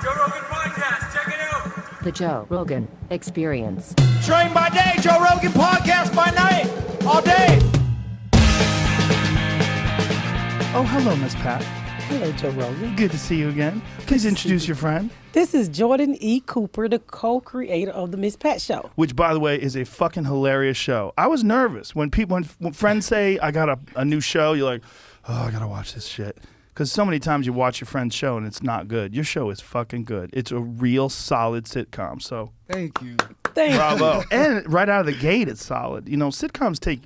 Joe Rogan Podcast. Check it out. The Joe Rogan Experience. Train by day, Joe Rogan Podcast by night, all day. Oh, hello, Miss Pat. Hello, Joe Rogan. Good to see you again. Please introduce your friend. This is Jordan E. Cooper, the co-creator of the Miss Pat Show. Which, by the way, is a fucking hilarious show. I was nervous when friends say, I got a new show, you're like, oh, I gotta watch this shit. Because so many times you watch your friend's show and it's not good. Your show is fucking good. It's a real solid sitcom, so. Thank you. Bravo. And right out of the gate, it's solid. You know, sitcoms take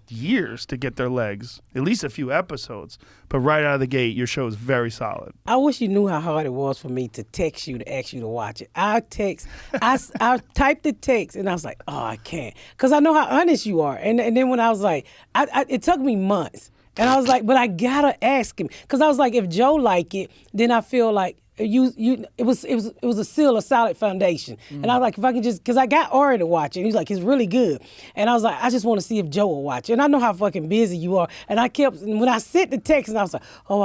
years to get their legs, at least a few episodes. But right out of the gate, your show is very solid. I wish you knew how hard it was for me to text you to ask you to watch it. I typed the text and I was like, oh, I can't. Because I know how honest you are. And then when I was like, it took me months. And I was like, but I gotta ask him. Because I was like, if Joe like it, then I feel like it was a seal of solid foundation. And I was like, if I can just, because I got Ari to watch it. And he was like, it's really good. And I was like, I just want to see if Joe will watch it. And I know how fucking busy you are. And I kept, when I sent the text, and I was like, oh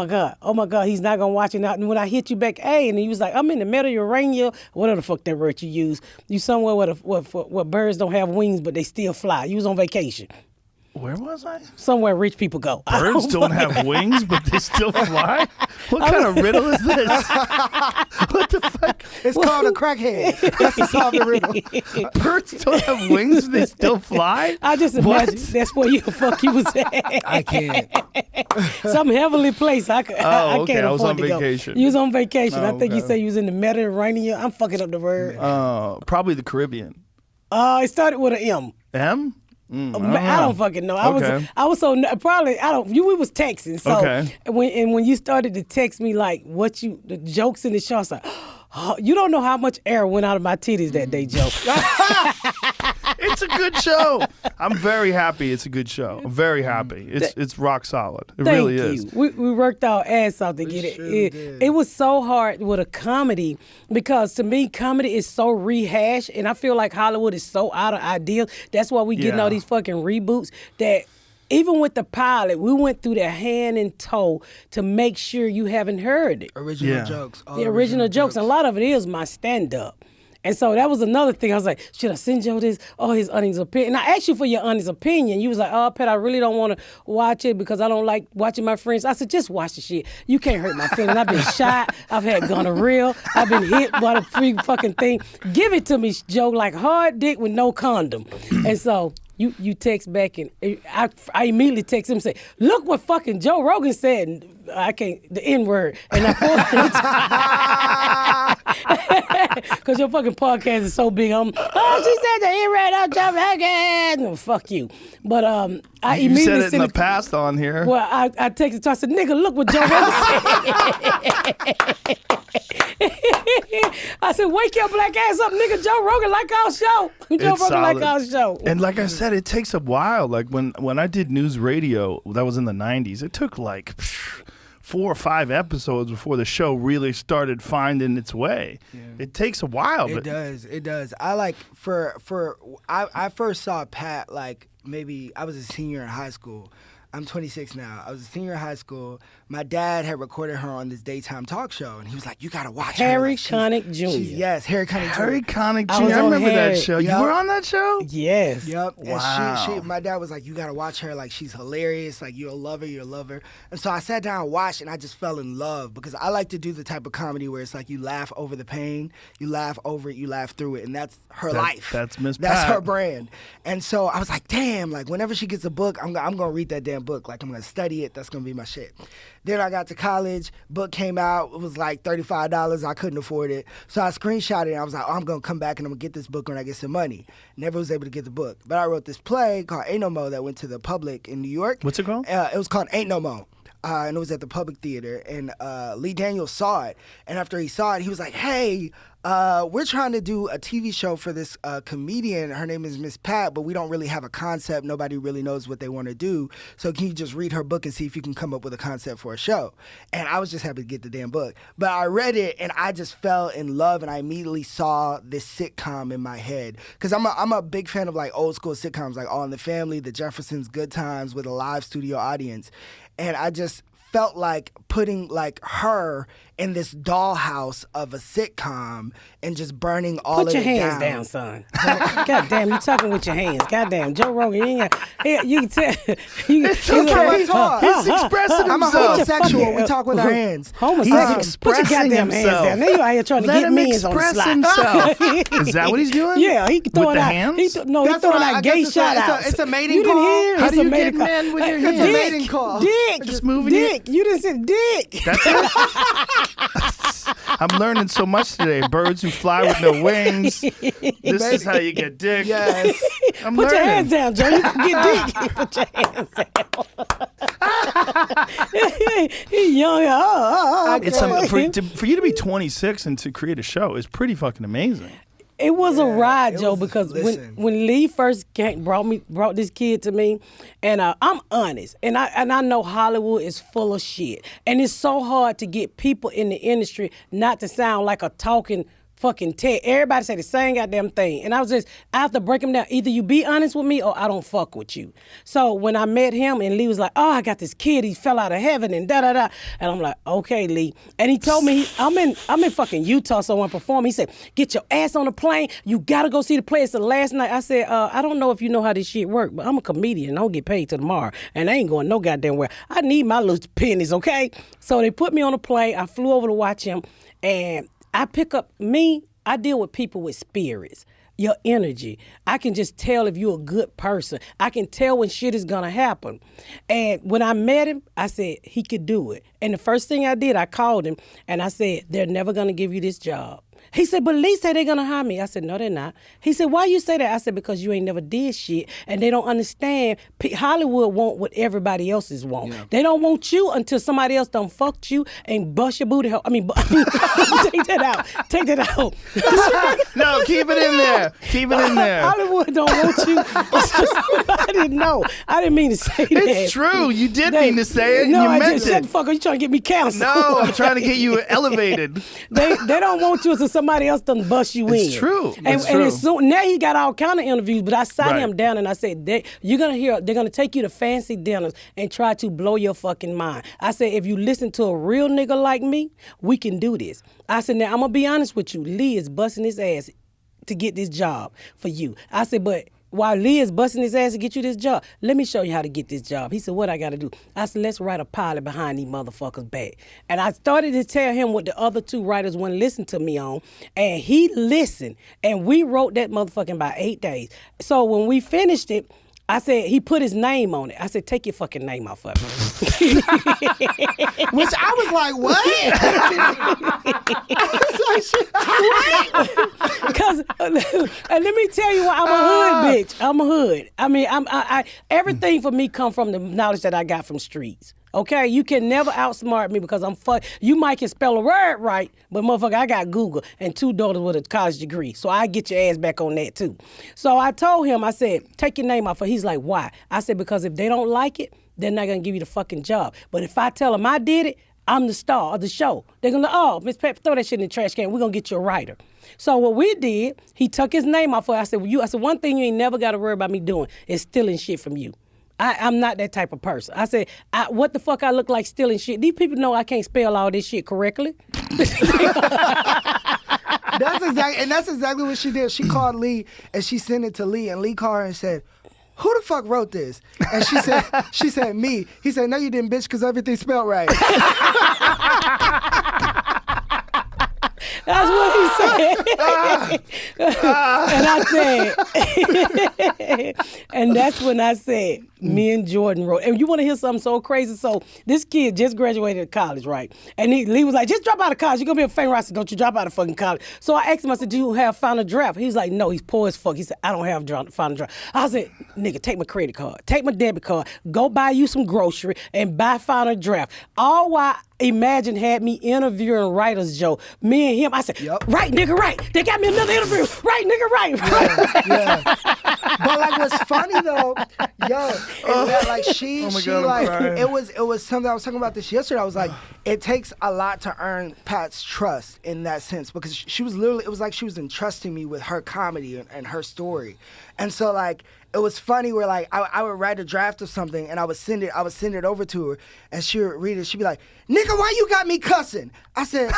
my God, he's not going to watch it now. And when I hit you back, hey, and he was like, I'm in the Mediterranean, whatever the fuck that word you use. You somewhere where birds don't have wings, but they still fly. You was on vacation. Where was I? Somewhere rich people go. Birds don't have wings, but they still fly? What kind of riddle is this? What the fuck? It's called a crackhead. That's to solve the riddle. Birds don't have wings, they still fly? I just imagine that's where the fuck you was at. I can't. Some heavenly place. I can't I was on afford to go. vacation. You was on vacation. I think you okay. said you was in the Mediterranean. I'm fucking up the word. Probably the Caribbean. It started with an M. M? I don't fucking know. I was so probably we was texting. So Okay. when you started to text me like the jokes in the show, I was like, oh, you don't know how much air went out of my titties that day, Joe. It's a good show. I'm very happy it's a good show. I'm very happy. It's rock solid. It really is. We worked our ass off to get it. It was so hard with a comedy because to me, comedy is so rehashed, and I feel like Hollywood is so out of ideas. That's why we getting all these fucking reboots that even with the pilot, we went through the hand and toe to make sure you haven't heard it. Original jokes. The original jokes. And a lot of it is my stand-up. And so that was another thing. I was like, should I send Joe this? Oh, his honest opinion. And I asked you for your honest opinion. You was like, oh, Pat, I really don't want to watch it because I don't like watching my friends. I said, just watch the shit. You can't hurt my feelings. I've been shot. I've had gonorrhea. I've been hit by the free fucking thing. Give it to me, Joe, like hard dick with no condom. And so you text back and I immediately text him and say, look what fucking Joe Rogan said. I can't, the N-word. And I forced because your fucking podcast is so big. She said the N-word, I'm Joe Rogan. No, fuck you. But I You immediately said it in the past on here. Well, I texted to her, I said, nigga, look what Joe Rogan said. I said, wake your black ass up, nigga. Joe Rogan like our show. Joe Rogan solid. like our show. And like I said, it takes a while. Like when I did news radio, that was in the 90s, it took like 4 or 5 episodes before the show really started finding its way. Yeah. It takes a while. It does. I like I first saw Pat like maybe I was a senior in high school. I'm 26 now. I was a senior in high school. My dad had recorded her on this daytime talk show, and he was like, you got to watch her. Harry Connick Jr. Yes, Harry Connick Jr. Harry Connick Jr. I remember that show. Yep. You were on that show? Yes. Yep. Wow. And my dad was like, you got to watch her. Like, she's hilarious. Like, you'll love her. And so I sat down and watched, and I just fell in love because I like to do the type of comedy where it's like you laugh over the pain, you laugh over it, you laugh through it. And that's her life. That's Miss Pat. That's her brand. And so I was like, damn, like, whenever she gets a book, I'm going to read that damn book. Like, I'm going to study it. That's going to be my shit. Then I got to college. Book came out. It was like $35. I couldn't afford it. So I screenshot it, and I was like, oh, I'm going to come back, and I'm going to get this book when I get some money. Never was able to get the book. But I wrote this play called Ain't No Mo that went to the public in New York. What's it called? It was called Ain't No Mo. And it was at the Public Theater. And Lee Daniels saw it. And after he saw it, he was like, hey, we're trying to do a TV show for this comedian. Her name is Miss Pat, but we don't really have a concept. Nobody really knows what they want to do. So can you just read her book and see if you can come up with a concept for a show? And I was just happy to get the damn book. But I read it, and I just fell in love, and I immediately saw this sitcom in my head. Because I'm a big fan of, like, old school sitcoms, like All in the Family, The Jeffersons, Good Times, with a live studio audience. And I just felt like putting like her in this dollhouse of a sitcom and just burning all Put of your it hands down, son. God damn, you talking with your hands. God damn, Joe Rogan, you ain't got, you can tell. It's okay, He's expressing I'm a himself. homosexual. We talk with our hands. Homosexual. He's Put your expressing goddamn hands himself. down. Now you out here trying to Let get him men's on the express slide. himself. Is that what he's doing? Yeah, he With throwing the out. hands? He's That's throwing what I out guess gay it's shout a- outs. it's a mating you didn't call? hear? How It's do a you mating get call. men with your It's a hands? mating call. Dick. Just moving it? Dick. You didn't say dick. That's it. I'm learning so much today. Birds who fly with no wings. This is how you get dick. Yes. I'm Put learning. your hands down, Joe. You can get dick. Put your hands down. He young. For you to be 26 and to create a show is pretty fucking amazing. It was a ride, it Joe, was- because listen. when Lee first brought this kid to me, and I'm honest, and I know Hollywood is full of shit, and it's so hard to get people in the industry not to sound like a talking fucking tech. Everybody say the same goddamn thing, and I have to break them down. Either you be honest with me or I don't fuck with you. So when I met him, and Lee was like, "Oh, I got this kid. He fell out of heaven," and da da da, and I'm like, "Okay, Lee." And he told me I'm in fucking Utah, so when I perform, he said, "Get your ass on the plane. You gotta go see the play." It's the last night. I said, "I don't know if you know how this shit work, but I'm a comedian. I don't get paid till tomorrow, and I ain't going no goddamn where. I need my little pennies, okay?" So they put me on a plane. I flew over to watch him, and I deal with people with spirits, your energy. I can just tell if you're a good person. I can tell when shit is gonna happen. And when I met him, I said he could do it. And the first thing I did, I called him and I said, "They're never gonna give you this job." He said, "But Lee said they're gonna hire me." I said, "No, they're not." He said, "Why you say that?" I said, "Because you ain't never did shit and they don't understand. Hollywood want what everybody else's want. Yeah. They don't want you until somebody else done fucked you and bust your booty hole." I mean, take that out. Take that out. No, keep it in there. Keep it in there. Hollywood don't want you. I didn't know. I didn't mean to say that. It's true. You did mean to say it. No, and you I meant just it. shut the fuck up. You trying to get me canceled. No, I'm trying to get you elevated. They don't want you until somebody else done bust you in. It's true. And, It's and true. as soon, now he got all kind of interviews, but I sat Right. him down and I said, "You're gonna hear. They're gonna take you to fancy dinners and try to blow your fucking mind." I said, "If you listen to a real nigga like me, we can do this." I said, "Now I'm gonna be honest with you. Lee is busting his ass to get this job for you." I said, "But while Lee is busting his ass to get you this job, let me show you how to get this job." He said, "What I got to do?" I said, "Let's write a pilot behind these motherfuckers' back." And I started to tell him what the other two writers wouldn't listen to me on. And he listened. And we wrote that motherfucking about 8 days. So when we finished it, I said, he put his name on it. I said, "Take your fucking name off of it." Which I was like, what? Because and let me tell you why, I'm a hood bitch. I'm a hood. I mean, everything for me come from the knowledge that I got from streets. Okay, you can never outsmart me because you might can spell a word right, but motherfucker, I got Google and 2 daughters with a college degree, so I get your ass back on that too. So I told him, I said, "Take your name off." He's like, "Why?" I said, "Because if they don't like it, they're not gonna give you the fucking job. But if I tell them I did it, I'm the star of the show. They're gonna, "Oh, Miss Pep, throw that shit in the trash can. We're gonna get you a writer." So what we did, he took his name off of it. I said, I said, "One thing you ain't never gotta worry about me doing is stealing shit from you. I'm not that type of person." I said, "What the fuck I look like stealing shit? These people know I can't spell all this shit correctly." That's exactly what she did. She called Lee and she sent it to Lee, and Lee called her and said, "Who the fuck wrote this?" And she said, "Me." He said, "No, you didn't, bitch, because everything's spelled right." That's what he said. And I said, and that's when I said, me and Jordan wrote. And you want to hear something so crazy? So this kid just graduated college, right? And Lee was like, "Just drop out of college. You're going to be a famous." I said, "Don't you drop out of fucking college." So I asked him, I said, "Do you have final draft?" He's like, "No, he's poor as fuck." He said, "I don't have final draft." I said, "Nigga, take my credit card. Take my debit card. Go buy you some grocery and buy final draft." All while Imagine had me interviewing writers, Joe. Me and him, I said, "Right, nigga, right. They got me another interview. Right, nigga, right." Yeah. But like, what's funny though, yo, is that like she my God, I'm crying. it was something. I was talking about this yesterday. I was like, it takes a lot to earn Pat's trust in that sense, because she was literally, it was like she was entrusting me with her comedy and her story, and so like. It was funny where like I would write a draft of something and I would send it over to her, and she would read it. She'd be like, "Nigga, why you got me cussing?" I said,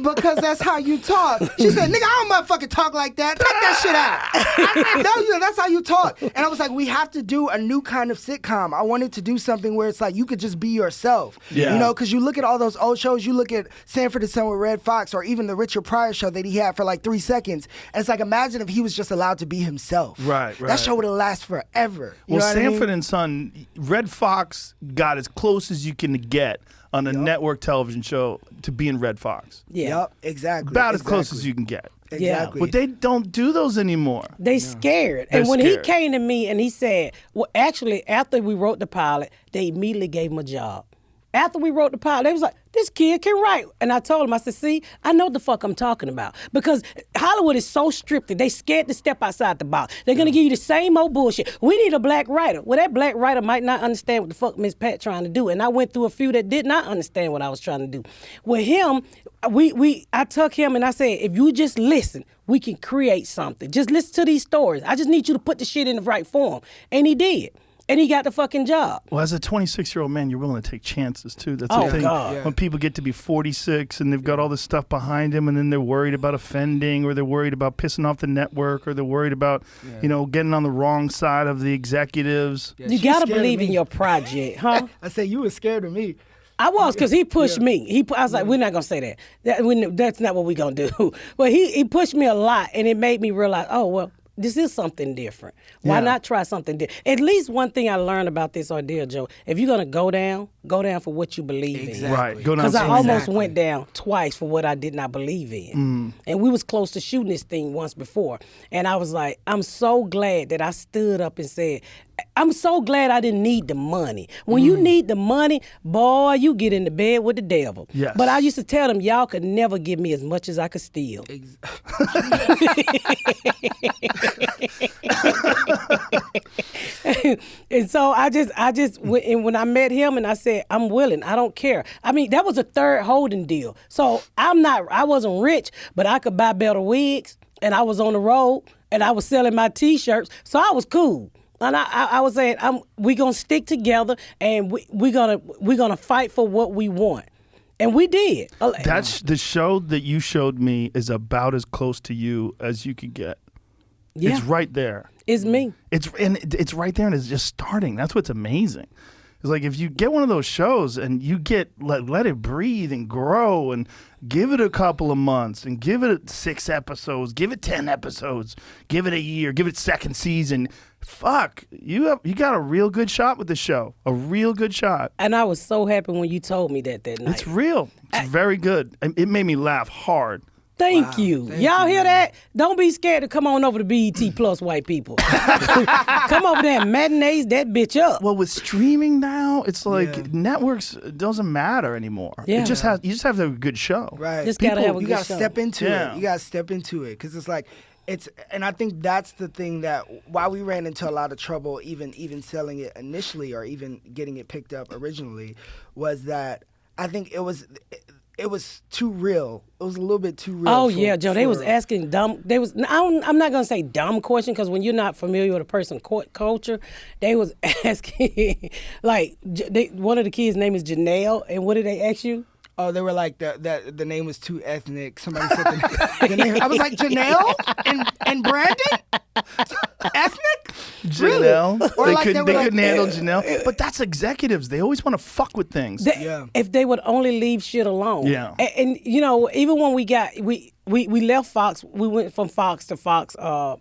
"Because that's how you talk." She said, "Nigga, I don't motherfucking talk like that. Take that shit out." I said, "No, that's how you talk." And I was like, we have to do a new kind of sitcom. I wanted to do something where it's like you could just be yourself. Yeah. You know, because you look at all those old shows, you look at Sanford and Son with Red Fox, or even the Richard Pryor show that he had for like 3 seconds. And it's like, imagine if he was just allowed to be himself. Right. That show would have lasted forever. You Well, know what I mean? Sanford and Son, Red Fox got as close as you can get on a network television show to being Red Fox. Yeah. Yep, exactly. About as close as you can get. Exactly. But they don't do those anymore. They scared. They're And when scared. he came to me and he said, well, actually, after we wrote the pilot, they immediately gave him a job. After we wrote the pilot, they was like, this kid can write. And I told him, I said, see, I know what the fuck I'm talking about. Because Hollywood is so strict that they scared to step outside the box. They're going to give you the same old bullshit. We need a black writer. Well, that black writer might not understand what the fuck Miss Pat trying to do. And I went through a few that did not understand what I was trying to do. With him, I took him and I said, if you just listen, we can create something. Just listen to these stories. I just need you to put the shit in the right form. And he did. And he got the fucking job. Well, as a 26-year-old man, you're willing to take chances, too. That's Oh, the thing. God. Yeah. When people get to be 46 and they've got all this stuff behind them, and then they're worried about offending, or they're worried about pissing off the network, or they're worried about, getting on the wrong side of the executives. Yeah, You she's got to scared of believe in me. your project, huh? I said, you were scared of me. I was, because he pushed me. I was like, we're not going to say that. That's not what we're going to do. But he pushed me a lot, and it made me realize, oh, well, this is something different. Why Yeah. not try something different? At least one thing I learned about this ordeal, Joe, if you're going to go down for what you believe in. Right. Go down Because I swinging. almost went down twice for what I did not believe in. And we was close to shooting this thing once before. And I was like, I'm so glad that I stood up and said, I'm so glad I didn't need the money. When you need the money, boy, you get into bed with the devil. Yes. But I used to tell them, y'all could never give me as much as I could steal. And so I just went, and when I met him and I said, I'm willing, I don't care. I mean, that was a third holding deal. So I wasn't rich, but I could buy better wigs, and I was on the road, and I was selling my T-shirts, so I was cool. And I was saying, we gonna stick together, and we're gonna fight for what we want. And we did. That's the show that you showed me is about as close to you as you could get. Yeah. It's right there. It's me. It's right there, and it's just starting. That's what's amazing. It's like if you get one of those shows and you get let it breathe and grow, and give it a couple of months, and give it 6 episodes, give it 10 episodes, give it a year, give it second season. Fuck, you got a real good shot with the show. A real good shot. And I was so happy when you told me that night. It's real. It's very good. It made me laugh hard. Thank you. Y'all hear that? Don't be scared to come on over to BET Plus, white people. Come over there and matinees that bitch up. Well, with streaming now, it's like networks, it doesn't matter anymore. Yeah. You just have to have a good show. Right. Just gotta have a you good gotta show. step into Yeah. it. You gotta step into it, because it's like and I think that's the thing that why we ran into a lot of trouble, even selling it initially, or even getting it picked up originally, was that I think it was too real. It was a little bit too real. Oh yeah, Joe. They was asking dumb. I'm not gonna say dumb question, because when you're not familiar with a person's culture, they was asking like one of the kids' name is Janelle, and what did they ask you? Oh, they were like the name was too ethnic. Somebody said the name. I was like, Janelle and Brandon, ethnic. Janelle. Really? Or They like couldn't were like, handle Janelle. But that's executives. They always want to fuck with things. Yeah. If they would only leave shit alone. Yeah. And even when we left Fox, we went from Fox to Fox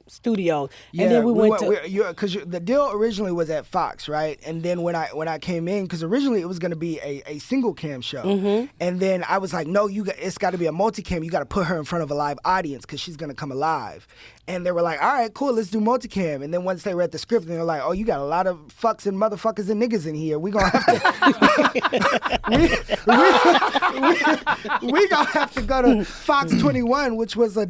Studios, and then we went to. Because the deal originally was at Fox, right? And then when I came in, because originally it was going to be a single cam show, and then I was like, no, it's got to be a multicam. You got to put her in front of a live audience, because she's going to come alive. And they were like, all right, cool, let's do multicam. And then once they read the script, they were like, oh, you got a lot of fucks and motherfuckers and niggas in here. We gonna have to we gonna have to go to Fox 21 1, which was a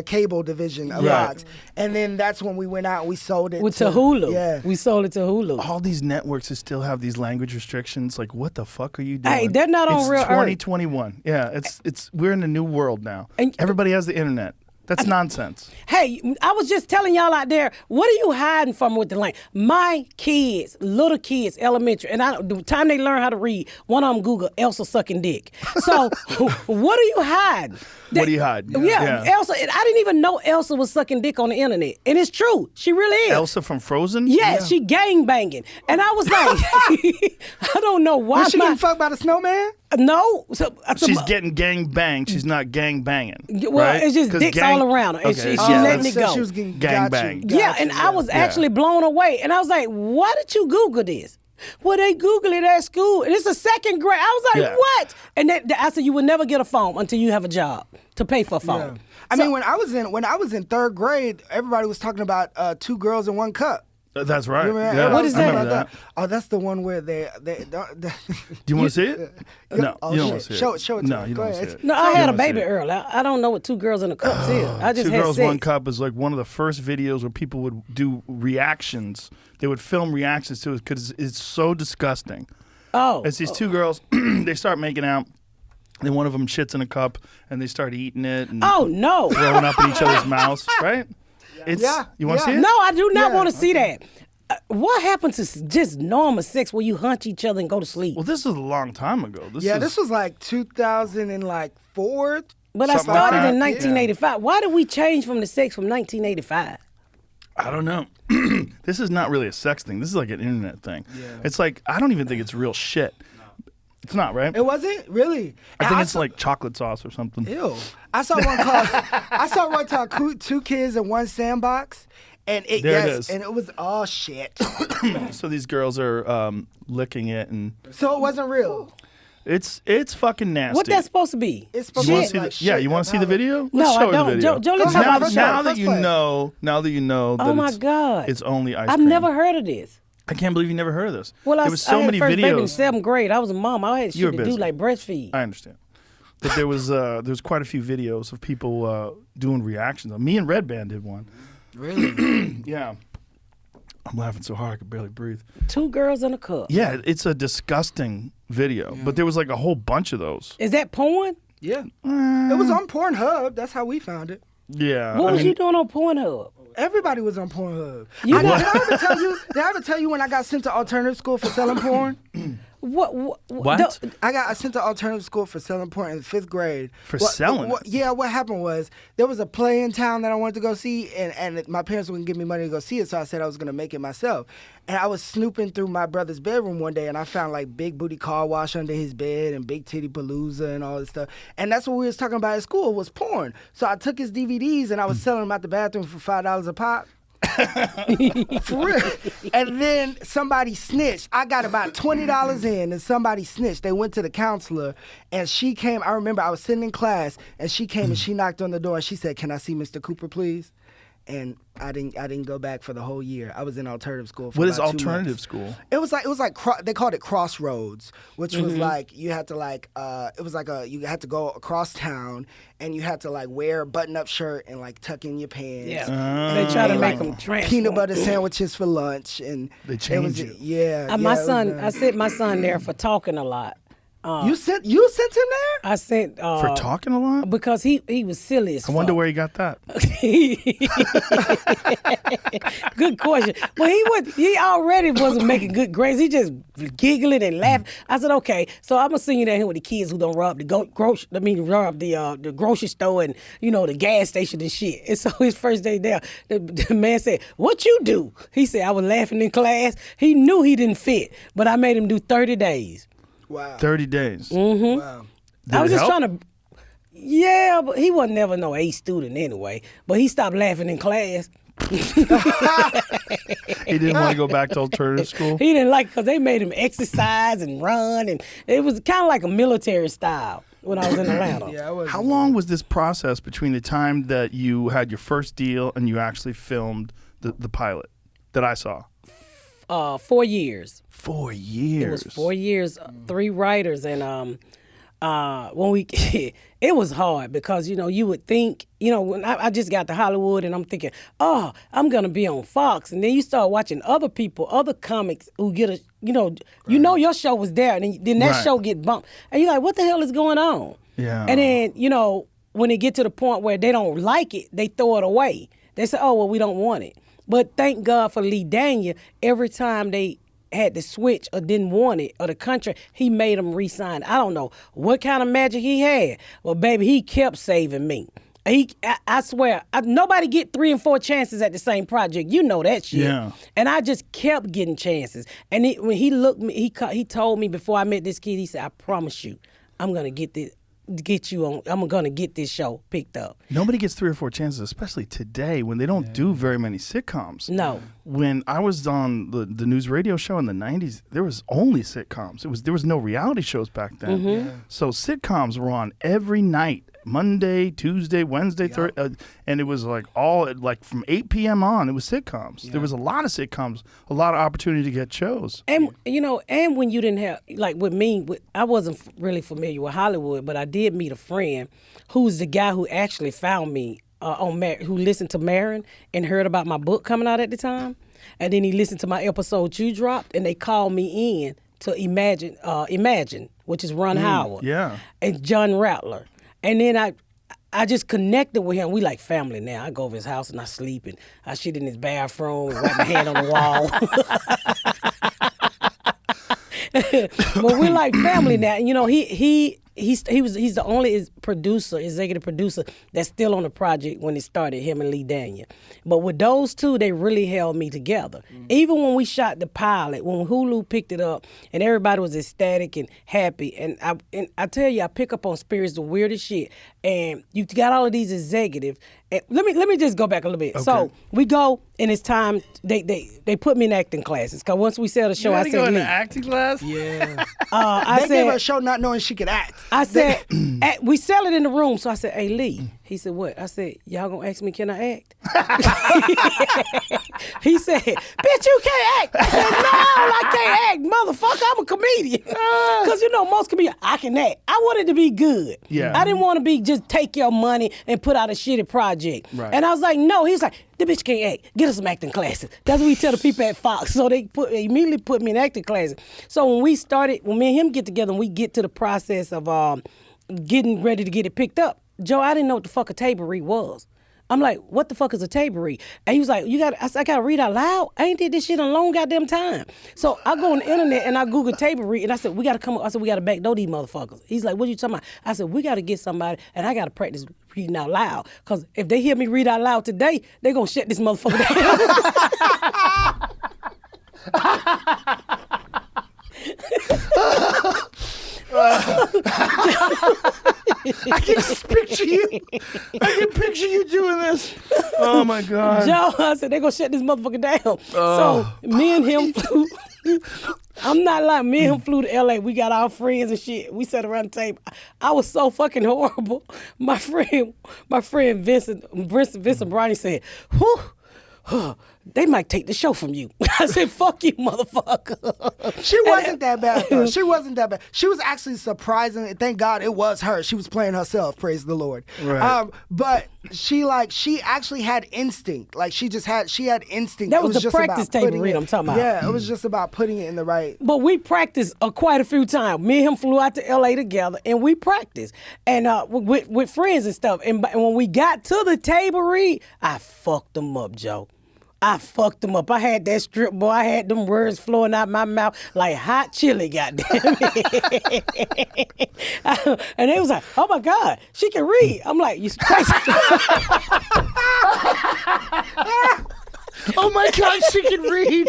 cable division of Right. Fox. And then that's when we went out and we sold it to Hulu. Yeah. We sold it to Hulu. All these networks that still have these language restrictions. Like, what the fuck are you doing? Hey, they're not on it's Real Earth. 2021. Yeah, it's we're in a new world now. And- Everybody has the internet. That's nonsense. Hey, I was just telling y'all out there, what are you hiding from with the language? My kids, little kids, elementary, and the time they learn how to read, one of them Google Elsa sucking dick. So, what are you hiding? What do you hide? Yeah, Elsa. I didn't even know Elsa was sucking dick on the internet, and it's true. She really is. Elsa from Frozen? Yes, she gang banging, and I was like, I don't know why. Was she getting fucked by the snowman? No, She's getting gang banged. She's not gang banging. Well, right? it's just 'Cause dicks all around her, and Okay, she yeah, letting that's- it go. She was getting Gang got you, bang. got Yeah, you, and I was actually blown away. And I was like, why did you Google this? Well, they Google it at school. And it's a second grade. I was like, Yeah. what? And I said, you will never get a phone until you have a job to pay for a phone. Yeah. I mean, when I was in 3rd grade, everybody was talking about 2 girls in 1 cup. That's right. You remember Yeah, What is I that? remember that. Oh, that's the one where they Do you want to see it? No, Oh, you don't shit. want to see it. Show it to No, me. you Go don't want to ahead. see it. No, I You had a don't wanna see baby it. early. I don't know what 2 girls in a cup is. I just Two had Girls, sex. 1 Cup is like one of the first videos where people would do reactions. They would film reactions to it because it's so disgusting. Oh. It's these 2 girls, they start making out, and one of them shits in a cup, and they start eating it and Oh, no. throwing up in each other's mouths, right? It's, Yeah, you want to yeah. see it? No, I do not Yeah, want to see that. What happened to just normal sex where you hunch each other and go to sleep? Well, this is a long time ago. This was like 2004. But I something like started that. in 1985. Why did we change from the sex from 1985? I don't know. This is not really a sex thing. This is like an internet thing. It's like, I don't even think it's real shit. It's not, right? It wasn't really. I think it's like chocolate sauce or something. Ew. I saw one called 2 kids in 1 sandbox, and There it is. and it was all shit. So these girls are licking it, and So it wasn't real. it's fucking nasty. What that's supposed to be? It's supposed You to want be to see like the? Yeah, shit you want to see the about it. video? No, Let's I show her don't. the video. Joe, let's Go talk ahead. about First the one. Now that Let's you play. know that Oh my it's, God. it's only ice I've cream. never heard of this. I can't believe you never heard of this. Well, there I was so had many first baby in videos. 7th grade. I was a mom. I had You were shit to do busy. like breastfeed. I understand. But there was quite a few videos of people doing reactions. Me and Red Band did one. Really? Yeah. I'm laughing so hard I could barely breathe. 2 girls in a cup. Yeah, it's a disgusting video. But there was like a whole bunch of those. Is that porn? Yeah. It was on Pornhub. That's how we found it. Yeah. What I was mean, you doing on Pornhub? Everybody was on Pornhub. You Did got- I ever tell you when I got sent to alternative school for selling porn? What? I got sent to alternative school for selling porn in 5th grade. For selling it? Yeah, what happened was there was a play in town that I wanted to go see, and my parents wouldn't give me money to go see it, so I said I was going to make it myself. And I was snooping through my brother's bedroom one day, and I found like Big Booty Car Wash under his bed and Big Titty Palooza and all this stuff. And that's what we was talking about at school was porn. So I took his DVDs and I was selling them out the bathroom for $5 a pop. For real. And then somebody snitched. I got about $20 in, and somebody snitched. They went to the counselor, and she came. I remember I was sitting in class, and she came and she knocked on the door, and she said, "Can I see Mr. Cooper, please?" And I didn't go back for the whole year. I was in alternative school. For What is about 2 alternative months. school? It was like they called it Crossroads, which was like you had to it was like you had to go across town and you had to like wear a button-up shirt and like tuck in your pants. Yeah. They try to and, make like, them transform. peanut butter sandwiches for lunch, and They it change was, you. Yeah, My yeah, it was, son, I sent my son there for talking a lot. you sent him there? I sent For talking a lot? because he was silly as I wonder fuck. where he got that. Good question. Well, he already wasn't making good grades. He just giggling and laughing. I said, okay, so I'm gonna send you down here with the kids who don't rob the the grocery store and the gas station and shit. And so his first day there, the man said, "What you do?" He said, "I was laughing in class." He knew he didn't fit, but I made him do 30 days. Wow. 30 days. Wow. Did I was it just help? trying to. Yeah, but he wasn't never no A student anyway. But he stopped laughing in class. He didn't want to go back to alternative school? He didn't like because they made him exercise and run, and it was kind of like a military style when I was in Atlanta. Yeah, I was. How long was this process between the time that you had your first deal and you actually filmed the pilot that I saw? 4 years. 4 years. It was 4 years, 3 writers, and when we, it was hard because, you would think, when I just got to Hollywood and I'm thinking, oh, I'm going to be on Fox. And then you start watching other people, other comics who get a, your show was there and then that show get bumped. And you're like, what the hell is going on? Yeah. And then, when it get to the point where they don't like it, they throw it away. They say, oh, well, we don't want it. But thank God for Lee Daniel, every time they had to switch or didn't want it or the country, he made them re-sign. I don't know what kind of magic he had. Well, baby, he kept saving me. I swear, nobody get 3 and 4 chances at the same project. You know that shit. Yeah. And I just kept getting chances. And when he looked me, he told me before I met this kid, he said, I promise you, I'm gonna get you on. I'm gonna get this show picked up. Nobody gets 3 or 4 chances, especially today when they don't do very many sitcoms. No. When I was on the news radio show in the 90s, there was only sitcoms. There was no reality shows back then. Mm-hmm. Yeah. So sitcoms were on every night. Monday, Tuesday, Wednesday, Thursday, and it was like from 8 p.m. on, it was sitcoms. Yeah. There was a lot of sitcoms, a lot of opportunity to get shows. And and when you didn't have, like with me, I wasn't really familiar with Hollywood, but I did meet a friend who's the guy who actually found me who listened to Marin and heard about my book coming out at the time, and then he listened to my episode you dropped, and they called me in to Imagine, which is Ron Howard, and John Rattler. And then I just connected with him. We like family now. I go over his house and I sleep and I shit in his bathroom and wipe my hand on the wall. But we're like family now. And, he's the only executive producer that's still on the project when it started, him and Lee Daniel. But with those two, they really held me together. Even when we shot the pilot, when Hulu picked it up and everybody was ecstatic and happy, and I tell you, I pick up on spirits the weirdest shit. And you got all of these executives. And let me just go back a little bit. Okay. So we go and it's time. They put me in acting classes because once we sell the show, I said, go into acting class. Yeah. They gave her a show not knowing she could act. I said, we sell it in the room. So I said, hey, Lee. He said, what? I said, y'all gonna ask me, can I act? He said, bitch, you can't act. I said, no, I can't act. Motherfucker, I'm a comedian. Because, most comedians, I can act. I wanted to be good. Yeah. I didn't want to be just take your money and put out a shitty project. Right. And I was like, no. He's like, the bitch can't act. Get us some acting classes. That's what we tell the people at Fox. So they immediately put me in acting classes. So when me and him get together and we get to the process of getting ready to get it picked up, Joe, I didn't know what the fuck a table read was. I'm like, what the fuck is a table read? And he was like, I got to read out loud? I ain't did this shit in a long goddamn time. So I go on the internet and I Google table read and I said, we got to come up. I said, we got to backdoor these motherfuckers. He's like, what are you talking about? I said, we got to get somebody and I got to practice reading out loud. Because if they hear me read out loud today, they going to shut this motherfucker down. I can just picture you. I can picture you doing this. Oh my God. Joe, I said, they gonna shut this motherfucker down. So me and him flew. I'm not lying. Me and him flew to LA. We got our friends and shit. We sat around the table. I was so fucking horrible. My friend Vincent Brownie said, whew, they might take the show from you. I said, fuck you, motherfucker. She wasn't that bad, though. She wasn't that bad. She was actually surprising. Thank God it was her. She was playing herself, praise the Lord. Right. But she actually had instinct. Like she had instinct. That was the just practice about table putting read it- I'm talking about. Yeah, it was just about putting it in the right. But we practiced quite a few times. Me and him flew out to LA together, and we practiced, and with friends and stuff. And when we got to the table read, I fucked them up, Joe. I fucked them up. I had that strip, boy. I had them words flowing out my mouth like hot chili, goddamn it. And they was like, oh my God, she can read. I'm like, you crazy. Oh my God, she can read.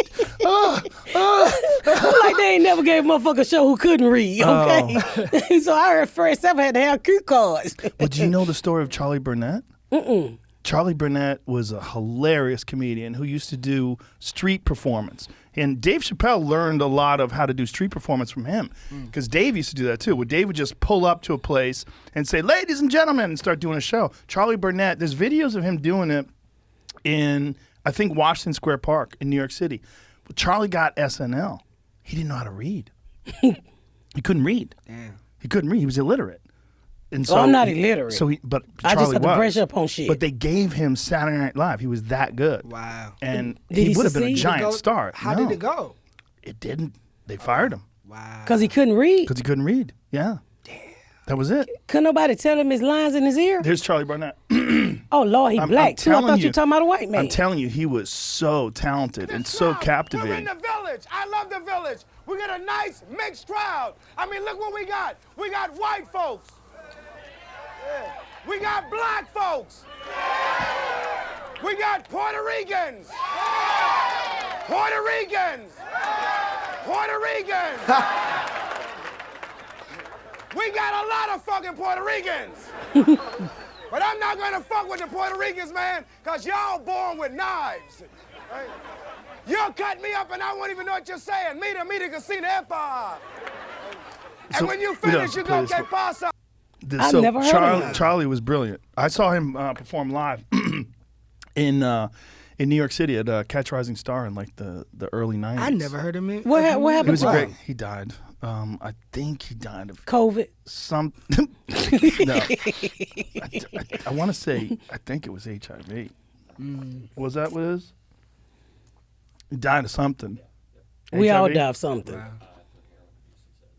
Like they ain't never gave a motherfucker a show who couldn't read, okay? So I heard first ever had to have cue cards. Well, do you know the story of Charlie Burnett? Mm-mm. Charlie Burnett was a hilarious comedian who used to do street performance. And Dave Chappelle learned a lot of how to do street performance from him. Because Dave used to do that too. Where Dave would just pull up to a place and say, ladies and gentlemen, and start doing a show. Charlie Burnett, there's videos of him doing it in, I think, Washington Square Park in New York City. But Charlie got SNL. He didn't know how to read. He couldn't read. Damn. He couldn't read. He was illiterate. And so I'm not illiterate. But I Charlie just have to was. brush up on shit. But they gave him Saturday Night Live. He was that good. Wow. And Did he would have been a succeed? giant star. How No, did it go? It didn't. They fired him Wow. Because he couldn't read. because he couldn't read. Yeah. Damn. That was it. Couldn't nobody tell him his lines in his ear? There's Charlie Barnett. Oh, Lord, he black, too. I telling thought you were talking about a white man. I'm telling you, he was so talented and so We're in captivating. the village. I love the village. We got a nice mixed crowd. I mean, look what we got. We got white folks. Yeah. We got black folks. We got Puerto Ricans. Puerto Ricans. Puerto Ricans. We got a lot of fucking Puerto Ricans. But I'm not gonna fuck with the Puerto Ricans, man, because y'all born with knives. Right? You'll cut me up and I won't even know what you're saying. Mira, casino epa. And So, when you we finish, don't you play gonna this get pasta. I've never heard of him. Charlie was brilliant. I saw him perform live in New York City at Catch Rising Star in like the early 90s. I never heard of him. What He happened was to a him? great. He died. I think he died of COVID. some. No, I want to say. I think it was HIV. Was that what it is? He died of something. We all HIV? die of something.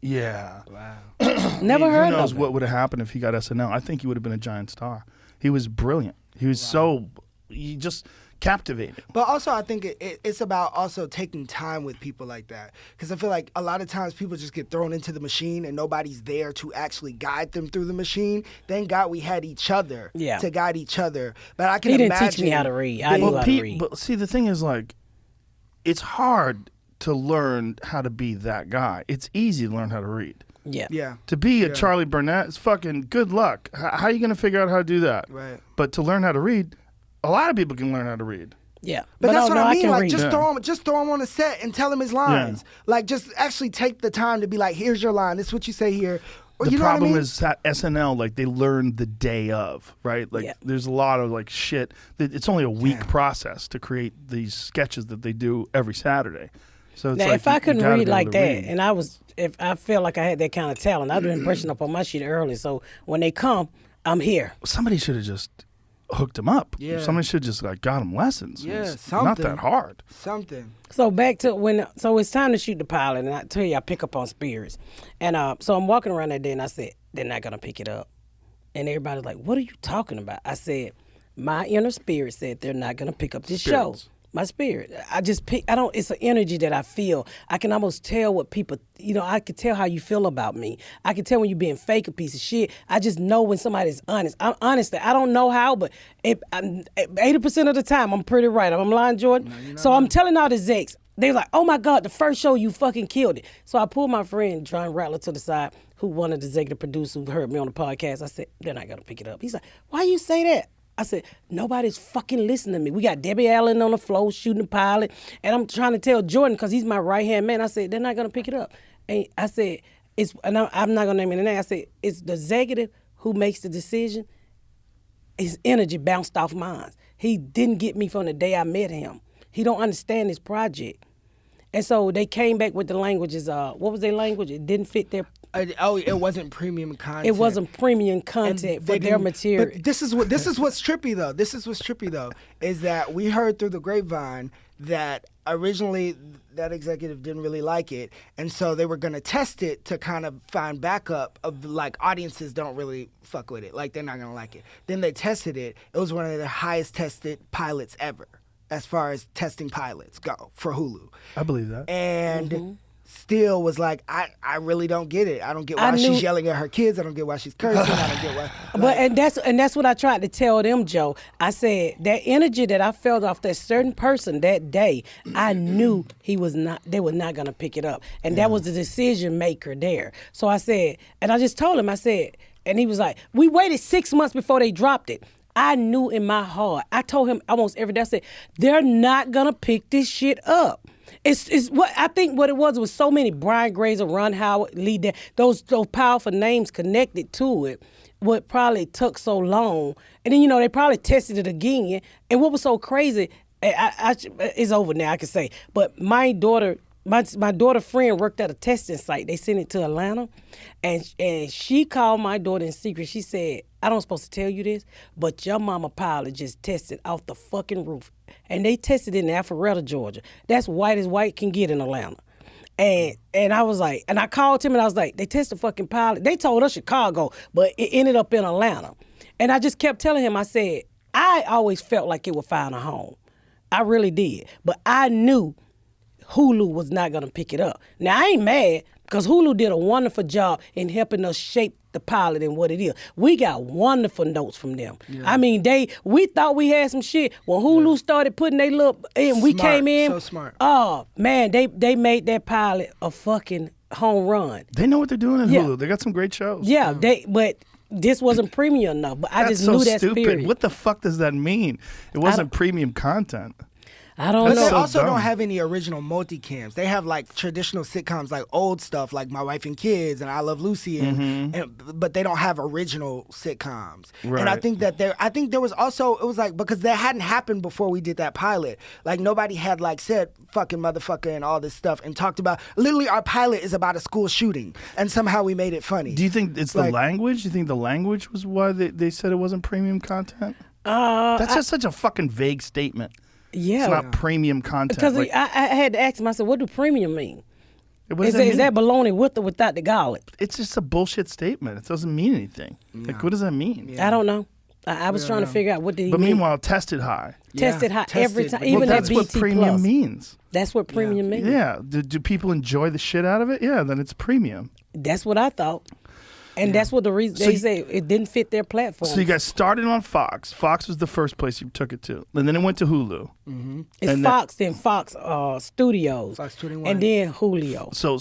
Yeah. Never Who heard knows of what him. would have happened if he got SNL? I think he would have been a giant star. He was brilliant. He was he just captivated. But also, I think it's about also taking time with people like that. Because I feel like a lot of times people just get thrown into the machine and nobody's there to actually guide them through the machine. Thank God we had each other to guide each other. But I can He didn't imagine teach me how to read. I knew how to read. But see, the thing is, like, it's hard to learn how to be that guy. It's easy to learn how to read. Yeah. Yeah. To be a Charlie Burnett is fucking good luck. How are you going to figure out how to do that? Right. But to learn how to read, a lot of people can learn how to read. Yeah. But that's what I mean. can Like, read. just throw him on a set and tell him his lines. Like, just actually take the time to be like, here's your line. This is what you say here. Or, The you know what I problem mean? is that SNL, like, they learn the day of, right? Like, there's a lot of, like, shit. It's only a week process to create these sketches that they do every Saturday. So it's Now, like if I you couldn't gotta read be able like to that, read. and if I felt like I had that kind of talent, I'd been brushing up on my shit early. So when they come, I'm here. Somebody should have just hooked him up. Yeah. Somebody should just like got him lessons. Yeah, It's something. not that hard. Something. So back to so it's time to shoot the pilot, and I tell you, I pick up on spirits. And so I'm walking around that day, and I said, they're not going to pick it up. And everybody's like, what are you talking about? I said, my inner spirit said they're not going to pick up this show. Spirits. My spirit. It's an energy that I feel. I can almost tell what people, I can tell how you feel about me. I can tell when you're being fake, a piece of shit. I just know when somebody's honest. I'm honest. I don't know how, but 80% of the time, I'm pretty right. I'm lying, Jordan. So I'm telling all the execs, they're like, oh my God, the first show you fucking killed it. So I pulled my friend, John Rattler, to the side, who one of the executive producers who heard me on the podcast. I said, they're not going to pick it up. He's like, why you say that? I said, nobody's fucking listening to me. We got Debbie Allen on the floor shooting the pilot. And I'm trying to tell Jordan, because he's my right-hand man, I said, they're not going to pick it up. And I said, I'm not going to name it name. I said, it's the executive who makes the decision. His energy bounced off mine. He didn't get me from the day I met him. He don't understand this project. And so they came back with the languages. What was their language? It didn't fit their... It wasn't premium content. It wasn't premium content for their material. But this is what's trippy though. Is that we heard through the grapevine that originally that executive didn't really like it, and so they were gonna test it to kind of find backup of like audiences don't really fuck with it, like they're not gonna like it. Then they tested it. It was one of the highest tested pilots ever, as far as testing pilots go for Hulu. I believe that. And still was like, I really don't get it. I don't get why she's yelling at her kids. I don't get why she's cursing. I don't get why. But and that's what I tried to tell them, Joe. I said that energy that I felt off that certain person that day, I knew they were not gonna pick it up. And that was the decision maker there. So I said, and I just told him, I said, and he was like, we waited 6 months before they dropped it. I knew in my heart. I told him almost every day, I said, they're not gonna pick this shit up. It's what I think what it was so many Brian Grazer, Ron Howard, Lee Dan, those powerful names connected to it. What probably took so long, and then they probably tested it again. And what was so crazy, it's over now, I can say. But my daughter my daughter's friend worked at a testing site. They sent it to Atlanta, and she called my daughter in secret. She said, "I don't supposed to tell you this, but your mama pilot just tested off the fucking roof, and they tested in Alpharetta, Georgia. That's white as white can get in Atlanta." And I was like, and I called him and I was like, they tested fucking pilot. They told us Chicago, but it ended up in Atlanta. And I just kept telling him, I said, I always felt like it would find a home. I really did. But I knew Hulu was not going to pick it up. Now, I ain't mad because Hulu did a wonderful job in helping us shape the pilot and what it is. We got wonderful notes from them. Yeah. I mean, we thought we had some shit. When Hulu started putting their little, and we came in. So smart. Oh, man, they made that pilot a fucking home run. They know what they're doing in Hulu. They got some great shows. Yeah, but this wasn't premium enough. But I just knew that stupid. spirit. What the fuck does that mean? It wasn't premium content. I don't But know. they so also dumb. don't have any original multicams. They have like traditional sitcoms, like old stuff, like My Wife and Kids and I Love Lucy, but they don't have original sitcoms. Right. And I think that there was also, it was like, because that hadn't happened before we did that pilot. Like nobody had like said fucking motherfucker and all this stuff and talked about, literally our pilot is about a school shooting and somehow we made it funny. Do you think it's the language? Do you think the language was why they said it wasn't premium content? That's just such a fucking vague statement. Yeah. It's not premium content. Because Like, I had to ask him, I said, what do premium mean? what does Is that that mean? bologna with or without the garlic? It's just a bullshit statement. It doesn't mean anything. Like, what does that mean? I don't know. I was trying to figure out what did he But mean. meanwhile, tested high. Tested high every time, but even that that's BT what premium Plus. means. That's what premium means. Yeah. Do people enjoy the shit out of it? Yeah, then it's premium. That's what I thought. And that's what the reason they say it didn't fit their platform. So you guys started on Fox. Fox was the first place you took it to. And then it went to Hulu. It's and Fox, then Fox Studios, Fox 21. and then Julio. So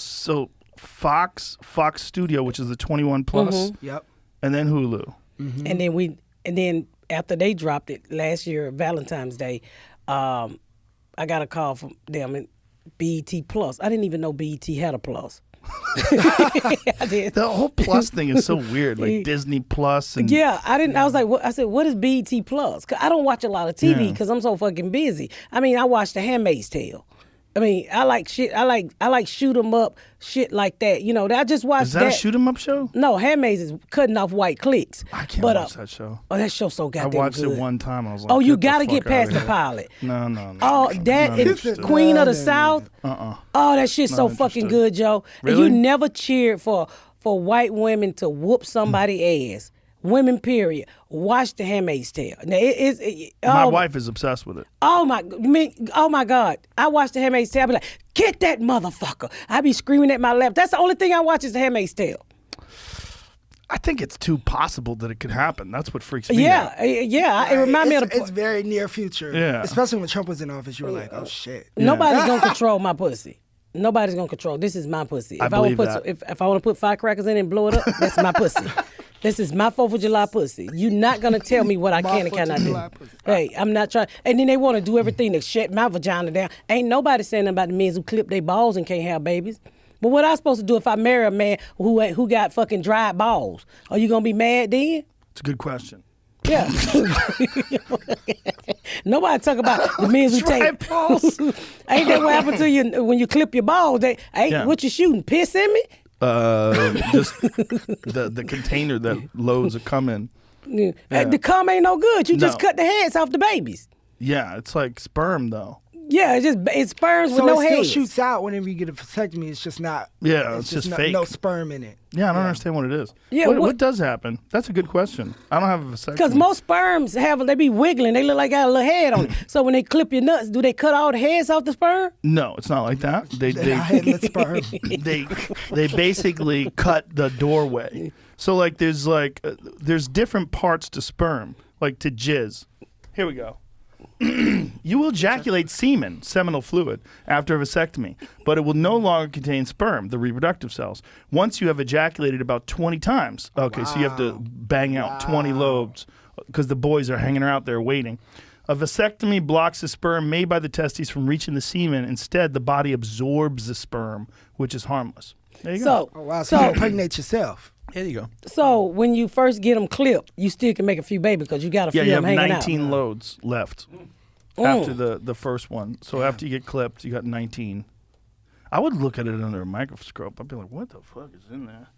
Fox Studio, which is the 21 plus, Yep. and then Hulu. And then after they dropped it last year, Valentine's Day, I got a call from them and BET Plus. I didn't even know BET had a plus. I did. The whole plus thing is so weird, like Disney Plus and Yeah, I didn't. I was like, I said, what is BET Plus? 'Cause I don't watch a lot of TV because I'm so fucking busy. I mean, I watch The Handmaid's Tale. I mean, I like shit. I like shoot 'em up, shit like that. You know, I just watched Is that a shoot 'em up show? No, Handmaid's is cutting off white clicks. I can't but, watch that show. Oh, that show's so I goddamn watched good. it one time. I was like, Oh, you get the gotta fuck get past outta the here. pilot. No. Oh, that Not is interested. Queen of the South. Uh-uh. Oh, that shit's so Not fucking interested. good, Joe. Really? And you never cheered for white women to whoop somebody's ass. Women, period. Watch The Handmaid's Tale. Now, My wife is obsessed with it. Oh my God! I watch The Handmaid's Tale. I be like, get that motherfucker! I be screaming at my lap. That's the only thing I watch is The Handmaid's Tale. I think it's too possible that it could happen. That's what freaks me out. Yeah. It reminds me of the. It's very near future. Yeah. Especially when Trump was in office, you were like, oh shit. Nobody's gonna control my pussy. Nobody's gonna control. This is my pussy. I If I want to believe put that. if I want to put firecrackers in it and blow it up, that's my pussy. This is my 4th of July pussy. You're not gonna tell me what I can and 4th of cannot July do. pussy. Hey, I'm not trying. And then they want to do everything to shut my vagina down. Ain't nobody saying nothing about the men who clip their balls and can't have babies. But what I supposed to do if I marry a man who got fucking dried balls? Are you gonna be mad then? It's a good question. Yeah. Nobody talk about the men who take balls. Ain't that what happened to you when you clip your balls? Hey, Yeah. what you shooting? Piss in me? Just the container that loads of cum in. Yeah. The cum ain't no good. You just No. cut the heads off the babies. Yeah, it's like sperm though. Yeah, it's sperms with So no it still heads. shoots out whenever you get a vasectomy. It's just not. Yeah, it's just fake. No sperm in it. Yeah, I don't understand what it is. Yeah, what does happen? That's a good question. I don't have a vasectomy. Because most sperms they be wiggling. They look like got a little head on it. So when they clip your nuts, do they cut all the heads off the sperm? No, it's not like that. They Headless sperm. they basically cut the doorway. So like there's different parts to sperm, like to jizz. Here we go. You will ejaculate semen, seminal fluid, after a vasectomy, but it will no longer contain sperm, the reproductive cells. Once you have ejaculated about 20 times, okay, so you have to bang out 20 lobes because the boys are hanging out there waiting. A vasectomy blocks the sperm made by the testes from reaching the semen. Instead, the body absorbs the sperm, which is harmless. There you go. Oh wow! So you impregnate yourself. There you go. So when you first get them clipped, you still can make a few babies because you got a few Yeah, you of have them hanging 19 out. loads left after the first one. So after you get clipped, you got 19. I would look at it under a microscope. I'd be like, what the fuck is in there?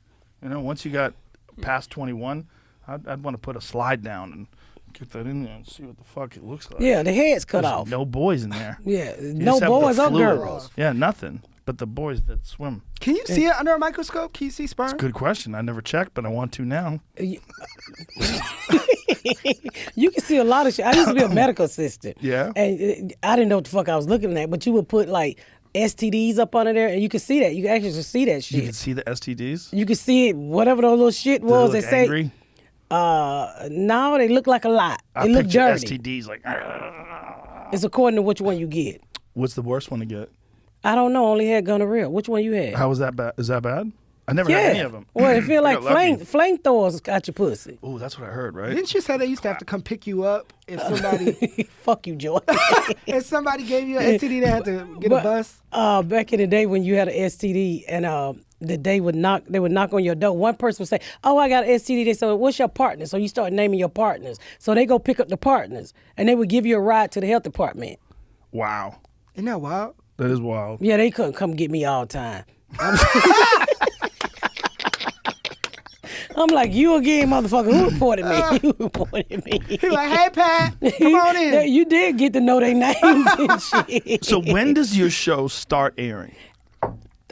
You know, once you got past 21, I'd want to put a slide down and get that in there and see what the fuck it looks like. Yeah, the head's cut There's off. no boys in there. Yeah, You no just have the boys or fluid. girls. Yeah, nothing. But the boys that swim. Can you see it under a microscope? Can you see sperm? Good question. I never checked, but I want to now. You can see a lot of shit. I used to be a medical assistant. Yeah. And I didn't know what the fuck I was looking at, but you would put like STDs up under there, and you could see that. You could actually just see that shit. You can see the STDs. You could see it, whatever those little shit Do they was. look They say, angry? no, they look like a lot. I They look picture dirty. STDs like. It's according to which one you get. What's the worst one to get? I don't know. Only had gonorrhea. Which one you had? How was that bad? Is that bad? I never had any of them. Well, it feel I like got lucky. flamethrowers got your pussy. Oh, that's what I heard, right? Didn't you say they used to have to come pick you up if somebody Fuck you, Joy. if somebody gave you an STD? They had to get a bus. Back in the day when you had an STD and they would knock on your door. One person would say, "Oh, I got an STD." They said, "What's your partner?" So you start naming your partners. So they go pick up the partners and they would give you a ride to the health department. Wow, Isn't that wild? that is wild. Yeah, they couldn't come get me all the time. I'm like, you again, motherfucker. Who reported me? You reported me. He like, hey Pat, come on in. You did get to know their names and shit. So when does your show start airing?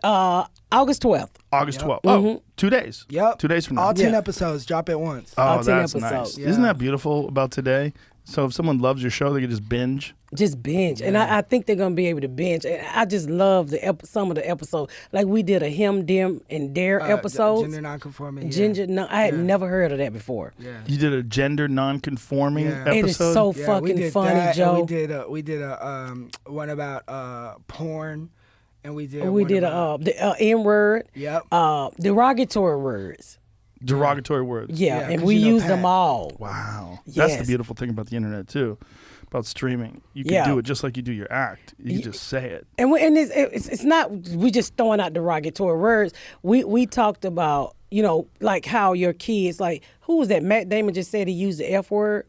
August 12th. August 12th. Oh, 2 days. Yep. 2 days from now. All 10 Yeah. episodes drop at once. Oh, all 10 that's episodes. nice. Isn't that beautiful about today? So if someone loves your show, they can just binge. Just binge. And I think they're going to be able to binge. And I just love some of the episodes. Like we did a him, them, and dare episode. Gender nonconforming. Yeah. Ginger, no, I had never heard of that before. Yeah. You did a gender non-conforming Yeah. episode. It is so Yeah, we fucking did funny, that, Joe. And we did a one about porn, and we did We one did about, the N word. Yep. Derogatory words. Derogatory words. Yeah, Yeah, and 'cause we you know use Pat. them all. Wow. That's the Yes. beautiful thing about the internet too, about streaming. You can Yeah. do it just like you do your act. You can just say it. And it's not we just throwing out derogatory words. We talked about, like how your kids, like who was that? Matt Damon just said he used the F word.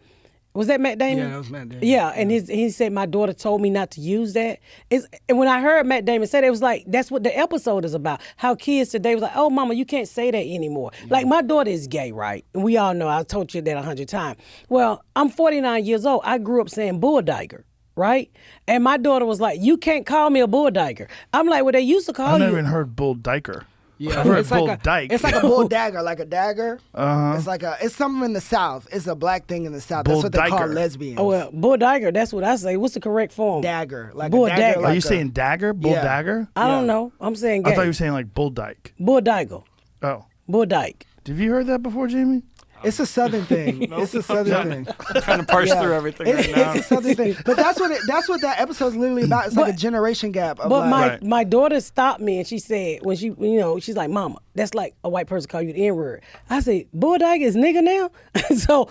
Was that Matt Damon? Yeah, that was Matt Damon. Yeah, and he said my daughter told me not to use that. And when I heard Matt Damon say that, it was like that's what the episode is about. How kids today was like, oh mama, you can't say that anymore. Like my daughter is gay, right? And we all know I told you that 100 times. Well, I'm 49 years old. I grew up saying bulldyker. Right? And my daughter was like, you can't call me a bulldyker. I'm like, well, they used to call I've you. never even heard bull dyker. Yeah, I've heard it's bull like dyke. it's like a bull dagger, like a dagger. It's like it's something in the South. It's a black thing in the South. Bull That's what they call dyker. lesbians. Oh, well, bulldyker, that's what I say. What's the correct form? Dagger, like Bull a dagger. dagger. Are Like you a- saying dagger? Bull Yeah. dagger? I don't know. I'm saying gay. I thought you were saying like bull dyke. Bulldyker. Oh. Bulldyke. Have you heard that before, Jamie? It's a Southern thing. It's a Southern thing. Trying to parse Yeah. through everything It's, right now. it's a Southern thing. But that's what that episode's literally about. It's like a generation gap. Of But like, my daughter stopped me and she said, when she, she's like, Mama, that's like a white person call you the N-word. I said, bulldyke is nigga now? so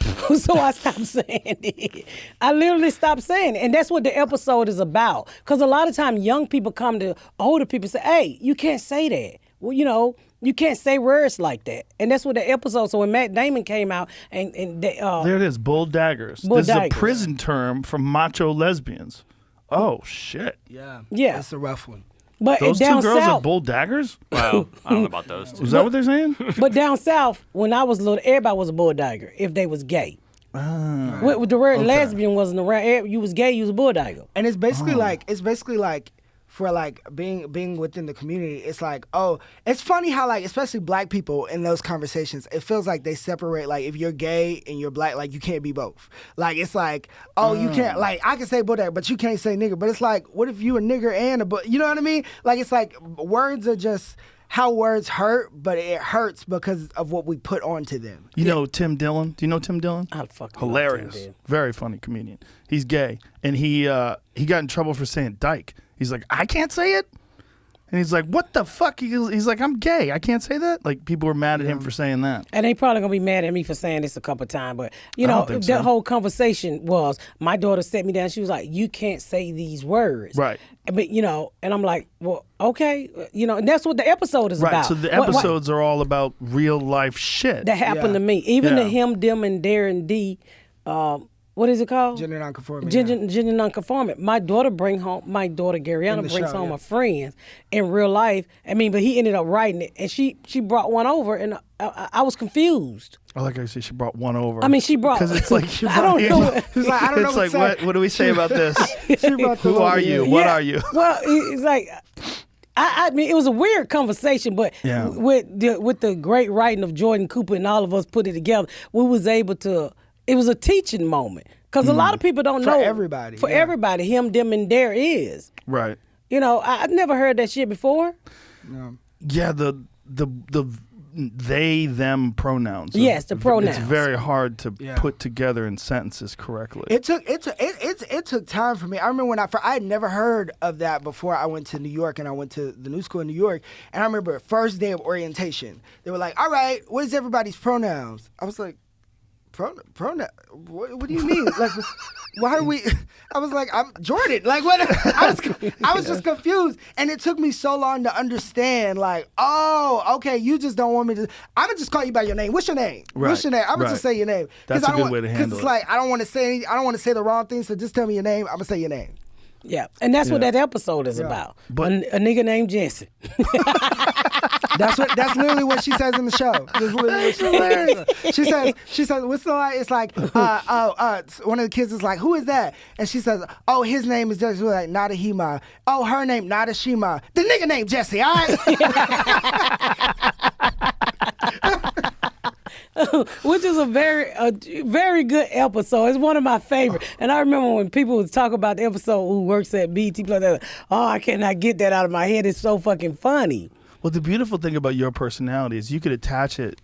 I stopped saying it. I literally stopped saying it. And that's what the episode is about. Because a lot of times young people come to older people and say, hey, you can't say that. Well, you can't say words like that. And that's what the episode, so when Matt Damon came out and they, There it is, bull daggers. Bull This is a daggers. prison term for macho lesbians. Oh, shit. yeah, Yeah. it's a rough one. but Those two down girls are south, bull daggers? Well, I don't know about those two. Is that what they're saying? but down south, when I was little, everybody was a bulldyker if they was gay. With the word lesbian wasn't around. You was gay, you was a bulldyker. And it's basically like for like being within the community, it's like, oh, it's funny how like especially black people in those conversations, it feels like they separate, like if you're gay and you're black, like you can't be both. Like it's like, oh, you can't, like I can say bulldog, but you can't say nigger. But it's like, what if you a nigger and you know what I mean? Like it's like words are just how words hurt, but it hurts because of what we put onto them. You know Tim Dillon? Do you know Tim Dillon? I fucking Hilarious. love Tim Dillon. Very funny comedian. He's gay. And he got in trouble for saying dyke. He's like, I can't say it? And he's like, what the fuck? He's like, I'm gay. I can't say that? Like, people were mad at him for saying that. And they probably gonna be mad at me for saying this a couple of times, but I don't think so. that whole conversation was my daughter set me down. She was like, "You can't say these words." Right. But and I'm like, well, okay, and that's what the episode is Right. about. So the What- episodes are all about real life shit. that happened Yeah. to me, even the Yeah. him, them, and dare and D. what is it called? Gender nonconforming. Gender nonconforming. My daughter Garyana brings show, home yeah. her friends in real life. I mean, but he ended up writing it, and she brought one over, and I was confused. I like I said, she brought one over. I mean, she brought. Because it's like she I don't know. He's like, I don't know it's what like to say. what do we say about this? She brought Who them are over, you? yeah. What are you? Well, it's like. I mean, it was a weird conversation, but Yeah. with the great writing of Jordan Cooper and all of us put it together, we was able to. It was a teaching moment because a lot of people don't For know. everybody, For yeah. everybody, him, them, and there is. Right. You know, I've never heard that shit before. Yeah, the they them pronouns. Yes, the pronouns. It's very hard to Yeah. put together in sentences correctly. It took time for me. I remember when I had never heard of that before I went to New York, and I went to the new school in New York. And I remember first day of orientation, they were like, "All right, what is everybody's pronouns?" I was like, "Pronoun? What do you mean? Like, why are we?" I was like, "I'm Jordan." Like, what? I was just confused, and it took me so long to understand. Like, oh, okay, you just don't want me to. I'm gonna just call you by your name. What's your name? What's your name? I'm gonna just say your name. That's a good way to handle Because it's it. like I don't want to say the wrong thing. So just tell me your name. I'm gonna say your name. Yeah, and that's what Yeah. that episode is about. But- a nigga named Jesse. That's literally what she says in the show. That's literally what she says. She says, what's the line? It's like, one of the kids is like, who is that? And she says, oh, his name is Jesse. We're like, not a Hema. Oh, her name, not a Shema. The nigga named Jesse, all right? Which is a very good episode. It's one of my favorite. And I remember when people would talk about the episode who works at BET Plus, they're like, oh, I cannot get that out of my head. It's so fucking funny. Well, the beautiful thing about your personality is you could attach it,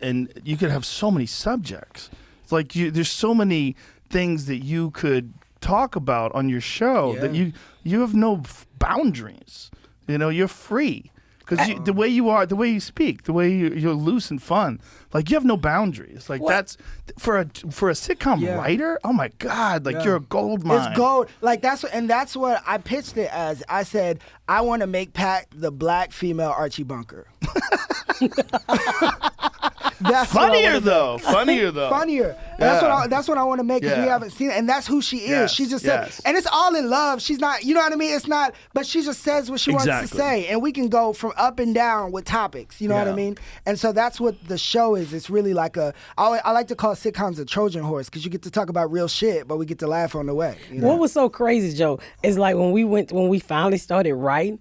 and you could have so many subjects. It's like there's so many things that you could talk about on your show that you have no boundaries. You know, you're free. Because the way you are, the way you speak, the way you're loose and fun, like you have no boundaries. Like that's for a sitcom writer. Oh my God! Like you're a gold mine. It's gold. Like that's what I pitched it as. I said I want to make Pat the black female Archie Bunker. That's Funnier though. Funnier. That's what I want to make because we Yeah. haven't seen it, and that's who she is. Yes, She just said, and it's all in love. She's not, you know what I mean? It's not, but she just says what she wants to Exactly. say, and we can go from up and down with topics. You know what I Yeah. mean? And so that's what the show is. It's really like I like to call sitcoms a Trojan horse because you get to talk about real shit, but we get to laugh on the way. You know? What was so crazy, Joe, is like when we finally started writing,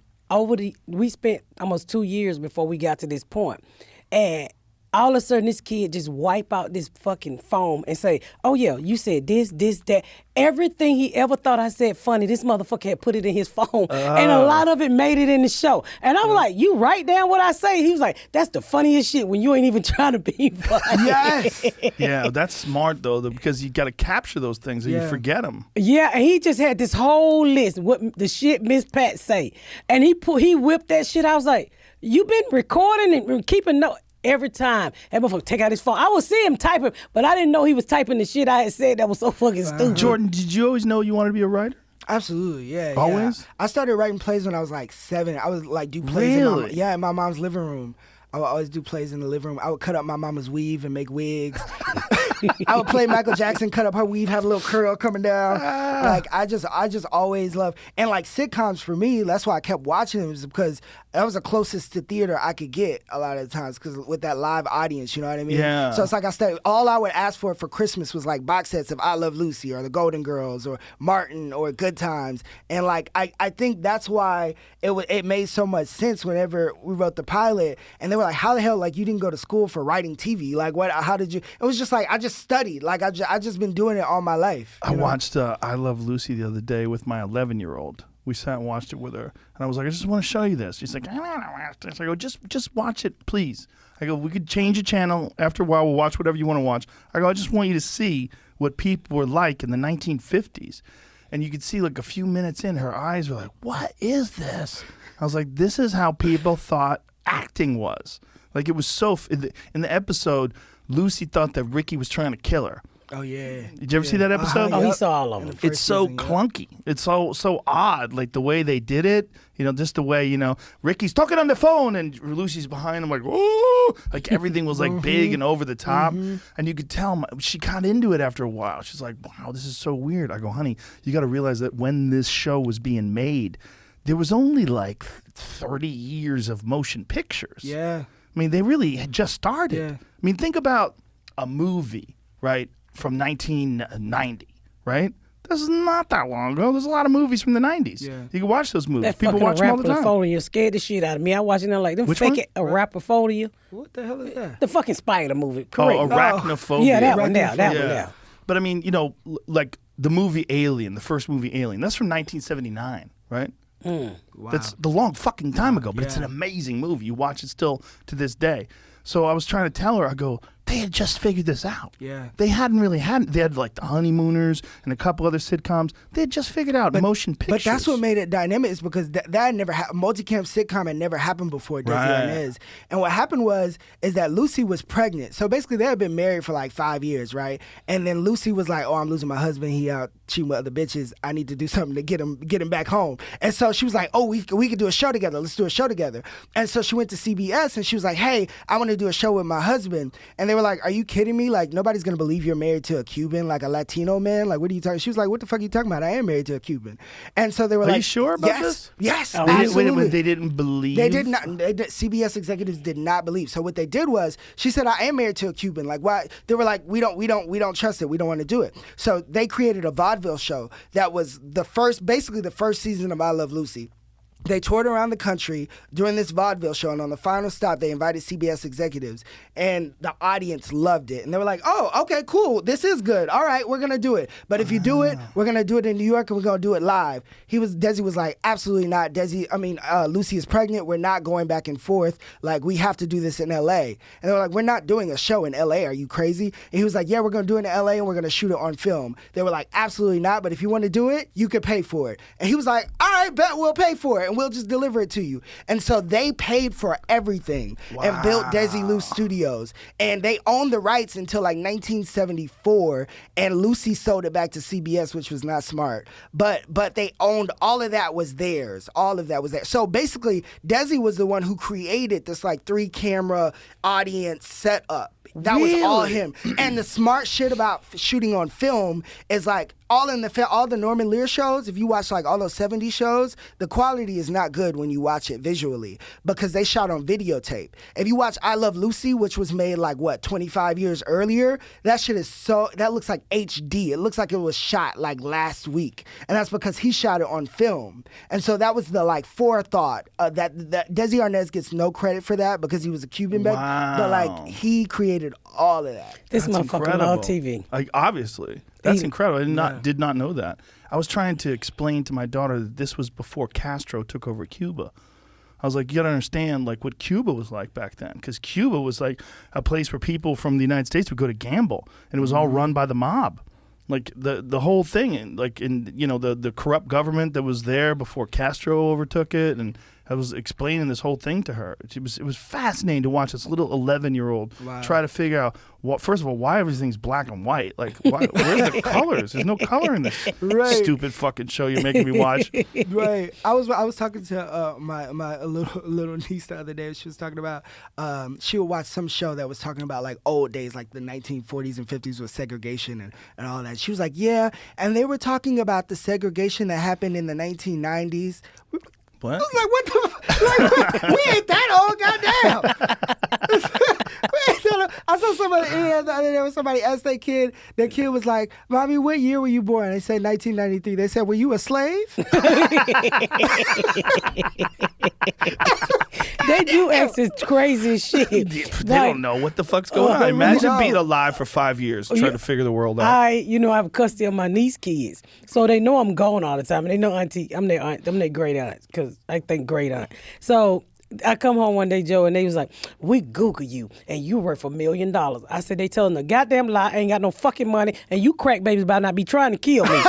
we spent almost 2 years before we got to this point. And all of a sudden, this kid just wipe out this fucking phone and say, oh, yeah, you said this, that. Everything he ever thought I said funny, this motherfucker had put it in his phone. And a lot of it made it in the show. And I was like, you write down what I say? He was like, that's the funniest shit when you ain't even trying to be funny. Yes. Yeah, that's smart though, because you got to capture those things or you forget them. Yeah, and he just had this whole list, what the shit Miss Pat say. And he whipped that shit. I was like, you been recording and keeping notes? Every time that motherfucker take out his phone, I would see him typing, but I didn't know he was typing the shit I had said that was so fucking stupid. Jordan, did you always know you wanted to be a writer? Absolutely, yeah. Always? Yeah. I started writing plays when I was like 7. I would like do plays Really? in my mom's living room. I would always do plays in the living room. I would cut up my mama's weave and make wigs. I would play Michael Jackson, cut up her weave, have a little curl coming down. Like I just always loved, and like sitcoms for me, that's why I kept watching them, is because that was the closest to theater I could get a lot of the times, because with that live audience, you know what I mean? Yeah. So it's like all I would ask for Christmas was like box sets of I Love Lucy or The Golden Girls or Martin or Good Times, and like I think that's why it made so much sense whenever we wrote the pilot, and they were like, how the hell, like, you didn't go to school for writing TV? Like, what? How did you? It was just like I just studied. Like I just been doing it all my life. I watched I Love Lucy the other day with my 11-year-old. We sat and watched it with her, and I was like, I just want to show you this. She's like, I don't watch this. I go, just watch it, please. I go, we could change the channel after a while. We'll watch whatever you want to watch. I go, I just want you to see what people were like in the 1950s. And you could see like a few minutes in, her eyes were like, what is this? I was like, this is how people thought acting was. Like, it was so, in the episode, Lucy thought that Ricky was trying to kill her. Oh yeah. Did you ever see that episode? Oh, he saw all of them. It's so clunky. It's so odd, like the way they did it. Just the way Ricky's talking on the phone and Lucy's behind him, like oh, like everything was like big and over the top, and you could tell she got into it after a while. She's like, wow, this is so weird. I go, honey, you got to realize that when this show was being made, there was only like 30 years of motion pictures. Yeah. I mean, they really had just started. Yeah. I mean, think about a movie, right? From 1990, right? This is not that long ago. There's a lot of movies from the 90s. Yeah. You can watch those movies. That People fucking watch them all the time. arachnophobia scared the shit out of me. I watching that like them Which fake one? arachnophobia. What the hell is that? The fucking spider movie. Oh, Correct. arachnophobia. Yeah, that one now. That Yeah. one now. But I mean, like the movie Alien, the first movie Alien, that's from 1979, right? Wow. That's the long fucking time ago, but it's an Yeah. amazing movie. You watch it still to this day. So I was trying to tell her, I go, they had just figured this out. Yeah. They they had like the Honeymooners and a couple other sitcoms. They had just figured out motion pictures. But that's what made it dynamic is because that had never multicam sitcom had never happened before Desi Right. Arnaz. And what happened is that Lucy was pregnant. So basically they had been married for like 5 years, right? And then Lucy was like, "Oh, I'm losing my husband. He out cheating with other bitches. I need to do something to get him back home." And so she was like, "Oh, we could do a show together. Let's do a show together." And so she went to CBS and she was like, "Hey, I want to do a show with my husband." And they were like, "Are you kidding me? Like nobody's gonna believe you're married to a Cuban, like a Latino man. Like what are you talking?" She was like, "What the fuck are you talking about? I am married to a Cuban." And so they were Are like, you sure about yes, this? Yes, Oh, absolutely. They didn't believe. They did not. CBS executives did not believe. So what they did was, she said, "I am married to a Cuban." Like why? They were like, "We don't trust it. We don't want to do it." So they created a vaudeville show that was basically the first season of I Love Lucy. They toured around the country during this vaudeville show, and on the final stop, they invited CBS executives, and the audience loved it. And they were like, "Oh, okay, cool. This is good. All right, we're going to do it. But if you do it, we're going to do it in New York, and we're going to do it live." Desi was like, "Absolutely not. Lucy is pregnant. We're not going back and forth. Like, we have to do this in L.A." And they were like, "We're not doing a show in L.A. Are you crazy?" And he was like, "Yeah, we're going to do it in L.A., and we're going to shoot it on film." They were like, "Absolutely not. But if you want to do it, you could pay for it." And he was like, "All right, bet we'll pay for it, and we'll just deliver it to you." And so they paid for everything and built Desi Lou Studios. And they owned the rights until like 1974. And Lucy sold it back to CBS, which was not smart. But they owned all of that was theirs. All of that was theirs. So basically, Desi was the one who created this like 3-camera audience setup. That was all him. And the smart shit about shooting on film is like all the Norman Lear shows, if you watch like all those 70s shows, the quality is not good when you watch it visually because they shot on videotape. If you watch I Love Lucy, which was made like 25 years earlier, that shit is that looks like HD. It looks like it was shot like last week. And that's because he shot it on film. And so that was the like forethought that Desi Arnaz gets no credit for that because he was a Cuban back, but like he created all of that. This That's motherfucker incredible. love TV. Like, obviously. That's incredible. I did not know that. I was trying to explain to my daughter that this was before Castro took over Cuba. I was like, you gotta understand like what Cuba was like back then, because Cuba was like a place where people from the United States would go to gamble, and it was all run by the mob. Like the whole thing, and like the corrupt government that was there before Castro overtook it, and I was explaining this whole thing to her. It was fascinating to watch this little 11-year-old try to figure out first of all, why everything's black and white. Like, where's the colors? There's no color in this stupid fucking show you're making me watch. Right. I was talking to my little niece the other day. She was talking about she would watch some show that was talking about like old days, like the 1940s and 50s with segregation and all that. She was like, yeah, and they were talking about the segregation that happened in the 1990s. What? I was like, what the like, we ain't that old, goddamn. I saw somebody the other day when somebody asked their kid was like, "Mommy, what year were you born?" They said 1993. They said, "Were you a slave?" They do ask this crazy shit. They don't know what the fuck's going on. they really Imagine don't. being alive for 5 years trying to figure the world out. I have custody of my niece kids, so they know I'm gone all the time, and they know auntie, I'm their aunt, I'm their great aunt, because I think great aunt. So I come home one day, Joe, and they was like, "We Google you, and you worth $1 million." I said, "They telling the goddamn lie. I ain't got no fucking money, and you crack babies better not be trying to kill me."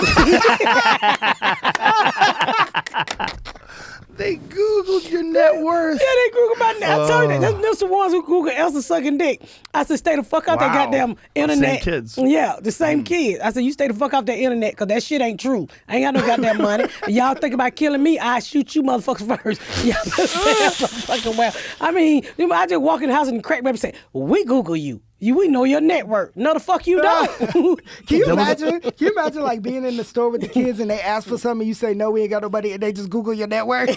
They Googled your net worth. Yeah, they Google my net. I told you that. That's the ones who Google Elsa sucking dick. I said, stay the fuck out that Wow. goddamn internet. Same kids. Yeah, the same kids. I said, you stay the fuck off that internet because that shit ain't true. I ain't got no goddamn money. Y'all think about killing me, I shoot you motherfuckers first. Y'all understand so fucking well. I mean, I just walk in the house and crack baby say, we Google you. We know your network. No, the fuck you don't. Can you imagine? Can you imagine like being in the store with the kids and they ask for something, and you say no, we ain't got nobody, and they just Google your network?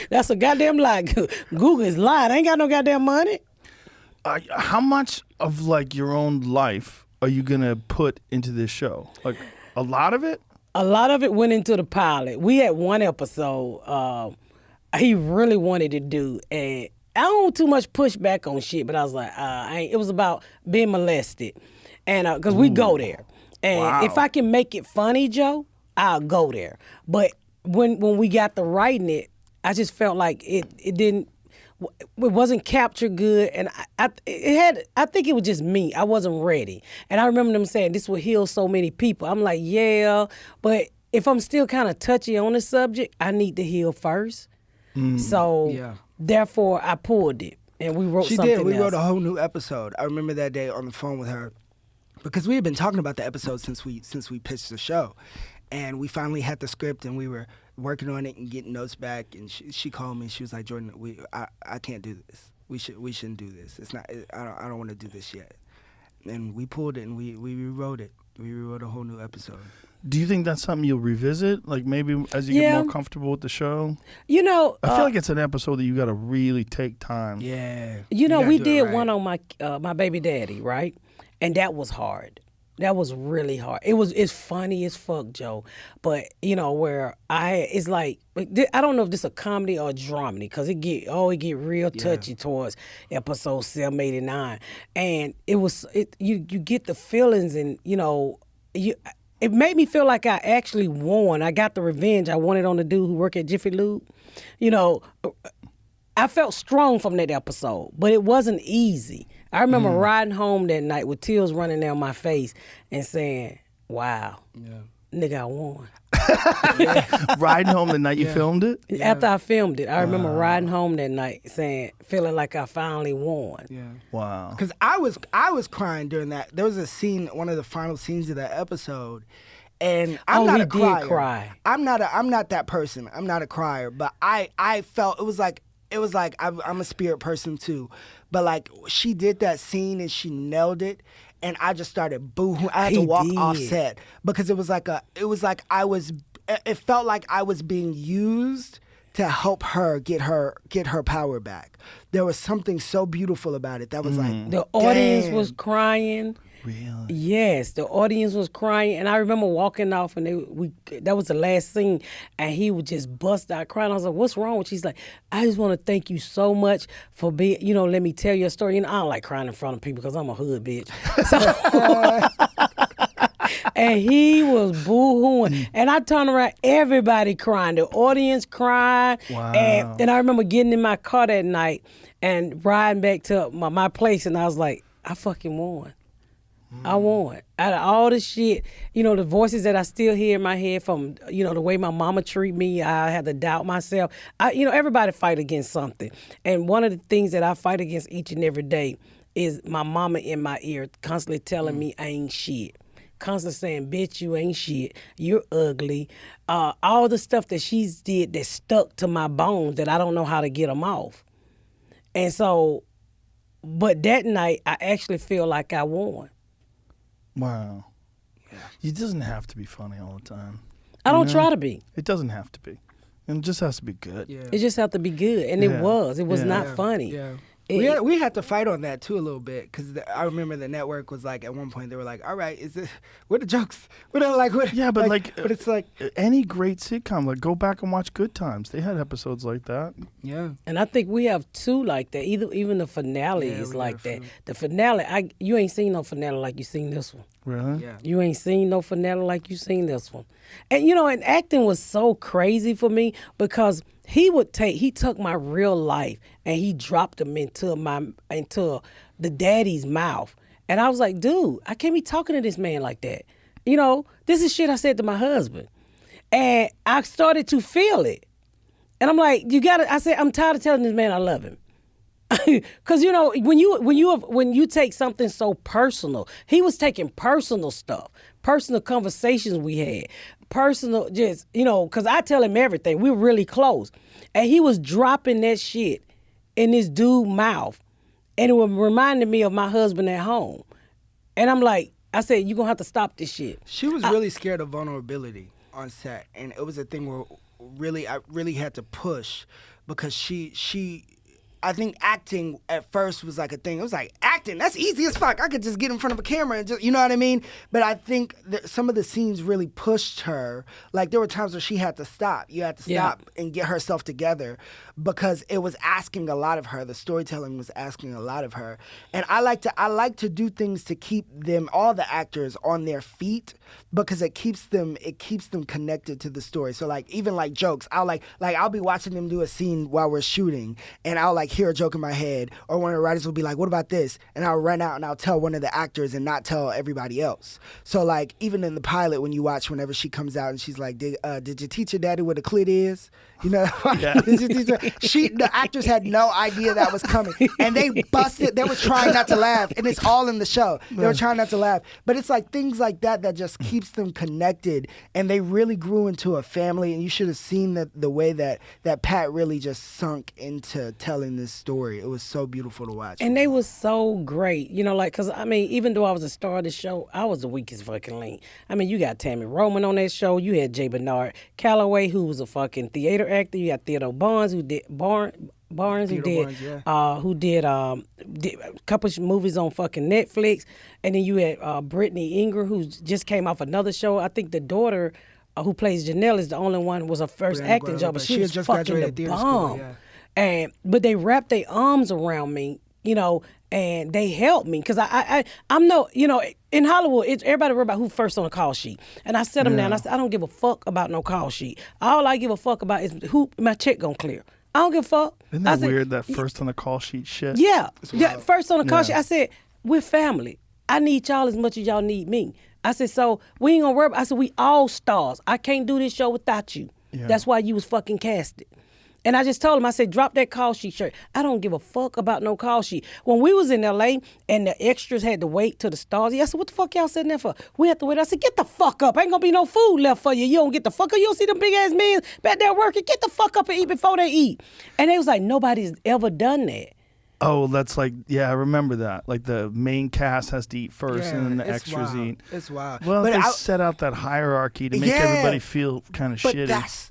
That's a goddamn lie. Google is lying. I ain't got no goddamn money. How much of like your own life are you gonna put into this show? Like a lot of it? A lot of it went into the pilot. We had one episode he really wanted to do, and I don't too much pushback on shit, but I was like, it was about being molested, and because we go there, and if I can make it funny, Joe, I'll go there. But when we got to writing it, I just felt like it wasn't captured good, and I think it was just me. I wasn't ready, and I remember them saying this will heal so many people. I'm like, yeah, but if I'm still kind of touchy on the subject, I need to heal first. So therefore, I pulled it, and we wrote something else. She did. We wrote a whole new episode. I remember that day on the phone with her because we had been talking about the episode since we pitched the show, and we finally had the script, and we were working on it and getting notes back. And she called me. She was like, Jordan, I can't do this. We shouldn't do this. It's not. I don't want to do this yet. And we pulled it and we rewrote it. We rewrote a whole new episode. Do you think that's something you'll revisit? Like maybe as you get more comfortable with the show? You know, I feel like it's an episode that you got to really take time. Yeah. You know, we did one on my baby daddy, right? And that was hard. That was really hard. It's funny as fuck, Joe. But you know where it's like I don't know if this is a comedy or a dramedy because it get real touchy towards episode 789, and you get the feelings and you know It made me feel like I actually won. I got the revenge I wanted on the dude who worked at Jiffy Lube. You know, I felt strong from that episode, but it wasn't easy. I remember riding home that night with tears running down my face and saying, wow, nigga, I won. Riding home the night you filmed it? After I filmed it, I remember riding home that night feeling like I finally won. Yeah. Wow. Because I was crying during that. There was a scene, one of the final scenes of that episode, and I'm not a crier. Did cry. I'm not that person. I'm not a crier, but I felt it was like I'm a spirit person too, but like she did that scene and she nailed it. And I just started boohooing. I had to walk off set because it felt like I was being used to help her get her power back. There was something so beautiful about it. That was like the audience was crying. Really? Yes, the audience was crying, and I remember walking off, and that was the last scene, and he would just bust out crying. I was like, "What's wrong with you?" She's like, "I just want to thank you so much for being, let me tell your story." I don't like crying in front of people because I'm a hood bitch. And he was boo-hooing, and I turned around, everybody crying, the audience crying. Wow. And I remember getting in my car that night and riding back to my place, and I was like, I fucking won. I won. Out of all the shit, the voices that I still hear in my head from, the way my mama treat me, I had to doubt myself. Everybody fight against something. And one of the things that I fight against each and every day is my mama in my ear constantly telling me I ain't shit. Constantly saying, bitch, you ain't shit. You're ugly. All the stuff that she's did that stuck to my bones that I don't know how to get them off. And so, but that night, I actually feel like I won. Wow. Yeah. It doesn't have to be funny all the time. I don't try to be. It doesn't have to be. It just has to be good. Yeah. It just have to be good. And it was. It was not funny. Yeah. We had to fight on that too a little bit because I remember the network was like at one point they were like, all right, what are the jokes? But it's like any great sitcom, like go back and watch Good Times. They had episodes like that. Yeah. And I think we have two like that. Even the finale is like that. The finale, you ain't seen no finale like you seen this one. Really? Yeah. You ain't seen no finale like you seen this one. And and acting was so crazy for me because he took my real life and he dropped them into the daddy's mouth. And I was like, dude, I can't be talking to this man like that. This is shit I said to my husband. And I started to feel it. And I'm like, I said, I'm tired of telling this man I love him. Cause when you take something so personal, he was taking personal stuff, personal conversations we had, personal cause I tell him everything. We're really close. And he was dropping that shit in this dude's mouth. And it was reminding me of my husband at home. And I'm like, I said, you're gonna have to stop this shit. She was really scared of vulnerability on set. And it was a thing where I really had to push because I think acting at first was like a thing. It was like, acting, that's easy as fuck. I could just get in front of a camera and just, you know what I mean? But I think that some of the scenes really pushed her. Like there were times where she had to stop. You had to stop and get herself together because it was asking a lot of her. The storytelling was asking a lot of her. And I like to do things to keep them, all the actors, on their feet because it keeps them connected to the story. So like even like jokes, I'll be watching them do a scene while we're shooting and I'll like hear a joke in my head, or one of the writers will be like, what about this? And I'll run out and I'll tell one of the actors and not tell everybody else. So like even in the pilot when you watch, whenever she comes out and she's like, did you teach your daddy what a clit is? You know, did you teach her? The actors had no idea that was coming and they busted. They were trying not to laugh and it's all in the show. They were trying not to laugh, but it's like things like that just keeps them connected, and they really grew into a family. And you should have seen the way that Pat really just sunk into telling this story. It was so beautiful to watch. And they was so great, because I mean, even though I was the star of the show, I was the weakest fucking link. I mean, you got Tammy Roman on that show. You had Jay Bernard Calloway, who was a fucking theater actor. You got Theodore Barnes, who did who did a couple of movies on fucking Netflix, and then you had Brittany Ingram, who just came off another show. I think the daughter who plays Janelle is the only one who was her first acting job, but she was just fucking the bomb. But they wrapped their arms around me, and they helped me because I'm no, in Hollywood, everybody worry about who first on the call sheet. And I set them down. I said, I don't give a fuck about no call sheet. All I give a fuck about is who my check gonna clear. I don't give a fuck. Isn't that weird, that first on the call sheet shit? Yeah, first on the call sheet. I said, we're family. I need y'all as much as y'all need me. I said, so we ain't gonna worry about, I said, we all stars. I can't do this show without you. Yeah. That's why you was fucking casted. And I just told him, I said, drop that call sheet shirt. I don't give a fuck about no call sheet. When we was in L.A. and the extras had to wait till the stars, I said, what the fuck y'all sitting there for? We have to wait. I said, get the fuck up. Ain't gonna be no food left for you. You don't get the fuck up. You don't see them big ass men back there working. Get the fuck up and eat before they eat. And they was like, nobody's ever done that. Oh, that's like, yeah, I remember that. Like the main cast has to eat first and then the extras eat. It's wild. Well, they set out that hierarchy to make everybody feel kind of shitty. That's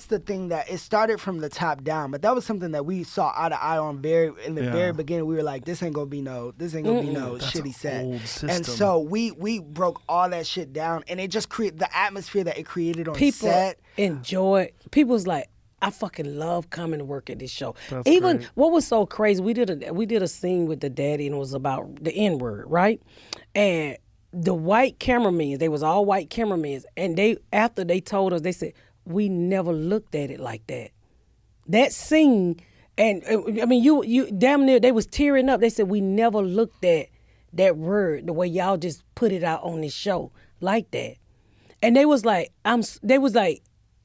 the thing that it started from the top down. But that was something that we saw eye to eye on in the very beginning. We were like, this ain't gonna be no shitty set. Old system. And so we broke all that shit down, and it just created the atmosphere that it created on people set. Enjoy. People was like, I fucking love coming to work at this show. That's Even great. What was so crazy, we did a scene with the daddy, and it was about the N-word, right? And the white cameramen, they was all white cameramen, and after they told us, they said, we never looked at it like that. That scene, and I mean, you damn near, they was tearing up. They said, we never looked at that word the way y'all just put it out on this show like that. And they was like,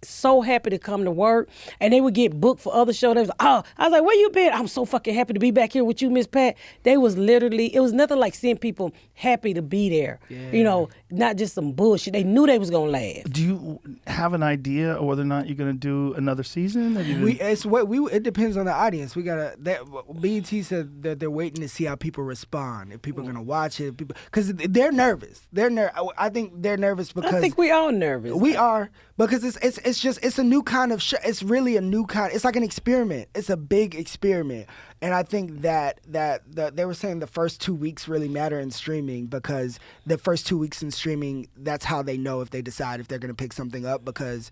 so happy to come to work, and they would get booked for other shows. They was like, oh, I was like, where you been? I'm so fucking happy to be back here with you, Miss Pat. They was literally, it was nothing like seeing people happy to be there. Yeah. Not just some bullshit. They knew they was gonna laugh. Do you have an idea of whether or not you're gonna do anher season? It depends on the audience. BET said that they're waiting to see how people respond. If people are gonna watch it, because they're nervous. I think they're nervous because I think we all nervous. We are, because it's a new kind of show. It's really a new kind. It's like an experiment. It's a big experiment. And I think that they were saying the first 2 weeks really matter in streaming, because the first 2 weeks in streaming, that's how they know if they decide if they're going to pick something up, because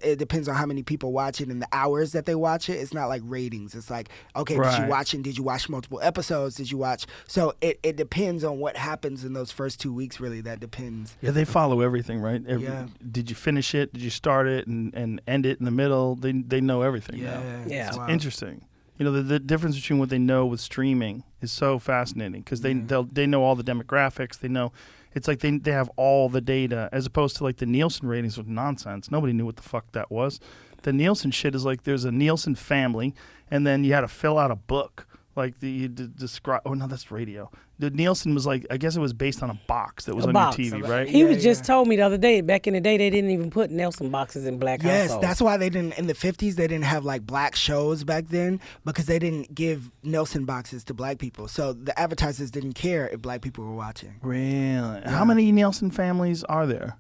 it depends on how many people watch it and the hours that they watch it. It's not like ratings. It's like, okay, right. Did you watch it? Did you watch multiple episodes? Did you watch? So it depends on what happens in those first 2 weeks, really. That depends. Yeah, they follow everything, right? Yeah. Did you finish it? Did you start it and end it in the middle? They know everything now. Yeah. It's interesting. You know, the difference between what they know with streaming is so fascinating because they know all the demographics. They know it's like they have all the data as opposed to like the Nielsen ratings was nonsense. Nobody knew what the fuck that was. The Nielsen shit is like there's a Nielsen family, and then you had to fill out a book. Like you describe. Oh no, that's radio. The Nielsen was like, I guess it was based on a box that was on box. your TV, right? He was just told me the other day. Back in the day, they didn't even put Nelson boxes in black Yes, households. that's why they didn't in the 50s. They didn't have like black shows back then because they didn't give Nielsen boxes to black people. So the advertisers didn't care if black people were watching. Really? How many Nielsen families are there?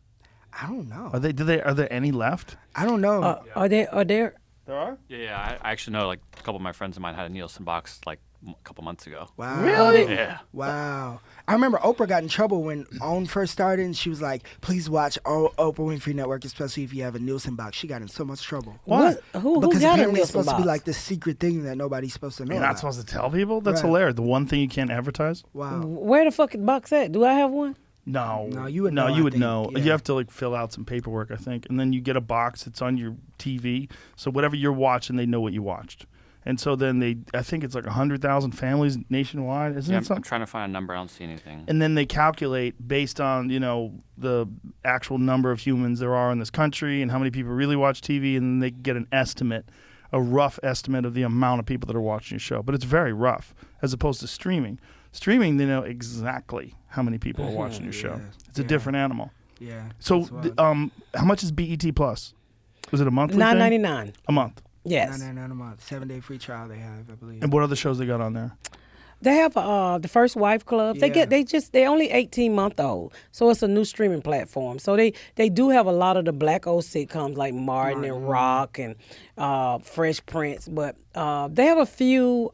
I don't know. Are there any left? I don't know. Are there? There are. Yeah, I actually know like a couple of my friends of mine had a Nielsen box like a couple months ago. Wow. Really? Yeah. Wow. I remember Oprah got in trouble when OWN first started, and she was like, please watch Oprah Winfrey Network, especially if you have a Nielsen box. She got in so much trouble. What? Who Because got a apparently it's Nielsen supposed to box? be like this secret thing that nobody's supposed to know You're not about. supposed to tell people? That's Right. hilarious. The one thing you can't advertise? Wow. Where the fucking box at? Do I have one? No. No, you would No, know, you I would think. know. Yeah. You have to like fill out some paperwork, I think, and then you get a box that's on your TV. So whatever you're watching, they know what you watched. And so then I think it's like 100,000 families nationwide, isn't Yeah, it I'm something? trying to find a number. I don't see anything. And then they calculate based on, you know, the actual number of humans there are in this country and how many people really watch TV, and then they get an estimate, a rough estimate of the amount of people that are watching your show. But it's very rough as opposed to streaming. Streaming, they know exactly how many people are watching your show. It's a different animal. Yeah. So, that's wild. how much is BET Plus? Was it a monthly thing? $9.99. A month. Yes. $9.99 a month. 7-day free trial they have, I believe. And what other shows they got on there? They have the First Wife Club. Yeah. They're only 18-month old, so it's a new streaming platform. So they do have a lot of the black old sitcoms like Martin and Rock and Fresh Prince, but they have a few.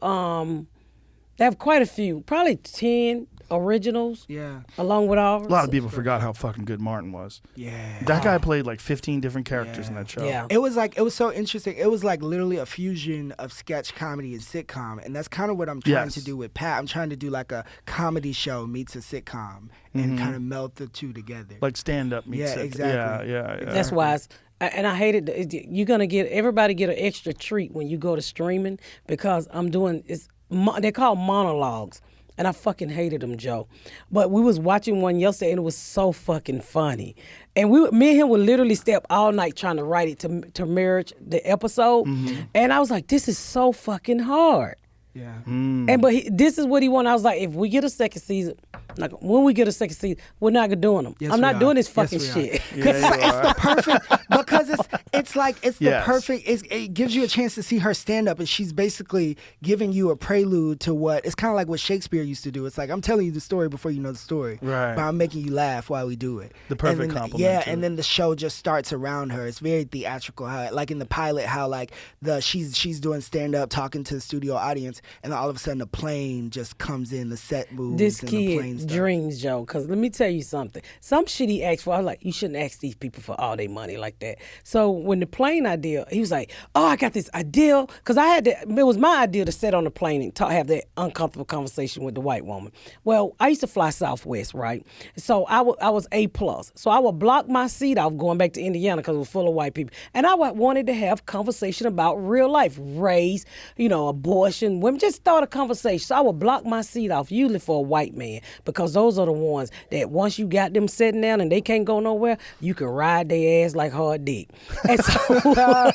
They have quite a few, probably 10 originals. Yeah. Along with ours. A lot of people forgot how fucking good Martin was. Yeah. That guy played like 15 different characters in that show. Yeah. It was so interesting. It was like literally a fusion of sketch comedy and sitcom. And that's kind of what I'm trying to Yes. do with Pat. I'm trying to do like a comedy show meets a sitcom and kind of melt the two together. Like stand-up meets Yeah, it. exactly. Yeah. That's why and I hated you're gonna get everybody get an extra treat when you go to streaming because I'm doing they're called monologues. And I fucking hated them, Joe. But we was watching one yesterday, and it was so fucking funny. And me and him would literally stay up all night trying to write it to merge the episode. And I was like, this is so fucking hard. Yeah. And this is what he wanted. I was like, if we get a second season, like when we get a second season, we're not doing them. Yes, I'm we not are. doing this Yes, fucking we are. shit. It's the perfect because it's the Yes. perfect. It gives you a chance to see her stand up, and she's basically giving you a prelude to what it's kind of like what Shakespeare used to do. It's like I'm telling you the story before you know the story, Right. But I'm making you laugh while we do it. The perfect and then, compliment Yeah, to and it. then the show just starts around her. It's very theatrical. How like in the pilot, how like she's doing stand up, talking to the studio audience, and then all of a sudden a plane just comes in, the set moves, This and the plane kid starts. dreams, Joe. Because let me tell you something. Some shit he asked for, I was like, you shouldn't ask these people for all their money like that. So when the plane idea, he was like, oh, I got this idea. Because it was my idea to sit on the plane and have that uncomfortable conversation with the white woman. Well, I used to fly Southwest, right? So I was A+. So I would block my seat off going back to Indiana because it was full of white people. And I wanted to have conversation about real life, race, abortion, women, just start a conversation. So I would block my seat off, usually for a white man, because those are the ones that once you got them sitting down and they can't go nowhere, you can ride their ass like hard dick. And so,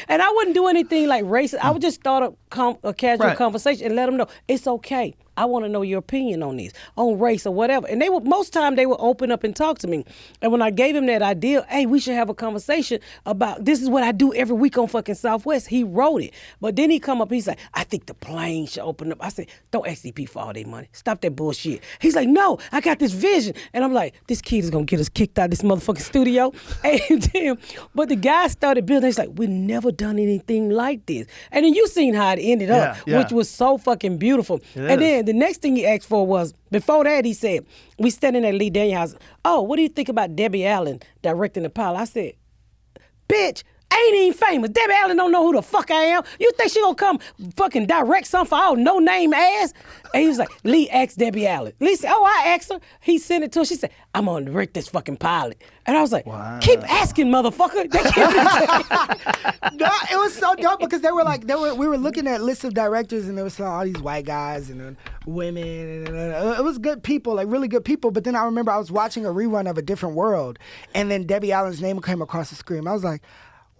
and I wouldn't do anything like racist. I would just start a casual Right. conversation and let them know it's okay. I want to know your opinion on this, on race or whatever. And most time they would open up and talk to me. And when I gave him that idea, hey, we should have a conversation about this is what I do every week on fucking Southwest. He wrote it. But then he come up, he's like, I think the plane should open up. I said, don't ask these people for all their money. Stop that bullshit. He's like, no, I got this vision. And I'm like, this kid is going to get us kicked out of this motherfucking studio. And then, but the guy started building. He's like, we've never done anything like this. And then you seen how it ended up, Yeah. which was so fucking beautiful. It And is. then the next thing he asked for was, before that, he said, we standing at Lee Daniels' house. Oh, what do you think about Debbie Allen directing the pilot? I said, bitch, ain't even famous. Debbie Allen don't know who the fuck I am. You think she gonna come fucking direct something for all no-name ass? And he was like, Lee asked Debbie Allen. Lee said, oh, I asked her. He sent it to her. She said, I'm gonna direct this fucking pilot. And I was like, keep asking, motherfucker. They can't No, it was so dope because we were looking at lists of directors and there was all these white guys and women and it was good people, like really good people. But then I remember I was watching a rerun of A Different World and then Debbie Allen's name came across the screen. I was like,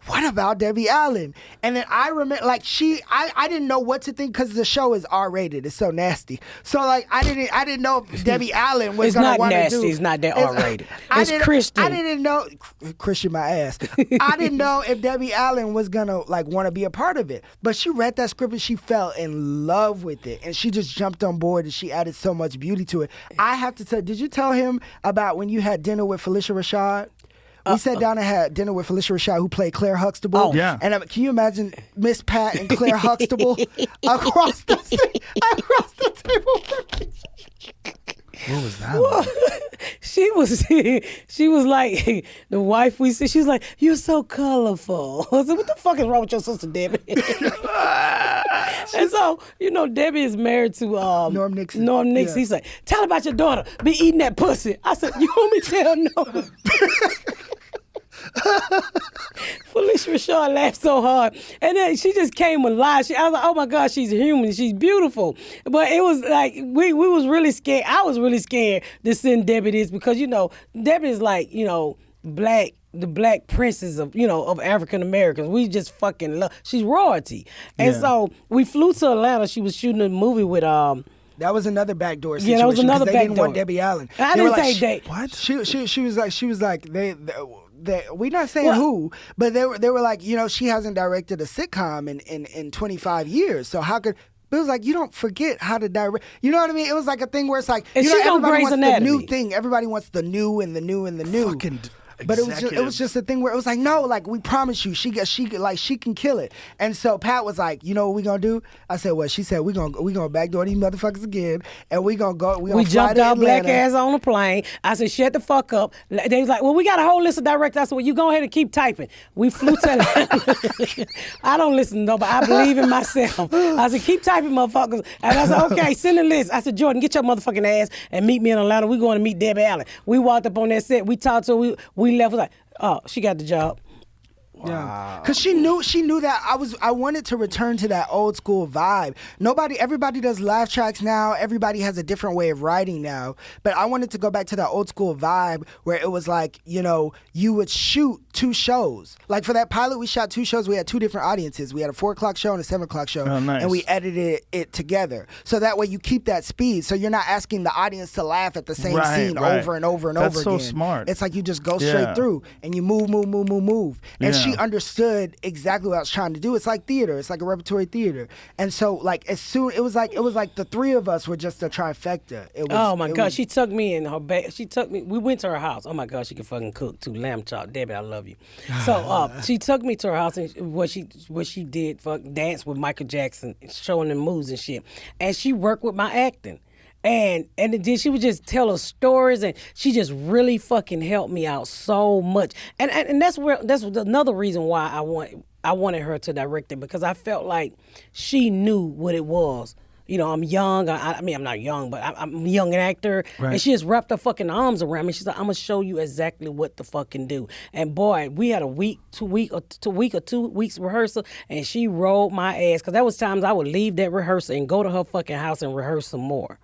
what about Debbie Allen? And then I remember, like, I didn't know what to think because the show is R-rated. It's so nasty. So, like, I didn't know if Debbie Allen was going to want to do. It's not nasty. It's not that R-rated. It's Christian. I didn't know. Christian my ass. I didn't know if Debbie Allen was going to, like, want to be a part of it. But she read that script and she fell in love with it. And she just jumped on board and she added so much beauty to it. I have to tell, did you tell him about when you had dinner with Felicia Rashad? We sat down and had dinner with Felicia Rashad, who played Claire Huxtable. Oh, yeah. And can you imagine Miss Pat and Claire Huxtable across the table? What was that? Like? She was like the wife we see. She was like, "You're so colorful." I said, "What the fuck is wrong with your sister, Debbie?" And so, Debbie is married to Norm Nixon. Norm Nixon. Yeah. He's like, "Tell about your daughter be eating that pussy." I said, "You want me to tell Norm?" Felicia Rashad laughed so hard, and then she just came alive. I was like, "Oh my God, she's human. She's beautiful." But it was like we was really scared. I was really scared to send Debbie this because Debbie is like black. The black princess of African Americans. We just fucking love. She's royalty, and so we flew to Atlanta. She was shooting a movie with That was another backdoor situation. Yeah, that was another they backdoor. didn't want Debbie Allen. I didn't say that. What? She was like they we're not saying who, but they were like, she hasn't directed a sitcom in 25 years. So how could? But it was like, you don't forget how to direct. You know what I mean? It was like a thing where it's like, And she's on everybody Grey's wants Anatomy. the new thing. Everybody wants the new and the new and the new. Fucking But it was just a thing where it was like, no, like we promise you, she can kill it. And so Pat was like, you know what we gonna do? I said, what? She said, we gonna backdoor these motherfuckers again, and we gonna go. We jumped our black ass on a plane. I said, shut the fuck up. They was like, well, we got a whole list of directors. I said, well, you go ahead and keep typing. We flew to Atlanta. I don't listen to nobody. I believe in myself. I said, keep typing, motherfuckers. And I said, okay, send a list. I said, Jordan, get your motherfucking ass and meet me in Atlanta. We going to meet Debbie Allen. We walked up on that set. We talked to her. We left. Was like, oh, she got the job. Yeah, because she knew that I wanted to return to that old school vibe. Everybody does laugh tracks now. Everybody has a different way of writing now. But I wanted to go back to that old school vibe where it was like, you would shoot 2 shows. Like for that pilot, we shot 2 shows. We had 2 different audiences. We had a 4 o'clock show and a 7 o'clock show. Oh, nice. And we edited it together. So that way you keep that speed. So you're not asking the audience to laugh at the same scene over and over and over again. That's so smart. It's like you just go straight through and you move. And she understood exactly what I was trying to do. It's like theater. It's like a repertory theater. And so like it was like the 3 of us were just a trifecta. Oh my God, she took me in her bed. We went to her house. Oh my God, she can fucking cook too. Lamb chop. Debbie, I love you. So she took me to her house and what she did, dance with Michael Jackson, showing them moves and shit. And she worked with my acting. And then she would just tell her stories, and she just really fucking helped me out so much. And that's another reason why I wanted her to direct it, because I felt like she knew what it was. I'm young. I mean, I'm not young, but I'm a young actor. Right. And she just wrapped her fucking arms around me. She's like, I'm going to show you exactly what to fucking do. And boy, we had a 2 weeks rehearsal, and she rolled my ass. Because there was times I would leave that rehearsal and go to her fucking house and rehearse some more.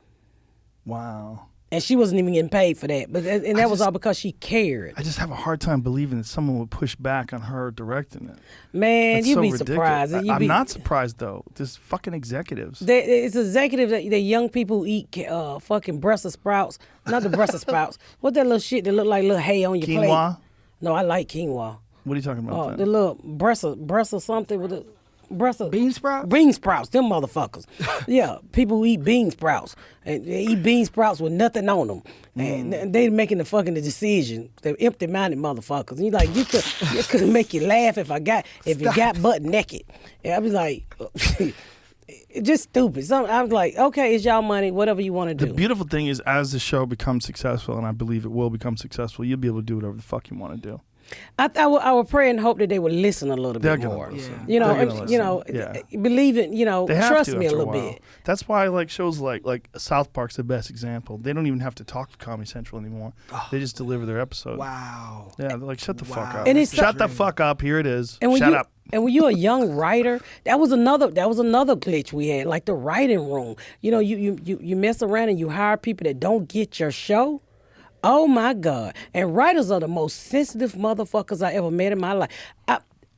Wow. And she wasn't even getting paid for that. And that was all because she cared. I just have a hard time believing that someone would push back on her directing it. Man, you'd be ridiculous. surprised. I'm not surprised, though. There's fucking executives. It's executives that young people eat fucking Brussels sprouts. Not the Brussels sprouts. What that little shit that look like little hay on your plate? Quinoa? No, I like quinoa. What are you talking about? The little Brussels something with the... Brussels. Bean sprouts? Bean sprouts, them motherfuckers. Yeah, people who eat bean sprouts. And they eat bean sprouts with nothing on them. And they making the fucking decision. They're empty-minded motherfuckers. And you like, you could make you laugh if you got butt naked. And I was like, just stupid. So I was like, okay, it's y'all money, whatever you want to do. The beautiful thing is, as the show becomes successful, and I believe it will become successful, you'll be able to do whatever the fuck you want to do. I would pray and hope that they would listen a little They're bit gonna more. listen. You know, They're gonna and, you know, listen. Yeah. believe it. You know, They have trust to me a after little while. bit. That's why like shows like South Park's the best example. They don't even have to talk to Comedy Central anymore. They just deliver their episode. Wow. Yeah, they're like, shut the fuck Wow. up. And it's Shut the fuck up. Here it is. And when Shut you, up. And when you're a young writer, that was another glitch we had, like the writing room. You know, you mess around and you hire people that don't get your show. Oh my God! And writers are the most sensitive motherfuckers I ever met in my life.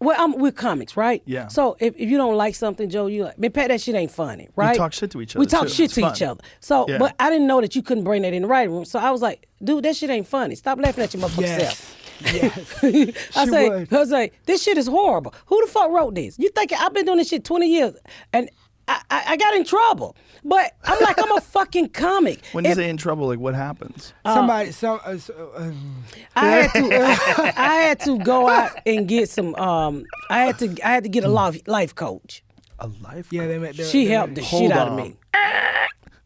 We're comics, right? Yeah. So if you don't like something, Joe, you like, man, Pat, that shit ain't funny, right? We talk shit to each other. We talk too. shit It's to fun. each other. So, Yeah. but I didn't know that you couldn't bring that in the writing room. So I was like, dude, that shit ain't funny. Stop laughing at your motherfucking self. Yes. I would. was like, this shit is horrible. Who the fuck wrote this? You think I've been doing this shit 20 years and I got in trouble. But I'm like, I'm a fucking comic. When you say in trouble, like what happens? Somebody, I had to go out and get some. I had to get a life coach. A life. yeah, coach? She helped the shit out of me.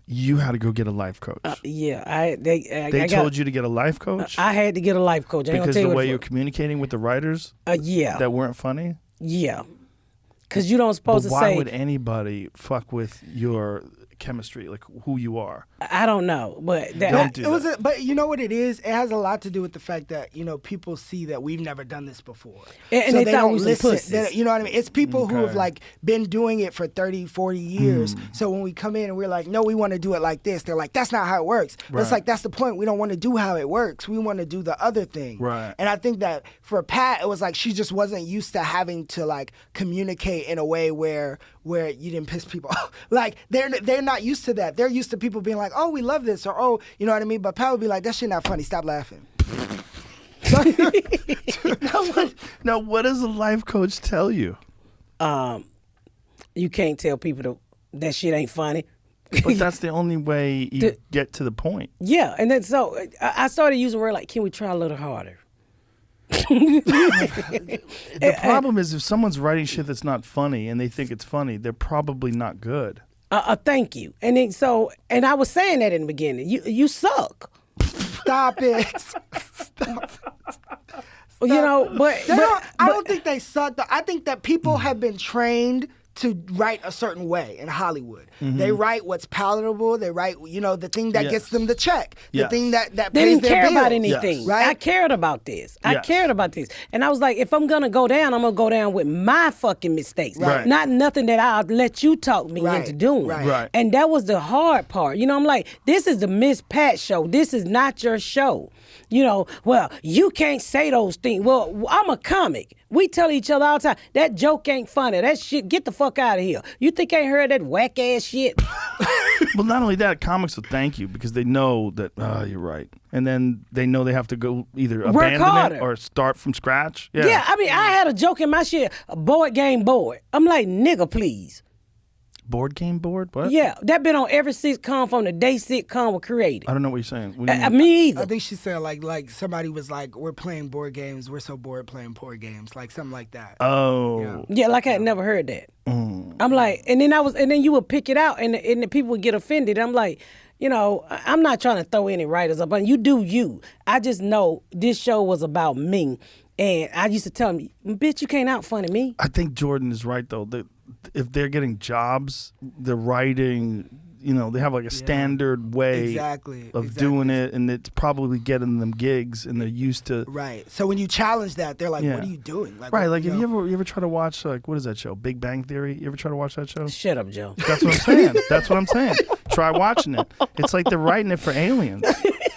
You had to go get a life coach. Yeah, They told you to get a life coach I had to get a life coach. I ain't gonna because tell the you way what you're for. communicating with the writers Yeah, that weren't funny. yeah. Because you don't But supposed to why say. would anybody fuck with your chemistry, like who you are? I don't know, but that. Don't do it was that. but you know what it is? It has a lot to do with the fact that, you know, people see that we've never done this before. And so they they thought don't we was some listen. pussies. You know what I mean? It's people who have Okay. like been doing it for 30, 40 years. So when we come in and we're like, no, we want to do it like this. They're like, that's not how it works. But it's Right. like, that's the point. We don't want to do how it works. We want to do the other thing. Right. And I think that for Pat, it was like she just wasn't used to having to like communicate in a way where you didn't piss people off. Like they're not used to that. They're used to people being like, oh, we love this, or oh, you know what I mean? But Pat would be like, that shit not funny. Stop laughing. Now, what does a life coach tell you? You can't tell people that shit ain't funny. But that's the only way you get to the point. Yeah, and then so I started using word like, can we try a little harder? The problem is if someone's writing shit that's not funny and they think it's funny, they're probably not good. Thank you. And then and I was saying that in the beginning. You suck. Stop it. You know, but I don't think they suck. I think that people have been trained to write a certain way in Hollywood. They write what's palatable. They write, you know, the thing that Yes. gets them the check. The Yes. thing that they pays didn't their care bills. about anything. Yes. Right? I cared about this. I Yes. cared about this. And I was like, if I'm gonna go down, I'm gonna go down with my fucking mistakes. Right. Not nothing that I'll let you talk me Right. into doing. Right. Right. And that was the hard part. You know, I'm like, this is the Miss Pat show. This is not your show. You know, well, you can't say those things. Well, I'm a comic. We tell each other all the time, that joke ain't funny. That shit, get the fuck out of here. You think I ain't heard that whack ass shit? Well, not only that, comics will thank you because they know that you're right, and then they know they have to go either abandon harder. it or start from scratch. Yeah, I mean, I had a joke in my shit, a board game board. I'm like, nigga, please. Board game board? What? Yeah, that been on every sitcom from the day sitcom was created. I don't know what you're saying. What do you mean? Me either. I think she said like somebody was like, we're playing board games. We're so bored playing board games. Like something like that. Oh. Yeah, like I had never heard that. I'm like, and then you would pick it out, and the people would get offended. I'm like, you know, I'm not trying to throw any writers up on you. Do you? I just know this show was about me, and I used to tell them, bitch, you can't out funny me. I think Jordan is right though. That if they're getting jobs, they're writing. You know, they have like a standard way Exactly, of exactly. doing it, and it's probably getting them gigs, and they're used to. Right. So when you challenge that, they're like, Yeah. what are you doing? Like, Right, what- like you if know? you ever try to watch like what is that show, Big Bang Theory? You ever try to watch that show? Shut up, Joe. That's what I'm saying. That's what I'm saying. Try watching it. It's like they're writing it for aliens.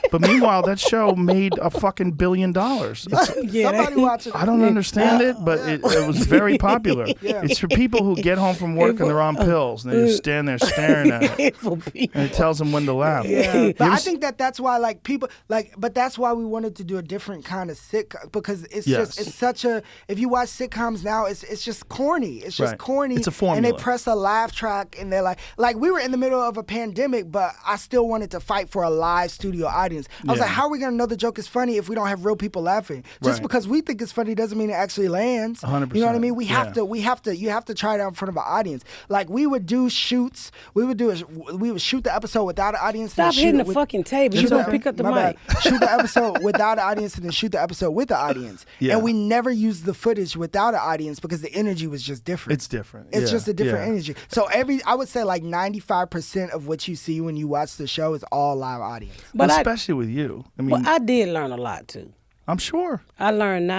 But meanwhile, that show made a fucking $1 billion. Somebody watching. I don't understand it, but it was very popular. It's for people who get home from work and they're on pills and they just stand there staring at it. For people. And it tells them when to laugh. Yeah, You but ever I s- think that's why like people like, but that's why we wanted to do a different kind of sitcom because it's Yes. just it's such a. If you watch sitcoms now, it's just corny. It's just Right. corny. It's a And they formula. press a laugh track and they're like we were in the middle of a pandemic, but I still wanted to fight for a live studio audience. audience. I was Yeah. like, how are we gonna know the joke is funny if we don't have real people laughing? Just Right. because we think it's funny doesn't mean it actually lands. 100%. You know what I mean? You have Yeah. to try it out in front of an audience. Like we would do shoots. We would shoot the episode without an audience. Stop and shoot hitting it the with- fucking table. shoot You gonna the- pick up the my mic. bad. Shoot the episode without an audience and then shoot the episode with the audience. Yeah. And we never used the footage without an audience because the energy was just different. It's different. It's Yeah. just a different Yeah. energy. So I would say like 95% of what you see when you watch the show is all live audience. But Especially with you. I mean, I did learn a lot too. I'm sure. I learned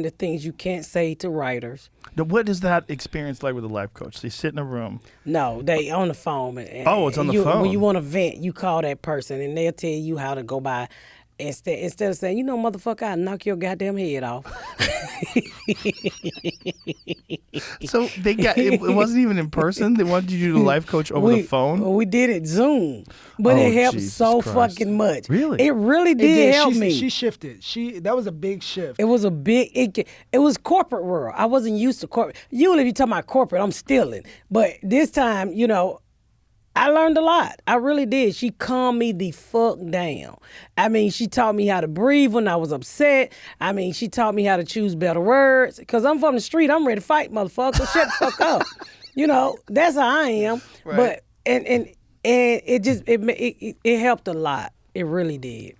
the things you can't say to writers. What is that experience like with a life coach? They sit in a room. No, they on the phone. And Oh, it's on the phone. When you want to vent, you call that person, and they'll tell you how to go by. Instead of saying, motherfucker, I'll knock your goddamn head off. So it wasn't even in person. They wanted you to do the life coach over the phone. We did it Zoom, but Oh, it helped Jesus so Christ. fucking much. Really? It really did help me. She shifted. That was a big shift. It was a big. It was corporate world. I wasn't used to corporate. Usually, if you talk about corporate, I'm stealing. But this time, I learned a lot. I really did. She calmed me the fuck down. I mean, she taught me how to breathe when I was upset. I mean, she taught me how to choose better words. Because I'm from the street. I'm ready to fight, motherfucker. Shut the fuck up. That's how I am. Right. But and it just it helped a lot. It really did.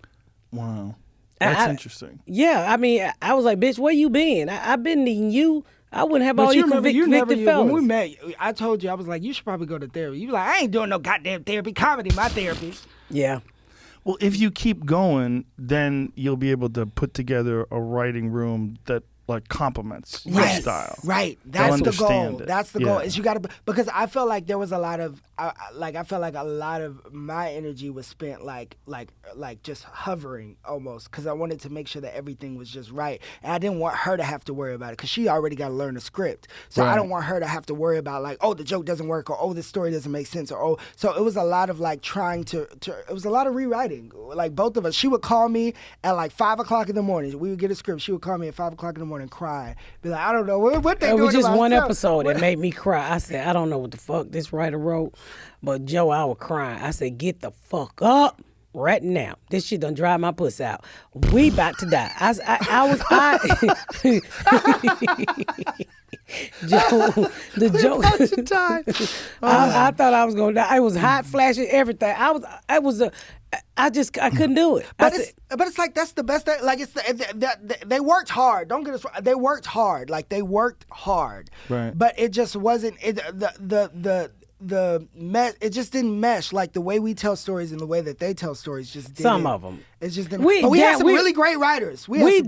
Wow. That's interesting. Yeah, I mean, I was like, bitch, where you been? I've been needing you. I wouldn't have all you convicted fellas. When we met, I told you, I was like, you should probably go to therapy. You were like, I ain't doing no goddamn therapy. Comedy, my therapy. Yeah. Well, if you keep going, then you'll be able to put together a writing room that complements your style. Right. They'll That's the goal. understand it. That's the goal. Yeah. Is you got to, because I felt like there was a lot of, I felt like a lot of my energy was spent like just hovering almost, because I wanted to make sure that everything was just right, and I didn't want her to have to worry about it because she already got to learn the script. So I Right. don't want her to have to worry about the joke doesn't work, or this story doesn't make sense, or so it was a lot of trying to it was a lot of rewriting. Like both of us, she would call me at 5 o'clock in the morning. We would get a script. She would call me at 5 o'clock in the morning crying, be like, I don't know what they It doing. was just to one myself. episode that made me cry. I said, I don't know what the fuck this writer wrote, but Joe, I was crying. I said, get the fuck up right now. This shit done drive my puss out. We about to die. Joe, the joke. I thought I was gonna die. It was hot flashing, everything. I couldn't do it. But it's like that's the best thing. Like they worked hard. Don't get us wrong. They worked hard. They worked hard. Right. But it just wasn't it just didn't mesh. Like the way we tell stories and the way that they tell stories just didn't. Some of them. It just didn't. But we had some really great writers. I'm gonna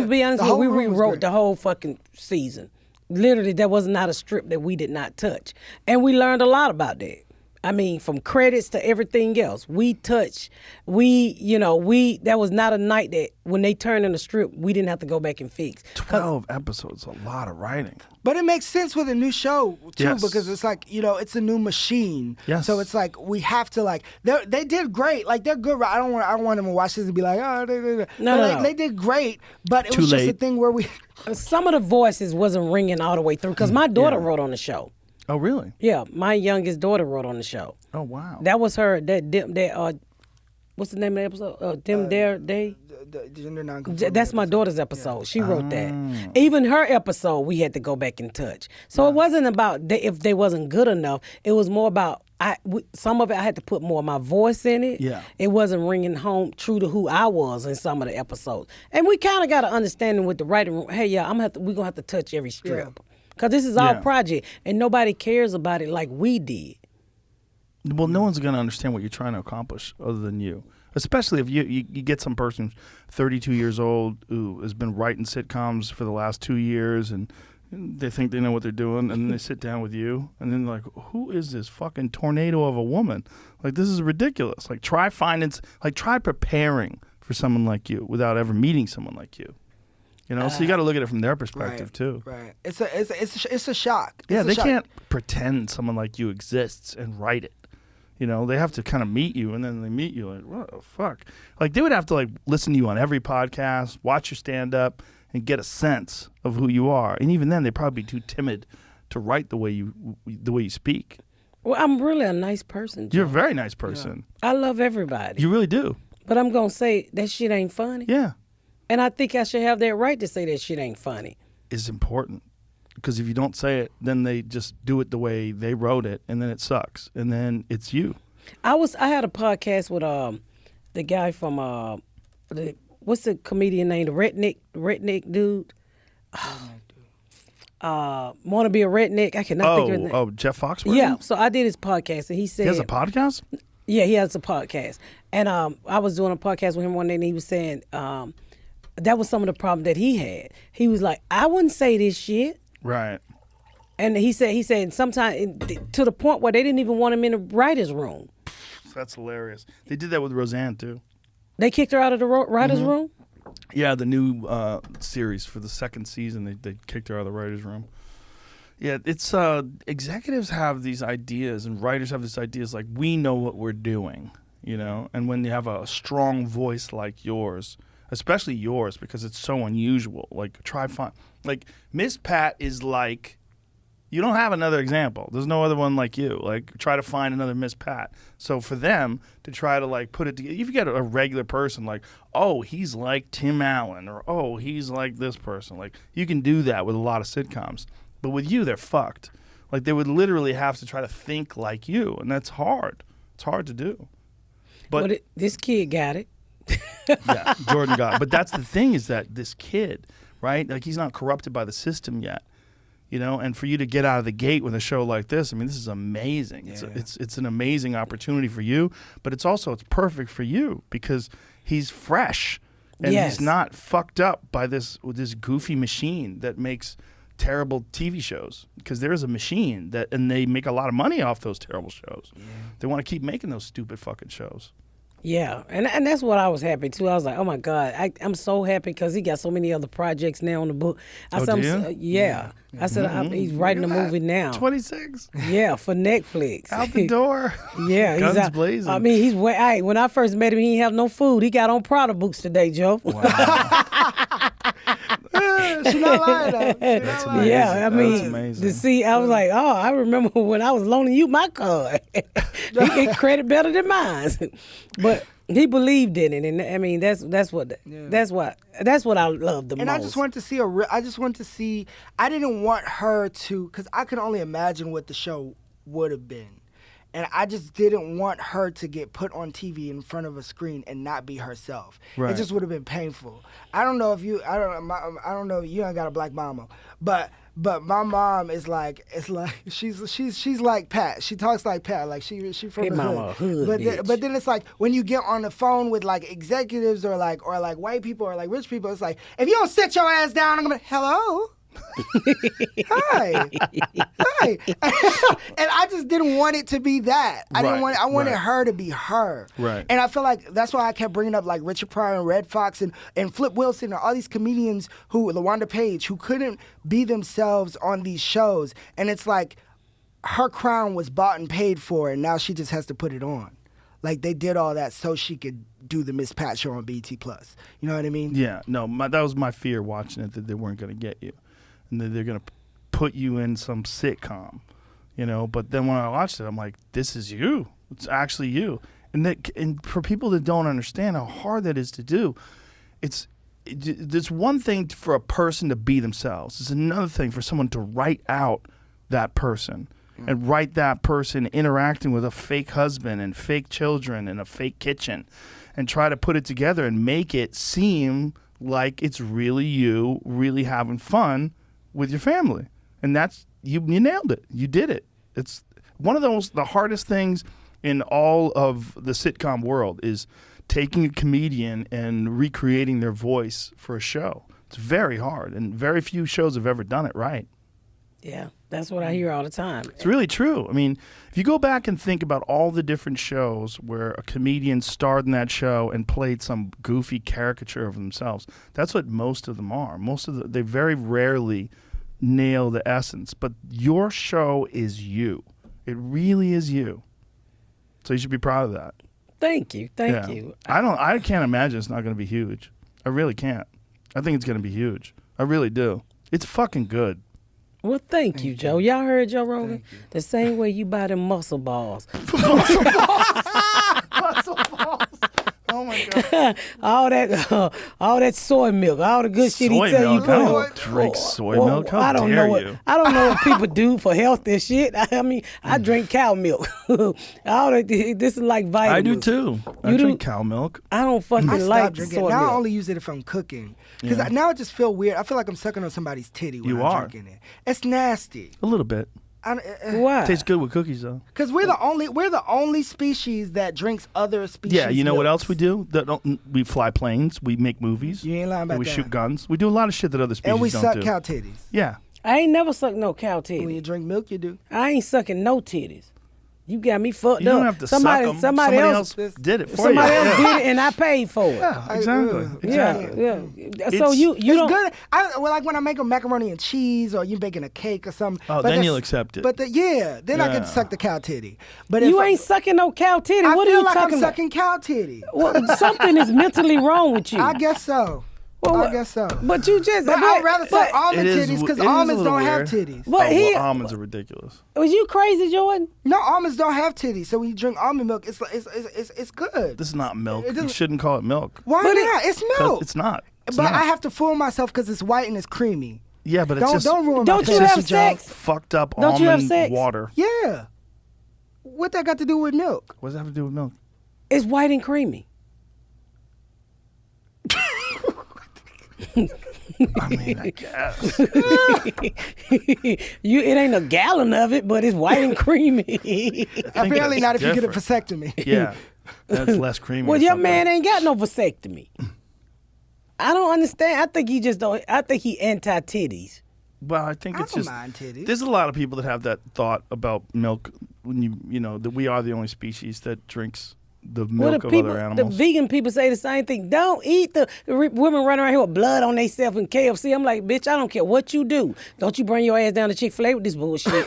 be honest the with you, whole we room was rewrote great. the whole fucking season. Literally, there was not a strip that we did not touch. And we learned a lot about that. I mean, from credits to everything else. There was not a night that when they turned in the strip, we didn't have to go back and fix. 12 episodes, a lot of writing. But it makes sense with a new show too, Yes. because it's it's a new machine. Yes. So it's we have to they did great. They're good. I don't want them to watch this and be like, oh, No. They did great. But it Too was just a late. thing where we. Some of the voices wasn't ringing all the way through because my daughter wrote on the show. Oh, really? Yeah, my youngest daughter wrote on the show. Oh, wow. That was her. What's the name of the episode? They. The gender non-conforming That's my episode. daughter's episode. She wrote that. Even her episode, we had to go back and touch. So it wasn't about if they wasn't good enough. It was more about some of it I had to put more of my voice in it. Yeah. It wasn't ringing home true to who I was in some of the episodes. And we kind of got an understanding with the writing room. Hey, yeah, we're gonna have to touch every strip because this is our Yeah. project and nobody cares about it like we did. Well, no one's going to understand what you're trying to accomplish other than you. Especially if you get some person 32 years old who has been writing sitcoms for the last 2 years and they think they know what they're doing, and then they sit down with you and then like, who is this fucking tornado of a woman? This is ridiculous. Try preparing for someone like you without ever meeting someone like you. So you got to look at it from their perspective too. Right. It's a shock. Yeah, It's a they shock. can't pretend someone like you exists and write it. They have to kind of meet you, and then they meet you what the fuck? They would have to listen to you on every podcast, watch your stand-up, and get a sense of who you are. And even then, they'd probably be too timid to write the way you speak. Well, I'm really a nice person, Joe. You're a very nice person. I love everybody. You really do. But I'm gonna say that shit ain't funny. Yeah. And I think I should have that right to say that shit ain't funny. Is important. Because if you don't say it, then they just do it the way they wrote it, and then it sucks. And then it's you. I had a podcast with the guy from what's the comedian name? The redneck dude. Want to be a redneck? I cannot think of his name. Oh, Jeff Foxworthy? Yeah. So I did his podcast, and he said He has a podcast? Yeah, he has a podcast. And I was doing a podcast with him one day, and he was saying that was some of the problem that he had. He was like, I wouldn't say this shit. Right. And he said sometimes to the point where they didn't even want him in the writer's room. That's hilarious. They did that with Roseanne, too. They kicked her out of the writer's room? Yeah, the new series for the second season, they kicked her out of the writer's room. Yeah, it's executives have these ideas and writers have these ideas like, we know what we're doing, you know? And when you have a strong voice like yours, especially yours because it's so unusual, like like Miss Pat is like, you don't have another example. There's no other one like you. Like, try to find another Miss Pat. So for them to try to like put it together, if you get a regular person like, oh, he's like Tim Allen, or oh, he's like this person, like you can do that with a lot of sitcoms. But with you, they're fucked. Like they would literally have to try to think like you, and that's hard. It's hard to do. But this kid got it. yeah, Jordan got it. But that's the thing is that this kid, right? Like he's not corrupted by the system yet. You know, and for you to get out of the gate with a show like this, I mean, this is amazing. Yeah. It's an amazing opportunity for you, but it's perfect for you because he's fresh and he's not fucked up by this goofy machine that makes terrible TV shows. Because there is a machine and they make a lot of money off those terrible shows. Yeah. They want to keep making those stupid fucking shows. Yeah, and that's what I was happy too. I was like, oh my God, I'm so happy because he got so many other projects now on the book. I said, yeah. I said, he's writing a movie now. 26. Yeah, for Netflix. Out the door. Yeah, guns he's blazing. I mean, when I first met him, he didn't have no food. He got on Prada boots today, Joe. Wow. She's not lying though. That's amazing. Yeah, I mean, that's amazing. to see, I was like, oh, I remember when I was loaning you my card. He get credit better than mine, but he believed in it, and I mean, that's what I love the most. And I just wanted to see. I didn't want her to, because I could only imagine what the show would have been. And I just didn't want her to get put on TV in front of a screen and not be herself. Right. It just would have been painful. I don't know if you ain't got a black mama, but my mom is like, she's like Pat. She talks like Pat, like she from the hood. But then it's like when you get on the phone with like executives or like white people or like rich people, it's like, if you don't sit your ass down, I'm gonna hello. Hi. And I just didn't want it to be that. I wanted her to be her. Right. And I feel like that's why I kept bringing up like Richard Pryor and Red Fox and Flip Wilson and all these comedians LaWanda Page, who couldn't be themselves on these shows. And it's like her crown was bought and paid for, and now she just has to put it on. Like they did all that so she could do the Miss Pat show on BT Plus. You know what I mean? Yeah. No, that was my fear watching it, that they weren't going to get you. And they're going to put you in some sitcom, you know. But then when I watched it, I'm like, this is you. It's actually you. And for people that don't understand how hard that is to do, there's one thing for a person to be themselves. It's another thing for someone to write out that person and write that person interacting with a fake husband and fake children and a fake kitchen and try to put it together and make it seem like it's really you, really having fun with your family. And that's, you nailed it. You did it. It's one of the hardest things in all of the sitcom world is taking a comedian and recreating their voice for a show. It's very hard, and very few shows have ever done it right. Yeah, that's what I hear all the time. It's really true. I mean, if you go back and think about all the different shows where a comedian starred in that show and played some goofy caricature of themselves, that's what most of them are. They very rarely nail the essence, but your show is you. It really is you. So you should be proud of that. Thank you. Thank you. I can't imagine it's not going to be huge. I really can't. I think it's going to be huge. I really do. It's fucking good. Well, thank you, Joe. Y'all heard Joe Rogan? The same way you buy them muscle balls. Muscle balls. Oh my all that soy milk, all the good shit he Soy tell you. milk? I put don't in. drink soy milk. How I don't dare know what you? I don't know what people do for health and shit. I mean, I drink cow milk. This is like vitamins. I do too. I You drink do? cow milk. I don't fucking I like stopped drinking. soy Now milk. I only use it if I'm cooking. Because Yeah. now I just feel weird. I feel like I'm sucking on somebody's titty when You I'm are. drinking it. It's nasty. A little bit. Why? Tastes good with cookies though. Because we're the only species that drinks other species. Yeah, you know what milks. else we do? We fly planes. We make movies. You ain't lying about We that. shoot guns. We do a lot of shit that other species And we don't suck do. cow titties. Yeah. I ain't never sucked no cow When you titties. drink milk, you do. I ain't sucking no titties. You got me fucked You up. don't have to somebody, suck them. Somebody else did it for somebody you. else did it, and I paid for it. Exactly. Exactly. Yeah. So It's- you It's don't. good. Like when I make a macaroni and cheese, or you baking a cake or something. Oh, but then that's- you'll accept it. But then I Yeah. can suck the cow titty. But You if ain't sucking no cow titty. I What are feel you like talking I'm about? sucking cow titty. Well, something is mentally wrong with you. I guess so. Well, I guess so. But you just. But I'd rather suck almond It is titties because it is a almonds little don't have weird. titties. But Oh, he well, almonds are ridiculous. was you crazy, Jordan? No, almonds don't have titties. So when you drink almond milk, it's good. This is not milk. It You doesn't- shouldn't call it milk. Why But not? It's 'Cause milk. It's not. It's But not. I have to fool myself because it's white and it's creamy. Yeah, but it's just Don't ruin Don't my you fantasy, have Joe. sex? fucked up Don't you have almond sex? water. Yeah. What that got to do with milk? What does that have to do with milk? It's white and creamy. I mean, I guess. It ain't a gallon of it, but it's white and creamy. Apparently that's not if you get a different. vasectomy. Yeah, that's less creamy. Well, or your something. man ain't got no vasectomy. I don't understand. I think he just don't. I think he anti titties. Well, I think I it's don't just mind titties. there's a lot of people that have that thought about milk when you know that we are the only species that drinks the Well, milk the of people, other the animals. vegan people say the same thing. Don't eat the women running around here with blood on themselves in KFC. I'm like, bitch, I don't care what you do. Don't you bring your ass down to Chick-fil-A with this bullshit.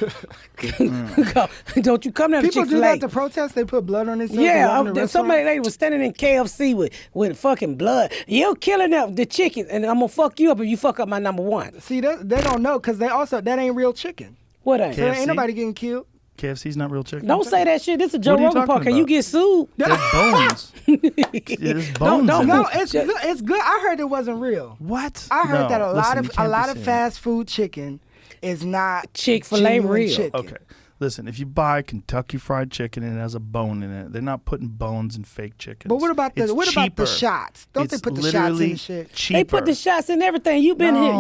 Don't you come down People to do Chick-fil-A. that to protest. They put blood on themselves. Yeah, in the restaurant. somebody lady was standing in KFC with fucking blood. You're killing the chicken, and I'm gonna fuck you up if you fuck up my number one. See, they don't know because that ain't real chicken. What ain't? So KFC? ain't nobody getting killed. KFC's not real chicken. Don't say that shit. This is a Joe What are you Rogan talking podcast. You about? get sued. There's bones. There's bones. don't- in No, it. it's good. It's good. I heard it wasn't real. What? I heard No, that a listen, you lot can't be of saying fast food chicken is not Chick-fil-A genuine real. chicken. Okay. Listen, if you buy Kentucky Fried Chicken and it has a bone in it, they're not putting bones in fake chickens. But what about It's the cheaper. shots? Don't they It's put the shots in literally the shit? Cheaper. They put the shots in everything. You been here.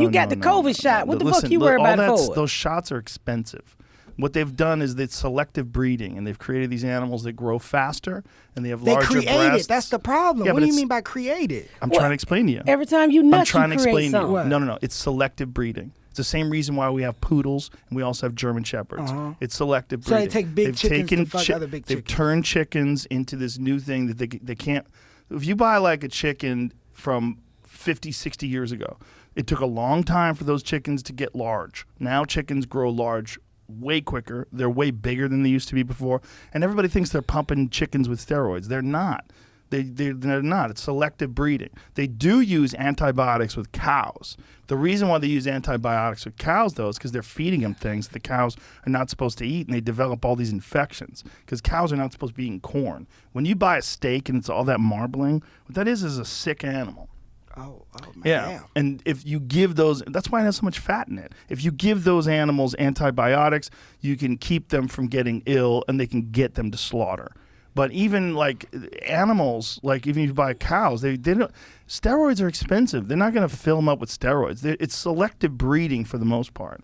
You got the COVID shot. What the Listen, fuck you worried about it for? Those shots are expensive. What they've done is it's selective breeding, and they've created these animals that grow faster and they have They larger created. breasts. That's the problem. Yeah, What but do you it's- mean by created? I'm trying to explain to you. Every time you nut, I'm trying to you create explain to you. something. No. It's selective breeding. It's the same reason why we have poodles and we also have German shepherds. It's selective So they breeding. take big They've chickens taken to fuck other big They've chickens. turned chickens into this new thing that they can't. If you buy like a chicken from 50, 60 years ago, it took a long time for those chickens to get large. Now chickens grow large way quicker. They're way bigger than they used to be before. And everybody thinks they're pumping chickens with steroids. They're not. They're not. It's selective breeding. They do use antibiotics with cows. The reason why they use antibiotics with cows, though, is because they're feeding them things the cows are not supposed to eat, and they develop all these infections because cows are not supposed to be eating corn. When you buy a steak and it's all that marbling, what that is a sick animal. Oh man. Yeah, and if you give those, that's why it has so much fat in it. If you give those animals antibiotics, you can keep them from getting ill, and they can get them to slaughter. But even like animals, like even if you buy cows, they don't. Steroids are expensive. They're not going to fill them up with steroids. It's selective breeding for the most part.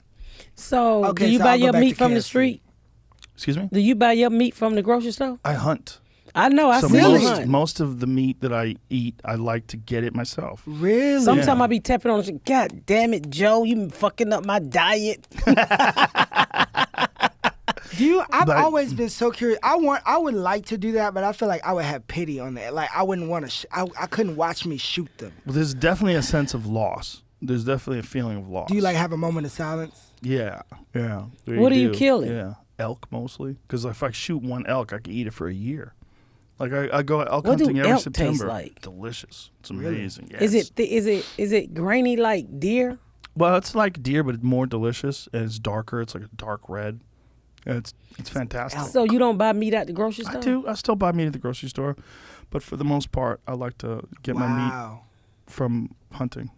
So, Okay, do you so buy I'll go your back meat to from the KFC. street? Excuse me. Do you buy your meat from the grocery store? I hunt. I know. I So see you Really? hunt. most of the meat that I eat, I like to get it myself. Really? Sometimes Yeah. I be tapping on the God damn it, Joe, you been fucking up my diet. I've But- always been so curious. I would like to do that, but I feel like I would have pity on that. Like I wouldn't want to. I couldn't watch me shoot them. Well, there's definitely a sense of loss. There's definitely a feeling of loss. Do you like have a moment of silence? Yeah. What are you do. killing? Yeah, elk mostly. Because if I shoot one elk, I can eat it for a year. Like I go elk What do hunting every elk taste September. like? Delicious. It's amazing. Yes. Is it grainy like deer? Well, it's like deer, but it's more delicious and it's darker. It's like a dark red. It's fantastic. So you don't buy meat at the grocery store? I do. I still buy meat at the grocery store, but for the most part, I like to get my meat from hunting.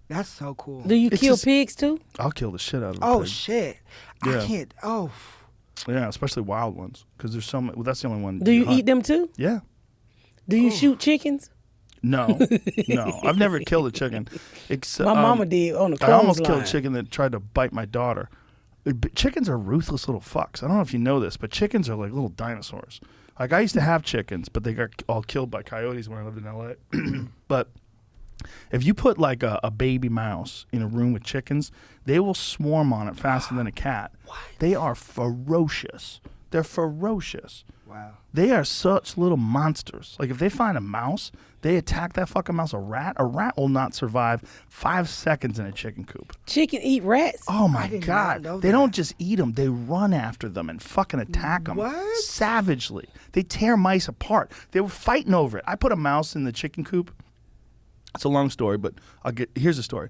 That's so cool. Do you kill pigs too? I'll kill the shit out of a Oh pig. shit! Yeah. I can't. Oh. Yeah, especially wild ones, because there's so many. Well, that's the only one. Do you hunt. eat them too? Yeah. Do you shoot chickens? No, no. I've never killed a chicken. My mama did on the I almost clothesline. killed a chicken that tried to bite my daughter. Chickens are ruthless little fucks. I don't know if you know this, but chickens are like little dinosaurs. Like, I used to have chickens, but they got all killed by coyotes when I lived in L.A. But if you put like a baby mouse in a room with chickens, they will swarm on it faster than a cat. What? They are ferocious. They're ferocious. Wow. They are such little monsters. Like, if they find a mouse, they attack that fucking mouse. A rat will not survive 5 seconds in a chicken coop. Chicken eat rats? Oh my I did not God. know They that. don't just eat them. They run after them and fucking attack them. What? Savagely. They tear mice apart. They were fighting over it. I put a mouse in the chicken coop. It's a long story, but here's the story.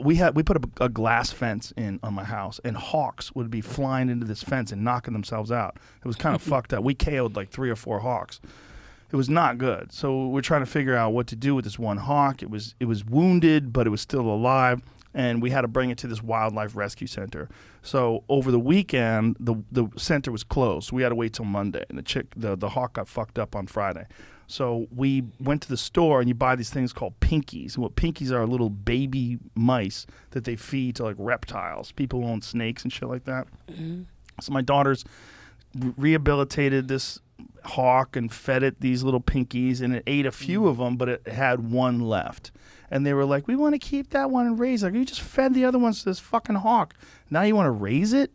We put a glass fence in on my house, and hawks would be flying into this fence and knocking themselves out. It was kind of fucked up. We KO'd like 3 or 4 hawks. It was not good. So we're trying to figure out what to do with this one hawk. It was wounded, but it was still alive, and we had to bring it to this wildlife rescue center. So over the weekend, the center was closed. So we had to wait till Monday, and the hawk got fucked up on Friday. So we went to the store, and you buy these things called pinkies. And what pinkies are little baby mice that they feed to like reptiles. People who own snakes and shit like that. Mm-hmm. So my daughters rehabilitated this hawk and fed it these little pinkies, and it ate a few of them, but it had one left. And they were like, we want to keep that one and raise it. Like, you just fed the other ones to this fucking hawk. Now you want to raise it?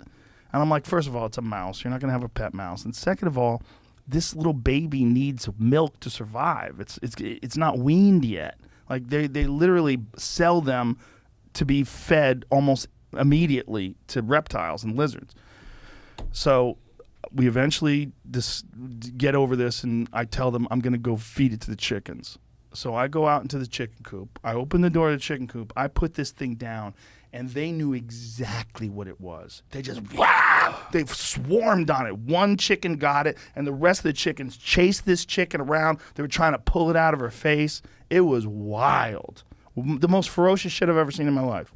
And I'm like, first of all, it's a mouse. You're not going to have a pet mouse. And second of all, this little baby needs milk to survive. It's not weaned yet. Like, they literally sell them to be fed almost immediately to reptiles and lizards. So we eventually get over this, and I tell them I'm going to go feed it to the chickens. So I go out into the chicken coop. I open the door to the chicken coop. I put this thing down, and they knew exactly what it was. They just, they swarmed on it. One chicken got it, and the rest of the chickens chased this chicken around. They were trying to pull it out of her face. It was wild. The most ferocious shit I've ever seen in my life.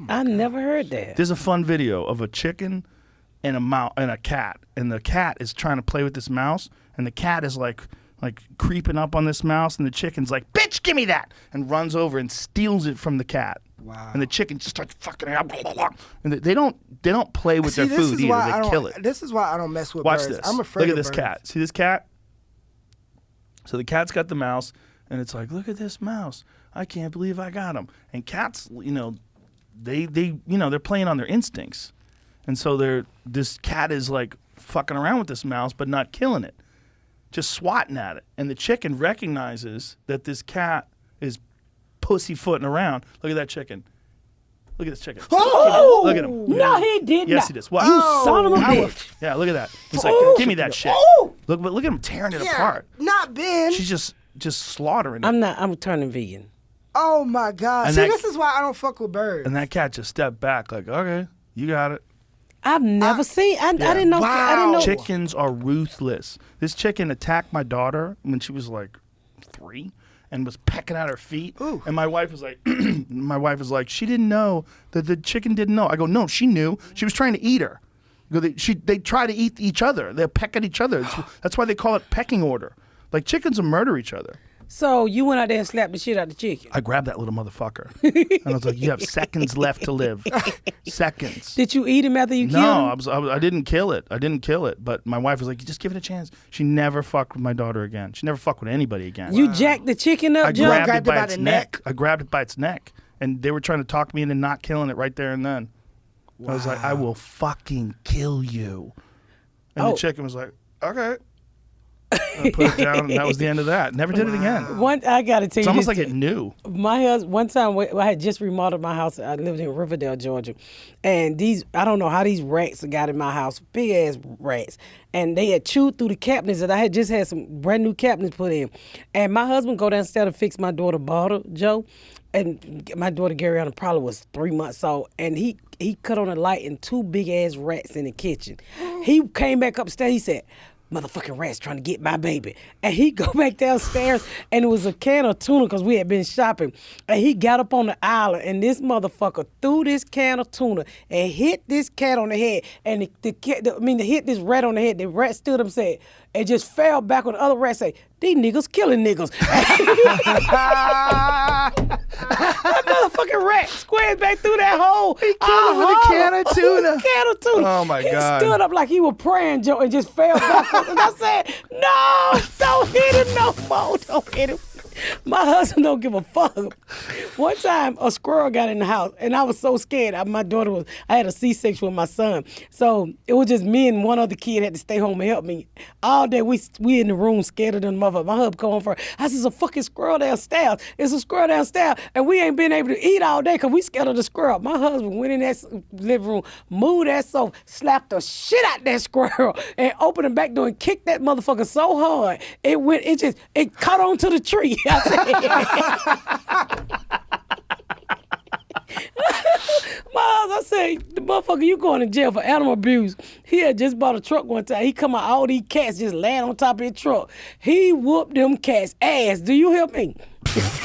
I never heard that. There's a fun video of a chicken and a mouse and a cat, and the cat is trying to play with this mouse, and the cat is like creeping up on this mouse, and the chicken's like, bitch, give me that, and runs over and steals it from the cat. Wow. And the chicken just starts fucking it up. And they don't play with their food either. They kill it. This is why I don't mess with Watch birds. this. I'm afraid Look at of this birds. cat. See this cat? So the cat's got the mouse, and it's like, look at this mouse. I can't believe I got him. And cats, they're playing on their instincts. And so this cat is like fucking around with this mouse, but not killing it, just swatting at it. And the chicken recognizes that this cat is pussyfooting around. Look at that chicken. Look at this chicken. Oh! Look at him. No, he did Yes, not. he does. What? You son of a bitch. Yeah, look at that. He's like, give me that shit. Oh! Look at him tearing it Yeah, apart. not Ben. She's just slaughtering it. I'm turning vegan. Oh my God. And See, that- this is why I don't fuck with birds. And that cat just stepped back like, okay, you got it. I've never seen. I didn't know. I didn't know. Chickens are ruthless. This chicken attacked my daughter when she was like 3 and was pecking at her feet. Ooh. And my wife was like, she didn't know that the chicken didn't know. I go, no, she knew. She was trying to eat her. I go, they try to eat each other. They peck at each other. That's why they call it pecking order. Like, chickens will murder each other. So you went out there and slapped the shit out of the chicken. I grabbed that little motherfucker. And I was like, you have seconds left to live. Seconds. Did you eat him after you killed him? I didn't kill it. But my wife was like, just give it a chance. She never fucked with my daughter again. She never fucked with anybody again. You jacked the chicken up, I Joe? grabbed it Grabbed it by by its the neck. neck. I grabbed it by its neck. And they were trying to talk me into not killing it right there and then. I was like, I will fucking kill you. And the chicken was like, okay. And I put it down, and that was the end of that. Never did it again. I gotta tell It's you, almost this like it knew. My husband, one time I had just remodeled my house. I lived in Riverdale, Georgia, and I don't know how these rats got in my house, big ass rats, and they had chewed through the cabinets that I had just had some brand new cabinets put in. And my husband go downstairs to fix my daughter bottle, Joe, and my daughter Garyana probably was 3 months old, and he cut on a light and 2 big ass rats in the kitchen. He came back upstairs. He said, "Motherfucking rats trying to get my baby." And he go back downstairs, and it was a can of tuna because we had been shopping. And he got up on the island, and this motherfucker threw this can of tuna and hit this cat on the head. And hit this rat on the head. The rat stood up and said, and just fell back on the other rat. Say, "These niggas killing niggas." That motherfucking rat squared back through that hole. He killed him with a can of tuna. Can of tuna. Oh, my God. He stood up like he was praying, Joe, and just fell back. And I said, "No, don't hit him no more. Don't hit him." My husband don't give a fuck. One time, a squirrel got in the house, and I was so scared. I had a C-section with my son, so it was just me and one other kid had to stay home and help me. All day, we in the room scared of them motherfuckers. My husband come home for, I said, "It's a fucking squirrel downstairs. It's a squirrel downstairs, and we ain't been able to eat all day because we scared of the squirrel." My husband went in that living room, moved that sofa, slapped the shit out that squirrel, and opened the back door and kicked that motherfucker so hard it caught onto the tree. I said, "The motherfucker, you going to jail for animal abuse." He had just bought a truck one time. He come out, all these cats just laying on top of his truck. He whooped them cats' ass. Do you hear me?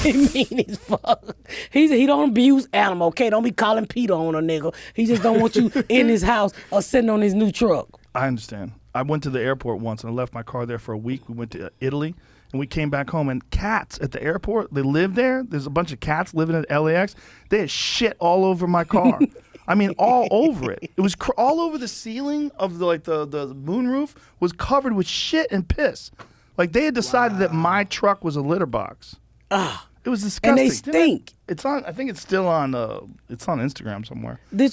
He mean as fuck. He said he don't abuse animal, okay? Don't be calling Peter on a nigga. He just don't want you in his house or sitting on his new truck. I understand. I went to the airport once and I left my car there for a week. We went to Italy. And we came back home, and cats at the airport, they live there. There's a bunch of cats living at LAX. They had shit all over my car. I mean, all over it. It was all over the ceiling of the moonroof was covered with shit and piss. Like, they had decided that my truck was a litter box. It was disgusting. And they stink. It's on. I think it's still on. It's on Instagram somewhere. Do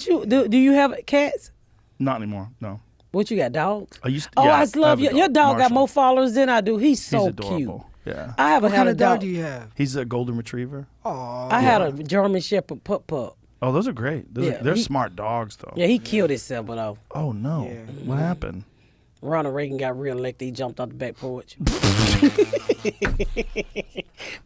you have cats? Not anymore. No. What, you got dogs? I used to, oh, yeah, I love have a your dog. Got Marshall. more followers than I do. He's so adorable. cute. Yeah. I haven't What had kind a of dog dog. do you have? He's a golden retriever. Oh, I had a German Shepherd pup. Oh, those are great. They're smart dogs, though. Yeah, he killed himself, though. Oh no! Yeah. What happened? Ronald Reagan got reelected. He jumped off the back porch.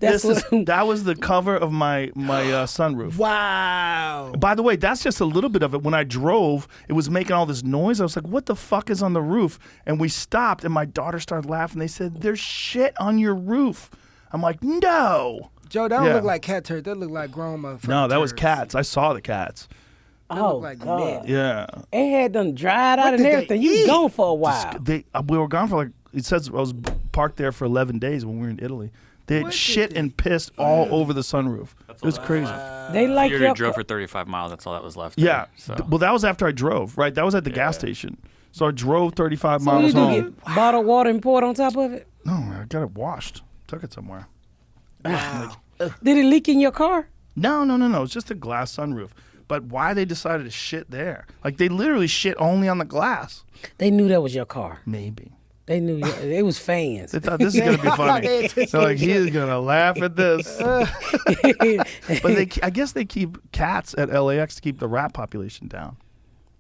That was the cover of my sunroof. wow. By the way, that's just a little bit of it. When I drove, it was making all this noise. I was like, "What the fuck is on the roof?" And we stopped, and my daughter started laughing. They said, "There's shit on your roof." I'm like, "No." Joe, that don't Yeah. look like cat turd. That look like grown motherfuckers. No, that was cats. I saw the cats. Oh, like God. men. Yeah. It had them dried out and did they everything. You was eat? gone for a while. We were gone for like, it says I was parked there for 11 days when we were in Italy. They had What shit did they- and pissed all over the sunroof. It was crazy. They like You your already drove for 35 miles. That's all that was left. Yeah. there, so. Well, that was after I drove, right? That was at the gas station. So I drove 35 What miles you do, home. get bottled water and poured on top of it? No, I got it washed. Took it somewhere. Did it leak in your car? No. It's just a glass sunroof. But why they decided to shit there? Like, they literally shit only on the glass. They knew that was your car. Maybe. They knew it was fans. They thought this is going to be funny. They're like, he is going to laugh at this. But I guess they keep cats at LAX to keep the rat population down.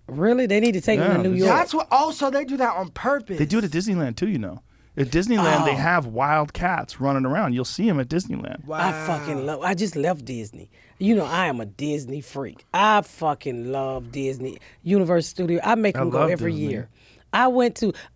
Really? They need to take them to New York. That's what. Also, they do that on purpose. They do it at Disneyland too, you know. At Disneyland, they have wild cats running around. You'll see them at Disneyland. Wow. I just love Disney. You know, I am a Disney freak. I fucking love Disney. Universal Studio. I make them go love every Disney. year. Let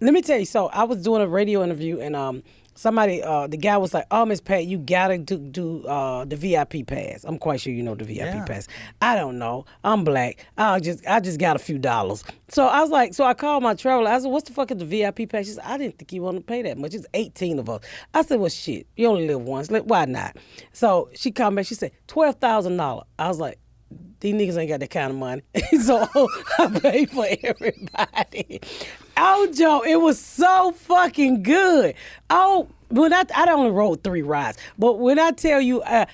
me tell you, so I was doing a radio interview and somebody, the guy was like, "Oh, Miss Pat, you gotta do the VIP pass." I'm quite sure you know the VIP pass. I don't know. I'm black. I just got a few dollars. So I was like, so I called my traveler. I said, "What's the fuck is the VIP pass?" She said, "I didn't think you wanted to pay that much. It's 18 of us." I said, "Well, shit, you only live once. Why not?" So she called back. She said, $12,000. I was like, these niggas ain't got that kind of money. So I paid for everybody. Oh, Joe, it was so fucking good. Oh, when I only rode 3 rides. But when I tell you, I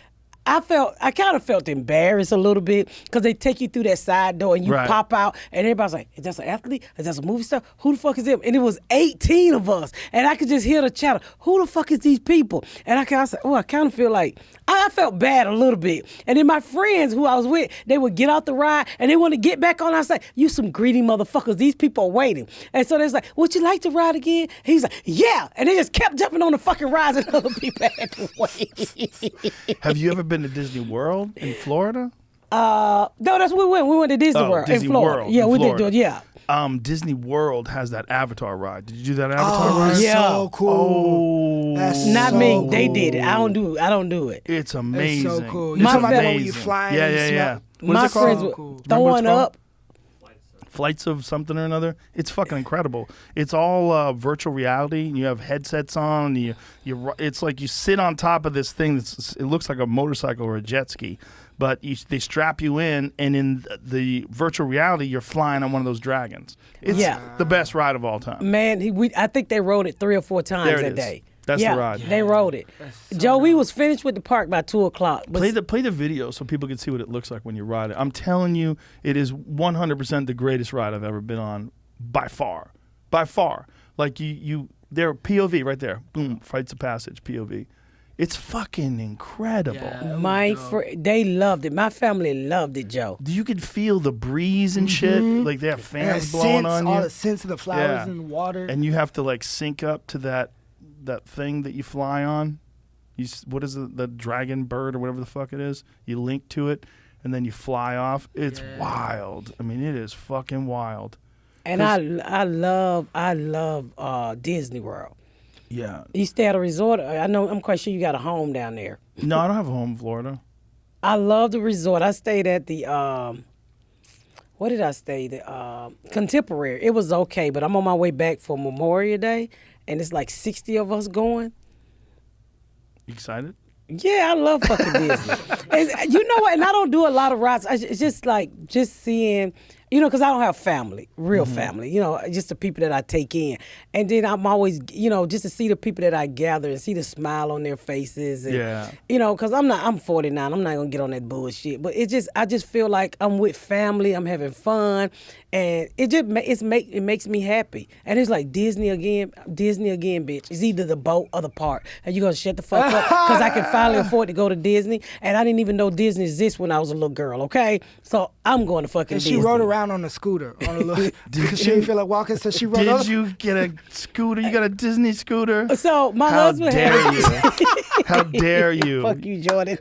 kind of felt embarrassed a little bit because they take you through that side door and you Right. pop out and everybody's like, "Is that an athlete? Is that a movie star? Who the fuck is them?" And it was 18 of us. And I could just hear the chatter. Who the fuck is these people? And I kind of feel like, I felt bad a little bit. And then my friends who I was with, they would get out the ride and they want to get back on. I was like, "You some greedy motherfuckers. These people are waiting." And so they was like, "Would you like to ride again?" He's like, "Yeah." And they just kept jumping on the fucking rides and other people had to wait. Have you ever been been to Disney World in Florida? No, that's where we went. We went to Disney World Disney in Florida. World Yeah, in we Florida. did do it. Yeah. Disney World has that Avatar ride. Did you do that Avatar Oh, ride? that's Yeah. so cool. Oh, That's Not so me. cool. They did it. I don't do it. It's That's amazing. so cool. It's You talking about that when amazing. you flying Yeah, and you yeah, smell- yeah. What is My it called? friends were Cool. Remember what throwing it's called? up. Flights of something or another. It's fucking incredible. It's all virtual reality. You have headsets on. It's like you sit on top of this thing. It looks like a motorcycle or a jet ski, but they strap you in, and in the virtual reality, you're flying on one of those dragons. It's the best ride of all time. Man, I think they rode it 3 or 4 times There it that is. day. That's the yeah, ride. They rode it. Joe, we was finished with the park by 2:00. But Play the video so people can see what it looks like when you ride it. I'm telling you, it is 100% the greatest ride I've ever been on, by far. By far. Like there, POV right there. Boom, Flights of Passage, POV. It's fucking incredible. they loved it. My family loved it, Joe. You could feel the breeze and shit. Like they have fans And blowing scents, on you. all the scents of the flowers Yeah. and the water. And you have to like sync up to that thing that you fly on. What is it, the dragon bird or whatever the fuck it is? You link to it, and then you fly off. It's wild. I mean, it is fucking wild. And I love Disney World. Yeah. You stay at a resort. I'm quite sure you got a home down there. No, I don't have a home in Florida. I love the resort. I stayed at the what did I stay? The Contemporary. It was okay, but I'm on my way back for Memorial Day, and it's like 60 of us going. You excited? Yeah, I love fucking Disney. You know what? And I don't do a lot of rides. It's just like seeing, because I don't have family, real family, just the people that I take in. And then I'm always, just to see the people that I gather and see the smile on their faces. And, because I'm 49. I'm not going to get on that bullshit. But I just feel like I'm with family. I'm having fun. And it makes me happy. And it's like Disney again, bitch. It's either the boat or the park. And you're going to shut the fuck up because I can finally afford to go to Disney. And I didn't even know Disney exists when I was a little girl, okay? So I'm going to fucking and she Disney. rode around on a scooter. On a little, because she didn't feel like walking, so she rode Did up. you get a scooter? You got a Disney scooter? So my How husband dare had you? How dare you? Fuck you, Jordan.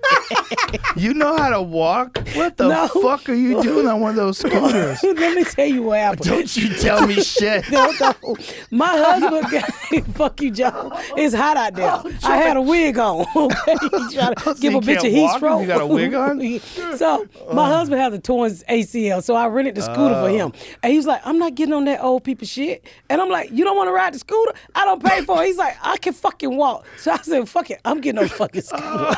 You know how to walk? What the No. fuck are you doing on one of those scooters? Let me tell you what happened. Don't you tell me shit. No. My husband fuck you, Joe. It's hot out there. I had a wig on. Okay, he trying to give you a bitch can't a heat walk if stroke. you got a wig on? So my husband has a torn ACL, so I rented the scooter for him. And he's like, I'm not getting on that old people shit. And I'm like, you don't want to ride the scooter? I don't pay for it. He's like, I can fucking walk. So I said, fuck it, I'm getting on the fucking scooter.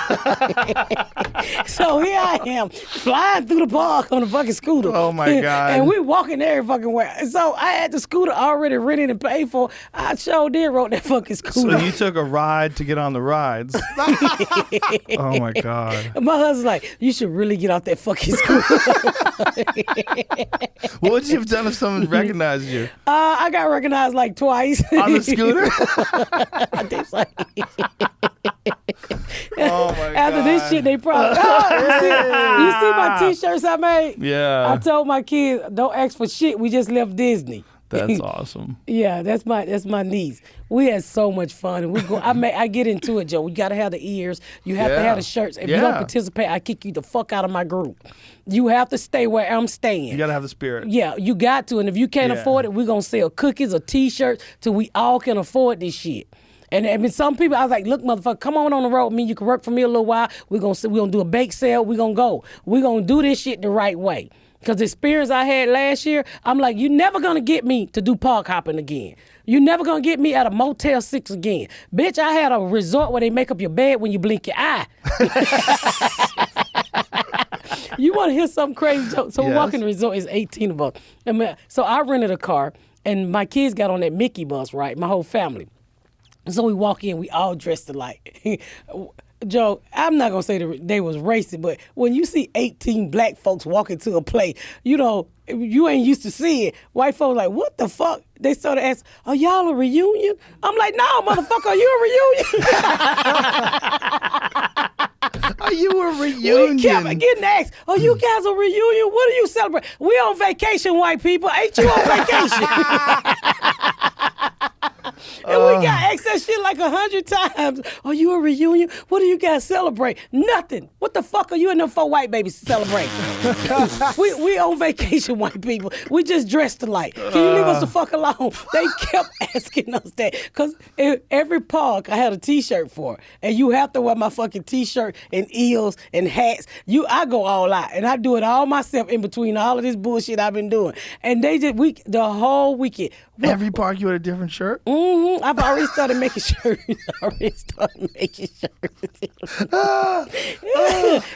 So here I am, flying through the park on the fucking scooter. Oh my God. And we walking every fucking way. So I had the scooter already rented and paid for. I sure did rode that fucking So scooter. you took a ride to get on the rides. Oh my God. My husband's like, you should really get off that fucking scooter. What would you have done if someone recognized you? I got recognized like twice. On the scooter? They was like- Oh my After this God. shit, they probably. You see my T-shirts I made? Yeah. I told my kids, don't ask for shit. We just left Disney. That's awesome. Yeah, that's my niece. We had so much fun, and we go. I get into it, Joe. You gotta have the ears. You have to Yeah. have the shirts. If you don't Yeah. participate, I kick you the fuck out of my group. You have to stay where I'm staying. You gotta have the spirit. Yeah, you got to. And if you can't Yeah. afford it, we're gonna sell cookies or T-shirts till we all can afford this shit. And I mean, some people, I was like, look, motherfucker, come on the road with me. You can work for me a little while. We're gonna do a bake sale. We're gonna go. We're gonna do this shit the right way. Because the experience I had last year, I'm like, you're never going to get me to do park hopping again. You're never going to get me at a Motel 6 again. Bitch, I had a resort where they make up your bed when you blink your eye. You want to hear something crazy? So we Yes. walk in the resort, it's 18 of us. So I rented a car, and my kids got on that Mickey bus, right? My whole family. So we walk in, we all dressed alike. Joe, I'm not going to say they was racist, but when you see 18 black folks walking to a play, you ain't used to see it. White folks like, what the fuck? They started asking, are y'all a reunion? I'm like, no, motherfucker, are you a reunion? Are you a reunion? We kept getting asked, oh, you guys a reunion? What are you celebrating? We on vacation, white people. Ain't you on vacation? And we got asked that shit like 100 times. Are you a reunion? What do you guys celebrate? Nothing. What the fuck are you and them 4 white babies celebrating? we on vacation, white people. We just dressed alike. Can you leave us the fuck alone? They kept asking us that. Because every park I had a t-shirt for. And you have to wear my fucking t-shirt and eels and hats. I go all out. And I do it all myself in between all of this bullshit I've been doing. And they just, the whole weekend. Every park you had a different shirt? Mm-hmm. I've already started making shirts.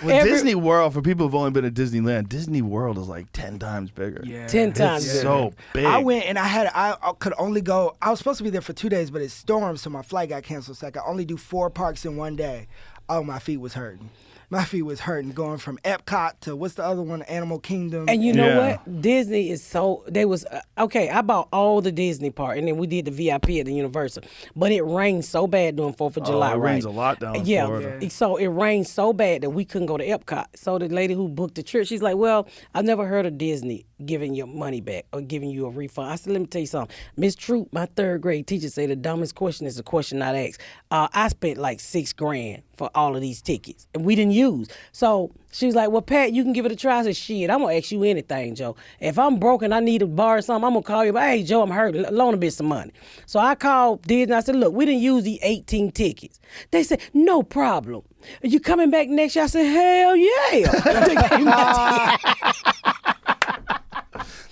Well, Disney World, for people who've only been to Disneyland, Disney World is like 10 times bigger. Yeah. 10 times It's bigger. so big. I went and I could only go. I was supposed to be there for 2 days, but it stormed, so my flight got canceled. So I could only do 4 parks in one day. Oh, my feet was hurting. My feet was hurting going from Epcot to what's the other one, Animal Kingdom. And you know Yeah. what? Disney is so, they was, okay, I bought all the Disney part, and then we did the VIP at the Universal. But it rained so bad during 4th of July, it right? rains a lot down in yeah. Florida. So it rained so bad that we couldn't go to Epcot. So the lady who booked the trip, she's like, well, I've never heard of Disney giving your money back or giving you a refund. I said, let me tell you something. Miss Troop, my 3rd grade teacher, said the dumbest question is the question not asked. I spent like $6,000 for all of these tickets, and we didn't use. So she was like, well, Pat, you can give it a try. I said, shit, I'm going to ask you anything, Joe. If I'm broke and I need to borrow something, I'm going to call you. But, hey, Joe, I'm hurt. Loan a bit some money. So I called Disney. I said, look, we didn't use the 18 tickets. They said, no problem. Are you coming back next year? I said, hell yeah.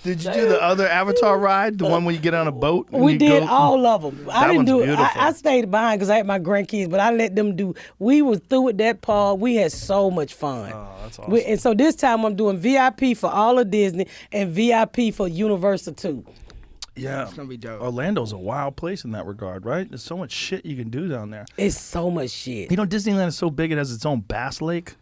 Did you do the other Avatar ride, the one where you get on a boat? and We you did go- all of them. I didn't one's do it. beautiful. I stayed behind because I had my grandkids, but I let them do. We was through at that park. We had so much fun. Oh, that's awesome. And so this time I'm doing VIP for all of Disney and VIP for Universal too. Yeah. It's gonna be dope. Orlando's a wild place in that regard, right? There's so much shit you can do down there. It's so much shit. You know, Disneyland is so big it has its own bass lake.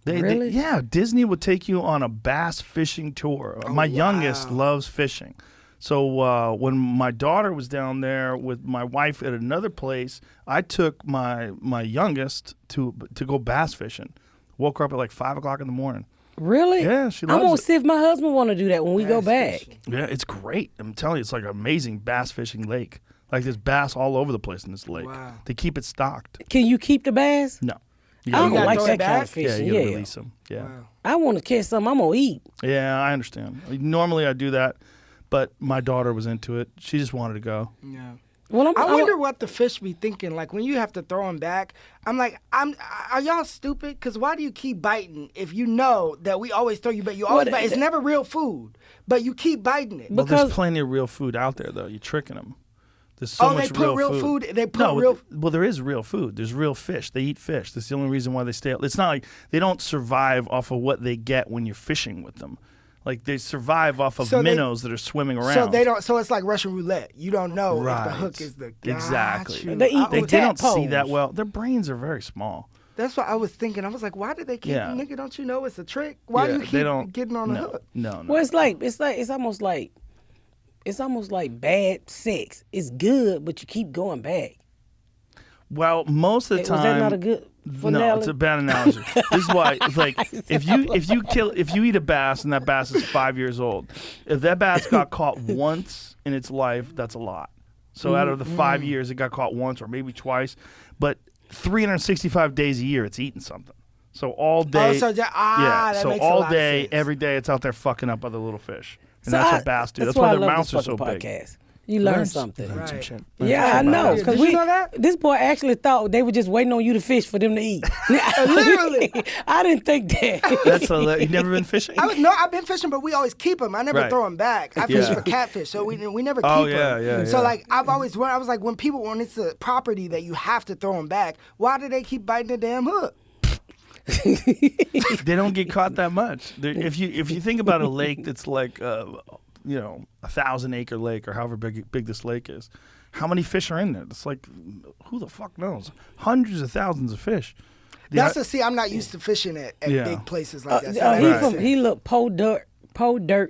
Really? Yeah, Disney would take you on a bass fishing tour. My youngest loves fishing. So when my daughter was down there with my wife at another place, I took my youngest to go bass fishing. Woke her up at like 5 o'clock in the morning. Really? Yeah, she I'm loves gonna it. see if my husband want to do that when we go Bass back. fishing. Yeah, it's great. I'm telling you, it's like an amazing bass fishing lake. Like there's bass all over the place in this lake. Wow. They keep it stocked. Can you keep the bass? No. You I don't gotta like throw that it kind back? of fishing. you Yeah, gotta release them. Yeah. Wow. I want to catch something I'm gonna eat. Yeah, I understand. Normally I do that, but my daughter was into it. She just wanted to go. Yeah. Well, I wonder what the fish be thinking. Like when you have to throw them back, I'm like, are y'all stupid? Because why do you keep biting if you know that we always throw you back? You always Well, bite. It's never real food, but you keep biting it. Well, Because- there's plenty of real food out there, though. You're tricking them. There's so They much put real food. They put real. Well, there is real food. There's real fish. They eat fish. That's the only reason why they stay. It's not like they don't survive off of what they get when you're fishing with them. Like they survive off of So they- minnows that are swimming around. So they don't. So it's like Russian roulette. You don't know if Right. the hook is the. Exactly. Got you. They eat They, the they don't see tadpoles. that well. Their brains are very small. That's what I was thinking. I was like, why did they keep? Yeah. Nigga, don't you know it's a trick? Why do Yeah, you they don't keep getting on the no, hook? No, no. Well, it's almost like bad sex. It's good, but you keep going back. Well, most of the Was time. that not a good No, finale? it's a bad analogy. This is why it's like if you eat a bass and that bass is 5 years old, if that bass got caught once in its life, that's a lot. So out of the 5 years, it got caught once or maybe twice, but 365 days a year, it's eating something. So all day, so that- that So makes a all lot of day, sense. every day, it's out there fucking up other little fish, and So that's I- what bass do. That's why why I their love mouths this are so fucking big. podcast. You learn something. Learn some Right. shit. Yeah, I know. Did Because you know that? this boy actually thought they were just waiting on you to fish for them to eat. Literally. I didn't think that. That's you never been fishing? I've been fishing, but we always keep them. I never Right. throw them back. I fish Yeah. for catfish, so we never keep Oh, them. yeah, yeah, So yeah. like I was like, when it's a property that you have to throw them back, why do they keep biting the damn hook? They don't get caught that much. If you think about a lake that's like 1,000-acre lake or however big this lake is, how many fish are in there? It's like who the fuck knows? Hundreds of thousands of fish. I'm not used to fishing at Yeah. big places like that. So that makes sense. He look Po Dirt,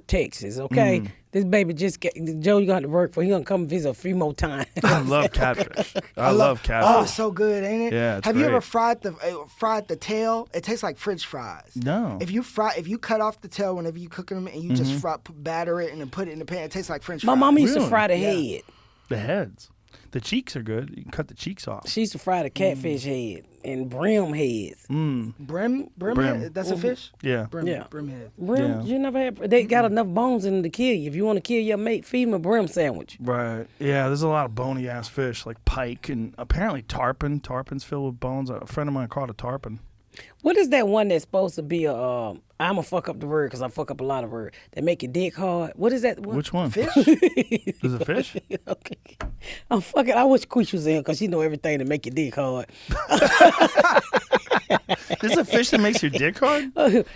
Texas. Okay, this baby just get Joe. You got to work for. He gonna come visit a few more times. I love catfish. I love Oh, catfish. it's so good, ain't it? Yeah, it's Have you ever great. fried the tail? It tastes like French fries. No. If you cut off the tail whenever you cook them and you just batter it and then put it in the pan, it tastes like French My fries. mama used to Really? fry the Yeah. head. The heads. The cheeks are good. You can cut the cheeks off. She used to fry the catfish head and brim heads. Brim? Brim. That's a fish? Yeah. Brim, Yeah. brim head. Brim, Yeah. you never had. They got enough bones in them to kill you. If you want to kill your mate, feed him a brim sandwich. Right. Yeah, there's a lot of bony ass fish like pike and apparently tarpon. Tarpon's filled with bones. A friend of mine caught a tarpon. What is that one that's supposed to be a? I'm gonna fuck up the word because I fuck up a lot of words that make your dick hard. What is that? One? Which one? Fish? Is it fish? Okay. I'm fucking. I wish Queech was in because she know everything to make your dick hard. There's a fish that makes your dick hard?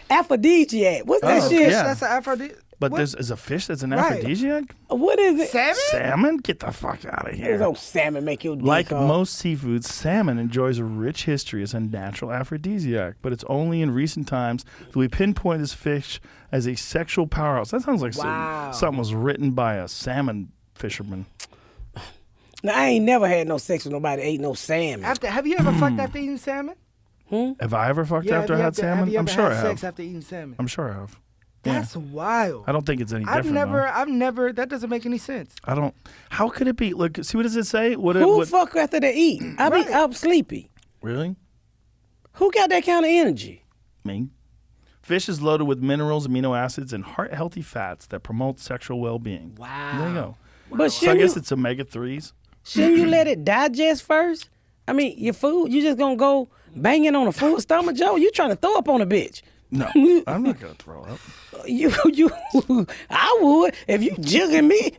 Aphrodisiac. What's that Oh, shit? yeah. That's an aphrodisiac. But What? there's a fish that's an Right. aphrodisiac? What is it? Salmon? Salmon? Get the fuck out of There's here. no salmon make your dick Like hard. most seafoods, salmon enjoys a rich history as a natural aphrodisiac, but it's only in recent times that we pinpoint this fish as a sexual powerhouse. That sounds like Wow. something was written by a salmon fisherman. Now, I ain't never had no sex with nobody that ate no salmon. Have you ever fucked after eating salmon? Have I ever fucked Yeah, after I have had you salmon? ever I'm sure I had sex have. after eating salmon? I'm sure I have. Yeah. That's wild. I don't think it's any I've different. never, that doesn't make any sense. I don't. How could it be? Look, see, what does it say? Who fuck after they eat? I be Right. up sleepy. Really? Who got that kind of energy? Me. Fish is loaded with minerals, amino acids, and heart-healthy fats that promote sexual well-being. Wow. There you go. But So I guess it's omega-3s. shouldn't you let it digest first? I mean, your food, you just gonna go banging on a full stomach, Joe? You trying to throw up on a bitch. No, I'm not going to throw up. You, I would if you jigging me.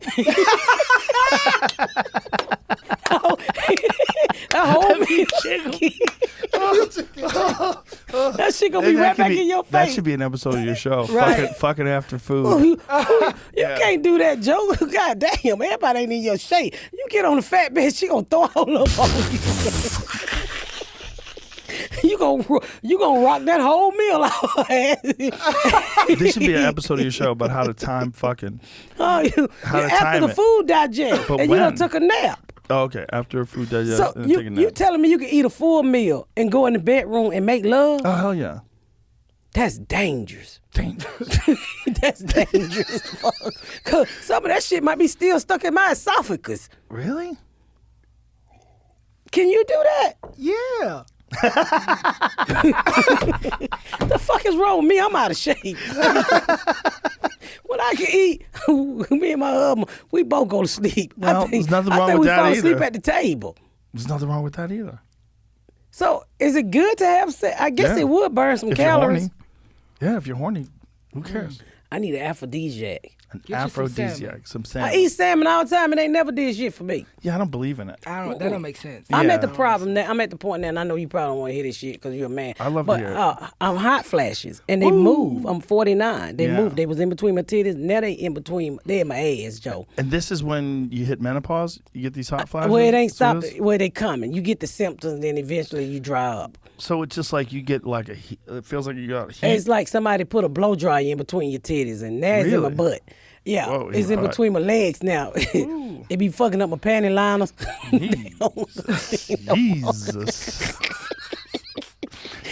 That whole meal. That shit gonna be right back in your That face. should be an episode of your show. Right. Fucking after food. You can't do that, Joe. God damn, everybody ain't in your shape. You get on the fat bitch, she gonna throw all up on you. You gonna rock that whole meal out. This should be an episode of your show about how to time fucking. How to after time the it. food digest, But and you done when? took a nap. Oh, okay. After food digest, So and take a you nap. telling me you can eat a full meal and go in the bedroom and make love? Oh hell yeah. That's dangerous. Dangerous. That's dangerous. Fuck. Cause some of that shit might be still stuck in my esophagus. Really? Can you do that? Yeah. The fuck is wrong with me? I'm out of shape. When I can eat, me and my husband, we both go to sleep. Well, there's nothing wrong I think with we that fall asleep either. at the table. There's nothing wrong with that either. So is it good to have sex? I guess Yeah. it would burn some If you're calories. horny. Yeah, if you're horny, who cares? I need an aphrodisiac. An Get you some aphrodisiac, some salmon. I eat salmon all the time and they never did shit for me. Yeah, I don't believe in it. That don't make sense. I'm Yeah. at the problem now. I'm at the point now, and I know you probably don't want to hear this shit because you're a man. I love to but, hear it. I'm hot flashes, and they move. I'm 49. They Yeah. move. They was in between my titties. Now they in between. They in my ass, Joe. And this is when you hit menopause. You get these hot flashes. Where it ain't So stopped. this- Where they coming. You get the symptoms, then eventually you dry up. So it's just like you get like it feels like you got heat. It's like somebody put a blow dryer in between your titties, and that's in my Really? butt. Yeah, Whoa, it's in hot. between my legs now. It be fucking up my panty liners. Jesus.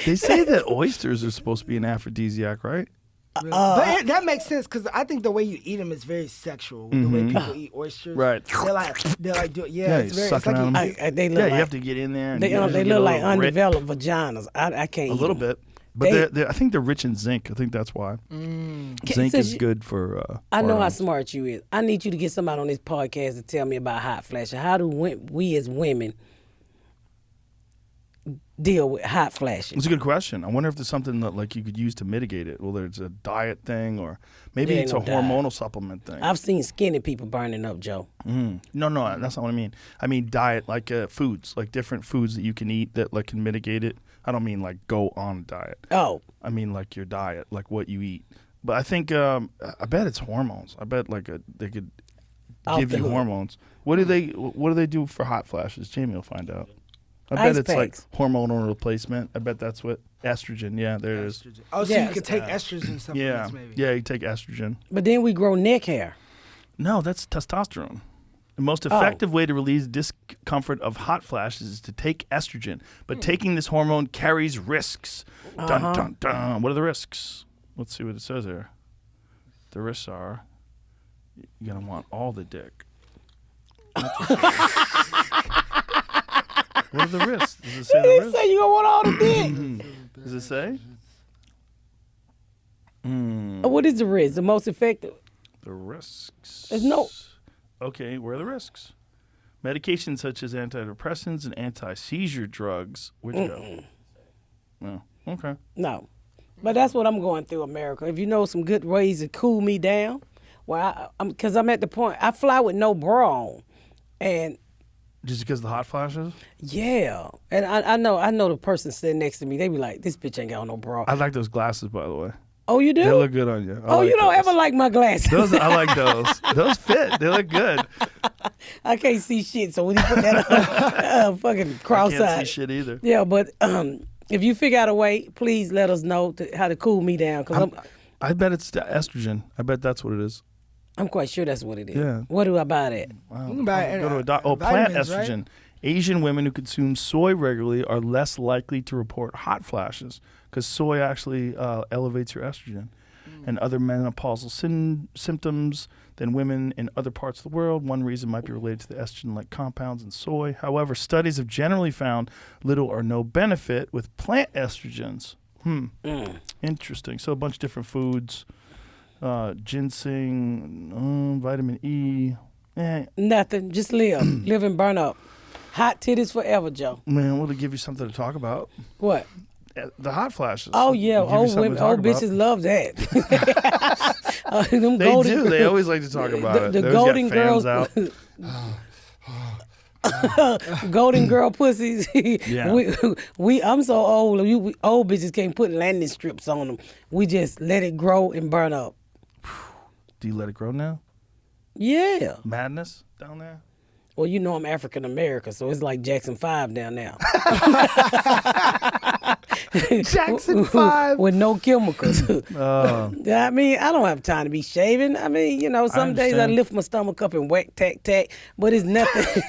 They say that oysters are supposed to be an aphrodisiac, right? But that makes sense because I think the way you eat them is very sexual. The way people eat oysters, Right. They're like, Yeah, it's you very. sucking on them. They look Yeah, like, you have to get in there. And They, you have to they get look a like little rip. undeveloped vaginas. I can't A eat little them. bit. But They- I think they're rich in zinc. I think that's why. Zinc since is you- good for. I know how hormones. smart you is. I need you to get somebody on this podcast to tell me about hot flashes. How do we as women deal with hot flashes? It's a good question. I wonder if there's something that like you could use to mitigate it. Whether it's a diet thing or maybe There it's ain't a no diet. hormonal supplement thing. I've seen skinny people burning up, Joe. No, that's not what I mean. I mean diet, like foods, like different foods that you can eat that like can mitigate it. I don't mean like go on a diet. Oh, I mean like your diet, like what you eat. But I think I bet it's hormones. I bet like they could Off give the you hook. hormones. What do they do for hot flashes? Jamie will find out. I Ice bet it's packs. like hormonal replacement. I bet that's what estrogen. Yeah, there it is. Oh, so Yes. you could take estrogen supplements, Yeah, maybe. yeah, you take estrogen. but then we grow neck hair. No, that's testosterone. The most Oh. effective way to relieve discomfort of hot flashes is to take estrogen. But Hmm. taking this hormone carries risks. Dun, Uh-huh. dun, dun. What are the risks? Let's see what it says here. The risks are you're going to want all the dick. What are the risks? Does it say He the risks? say you gonna want all the dick. Does it say? What is the risk? The most effective? The risks. There's no. Okay, where are the risks? Medications such as antidepressants and anti-seizure drugs. Where'd you go? Oh, okay. No. But that's what I'm going through, America. If you know some good ways to cool me down, well, because I'm at the point, I fly with no bra on. And Just because of the hot flashes? yeah. And I know the person sitting next to me, they be like, this bitch ain't got no bra. I like those glasses, by the way. Oh, you do? They look good on you. I Oh, like you don't those. ever like my glasses. Those, I like those. Those fit. They look good. I can't see shit, so when you put that on, fucking cross-eyed. I can't see shit either. Yeah, but if you figure out a way, please let us know how to cool me down. Because I bet it's the estrogen. I bet that's what it is. I'm quite sure that's what it is. Yeah. Where do I buy that? Wow. You can buy Go to a plant vitamins, right? estrogen. Asian women who consume soy regularly are less likely to report hot flashes because soy actually elevates your estrogen and other menopausal symptoms than women in other parts of the world. One reason might be related to the estrogen-like compounds in soy. However, studies have generally found little or no benefit with plant estrogens. Interesting. So a bunch of different foods, ginseng, vitamin E. Nothing. Just live. Live and burn up. Hot titties forever, Joe. Man, well, to give you something to talk about. What? The hot flashes. Oh yeah, It'll give you old something women, to talk old about. bitches love that. Them They golden do. They always like to talk about it. The They always golden got girls, fans out. golden girl pussies. Yeah. I'm so old. We old bitches can't put landing strips on them. We just let it grow and burn up. Do you let it grow now? Yeah. Madness down there? Well, you know I'm African American, so it's like Jackson 5 down there. Jackson 5. With no chemicals. Oh. I mean, I don't have time to be shaving. I mean, you know, some days I understand. lift my stomach up and whack, tack, tack, but it's nothing.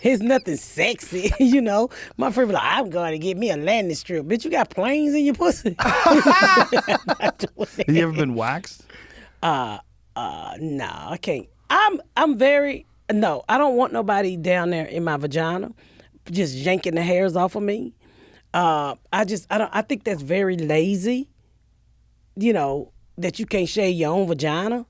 It's nothing sexy, you know. My friend be like, I'm going to get me a landing strip. Bitch, you got planes in your pussy? Have you ever been waxed? No, I can't. I'm very no. I don't want nobody down there in my vagina, just yanking the hairs off of me. I don't. I think that's very lazy. You know that you can't shave your own vagina.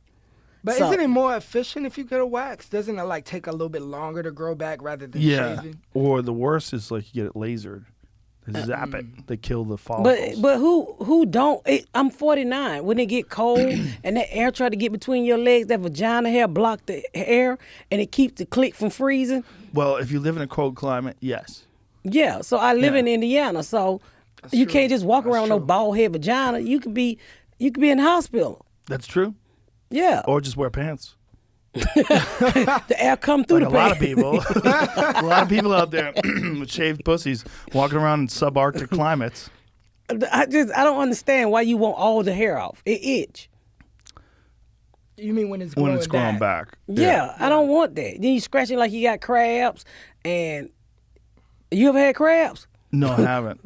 But So- isn't it more efficient if you get a wax? Doesn't it like take a little bit longer to grow back rather than Yeah. shaving? Or the worst is like you get it lasered. They zap it. They kill the follicles. But who don't? I'm 49. When it get cold and that air try to get between your legs, that vagina hair block the air and it keeps the clit from freezing. Well, if you live in a cold climate, yes. Yeah. So I live Yeah. in Indiana, so you true. can't just walk That's around no true. bald head vagina. You could be in the hospital. That's true. Yeah. Or just wear pants. The air come through Like the a lot of pants. people. A lot of people out there with shaved pussies walking around in subarctic climates. I don't understand why you want all the hair off. It itch. You mean when it's When it's growing back? back. Yeah, I don't want that. Then you scratching like you got crabs, and you ever had crabs? No, I haven't.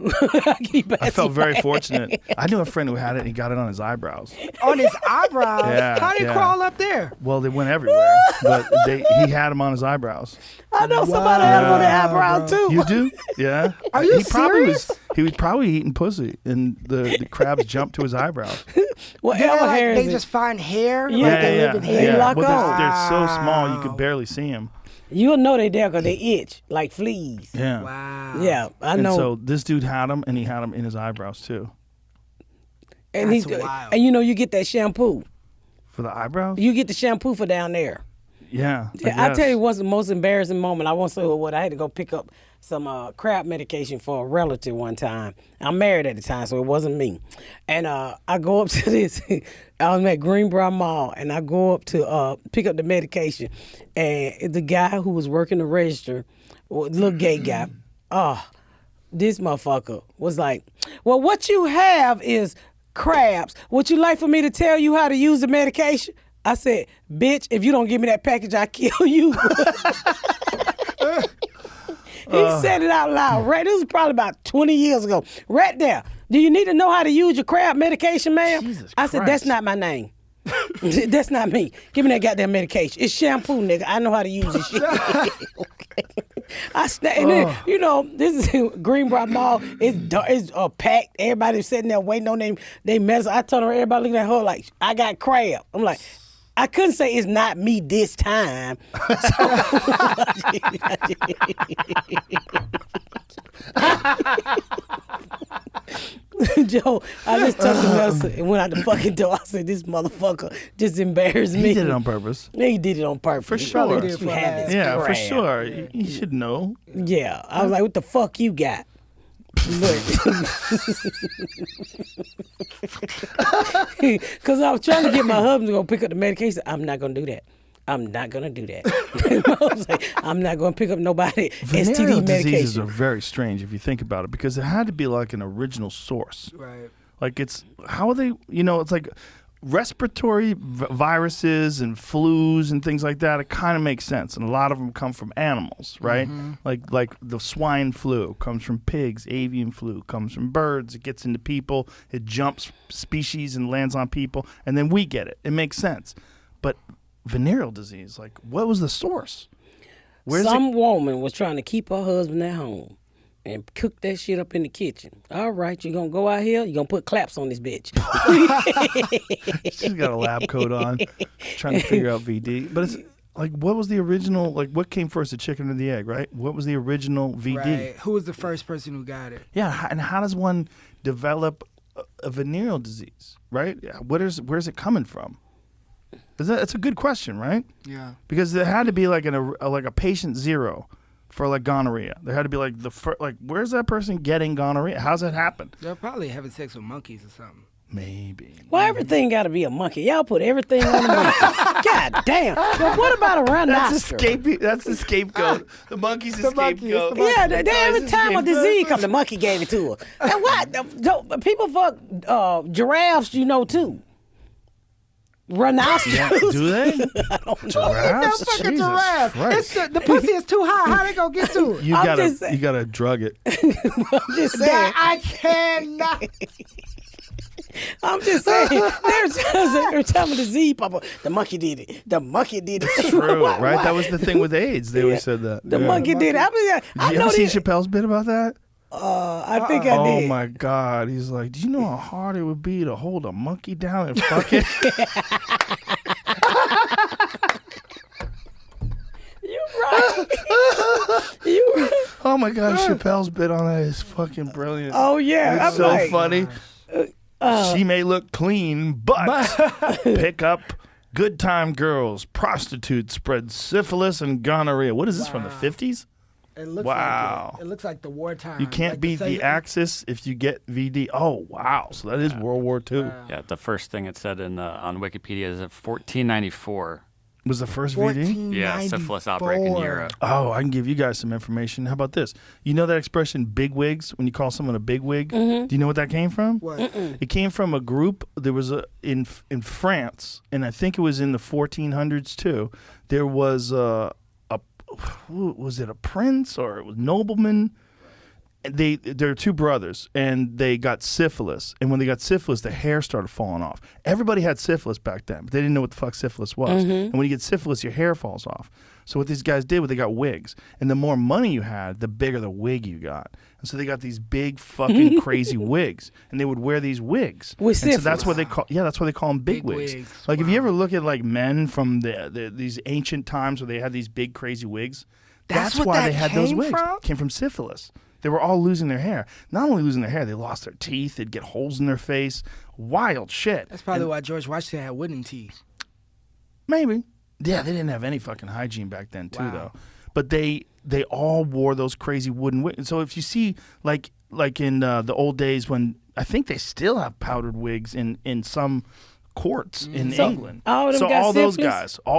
Keep I felt asking very my- fortunate. I knew a friend who had it and he got it on his eyebrows. On his eyebrows? Yeah, How did it yeah. crawl up there? Well, they went everywhere, but he had them on his eyebrows. I know somebody had them on their eyebrows too. You do? Yeah. Are you he probably serious? He was probably eating pussy, and the crabs jumped to his eyebrows. Whatever They're like, hair they is it? just find hair? Yeah, Like they live in They hair? lock Well, on. they're so small you could barely see them. You'll know they there because they itch like fleas. Yeah. Wow. Yeah, I And know. so this dude had them, and he had them in his eyebrows too. and That's wild. and you know you get that shampoo. For the eyebrows? You get the shampoo for down there. Yeah. I tell you what's the most embarrassing moment. I won't say what. I had to go pick up some crab medication for a relative one time. I'm married at the time, so it wasn't me. And I go up to this. I was at Greenbrier Mall, and I go up to pick up the medication. And the guy who was working the register, little gay guy, this motherfucker was like, well, what you have is crabs. Would you like for me to tell you how to use the medication? I said, bitch, if you don't give me that package, I kill you. He said it out loud. Right, this was probably about 20 years ago. Right there. Do you need to know how to use your crab medication, ma'am? Jesus I said, Christ. that's not my name. That's not me. Give me that goddamn medication. It's shampoo, nigga. I know how to use this shit. Okay. And then, you know, this is Greenbrier Mall. It's dark, it's packed. Everybody's sitting there waiting on they medicine. I told her, everybody looking at her like, I got crab. I'm like, I couldn't say it's not me this time. Joe, I just took the medicine and went out the fucking door. I said, this motherfucker just embarrassed me. He did it on purpose. He did it on purpose. For He sure. probably did for having Yeah, for crab. sure. You should know. Yeah. I was like, what the fuck you got? Because I was trying to get my husband to go pick up the medication. I'm not going to do that. I'm not going to do that. I was like, I'm not going to pick up nobody Venereal STD diseases are medication. very strange if you think about it, because it had to be like an original source. Right. Like how are they, it's like respiratory viruses and flus and things like that. It kind of makes sense. And a lot of them come from animals, right? Like the swine flu comes from pigs. Avian flu comes from birds. It gets into people. It jumps species and lands on people. And then we get it. It makes sense. But venereal disease, like, what was the source? Some woman was trying to keep her husband at home and cook that shit up in the kitchen. All right, you gonna go out here, you gonna put claps on this bitch. She's got a lab coat on, trying to figure out VD. But it's like, what was the original, like, what came first, the chicken or the egg, right? What was the original VD? Right. Who was the first person who got it? Yeah, and how does one develop a venereal disease, right? Where's it coming from? It's a good question, right? Yeah. Because there had to be like a patient zero for like gonorrhea. There had to be like where's that person getting gonorrhea? How's that happen? They're probably having sex with monkeys or something. Maybe. Why everything got to be a monkey? Y'all put everything on the monkey. God damn. But what about a rhinoceros? That's the scapegoat. The monkey's the monkey, scapegoat. it's the monkey. Yeah, every time a disease comes, the monkey gave it to her. And what? People fuck giraffes, too. Rhinoceros. Yeah, do they? Giraffes? Fucking Jesus giraffe. Christ. The pussy is too high. How they gonna get to it? You just saying. gotta drug it. I'm just saying. I cannot. I'm just saying. Every time a disease pop up, the monkey did it. The monkey did it. True, Why- right? why? That was the thing with AIDS. They always said that. The Yeah. monkey did it. I mean, Did I you know ever see this. Chappelle's bit about that? I think I Oh did. my God. He's like, do you know how hard it would be to hold a monkey down and fuck it? You right. You right. Oh my God, Chappelle's bit on that is fucking brilliant. Oh yeah. It's I'm so like, funny. She may look clean, but pick up good time girls, prostitutes spread syphilis and gonorrhea. What is this from the 50s? It looks Wow. like it. It looks like the wartime. You can't like beat the Axis if you get VD. Oh wow, so that is World War II. Yeah, the first thing it said on Wikipedia is that 1494. Was the first VD? Yeah, syphilis outbreak in Europe. Oh, I can give you guys some information. How about this? You know that expression bigwigs, when you call someone a bigwig? Do you know what that came from? What? It came from a group. There was in France, and I think it was in the 1400s too. There was was it a prince or it was nobleman? They're two brothers, and they got syphilis. And when they got syphilis, their hair started falling off. Everybody had syphilis back then, but they didn't know what the fuck syphilis was. And when you get syphilis, your hair falls off. So what these guys did was they got wigs. And the more money you had, the bigger the wig you got. And so they got these big fucking crazy wigs. And they would wear these wigs. With And so that's syphilis. what they call that's why they call them big wigs. Like if you ever look at like men from these ancient times where they had these big crazy wigs, that's what why that they had those came wigs. from? Came from syphilis. They were all losing their hair. Not only losing their hair, they lost their teeth. They'd get holes in their face. Wild shit. That's probably why George Washington had wooden teeth. Maybe. Yeah, they didn't have any fucking hygiene back then too, Wow. though. But they all wore those crazy wooden wigs. So if you see like in the old days when I think they still have powdered wigs in some courts in England. all them so got all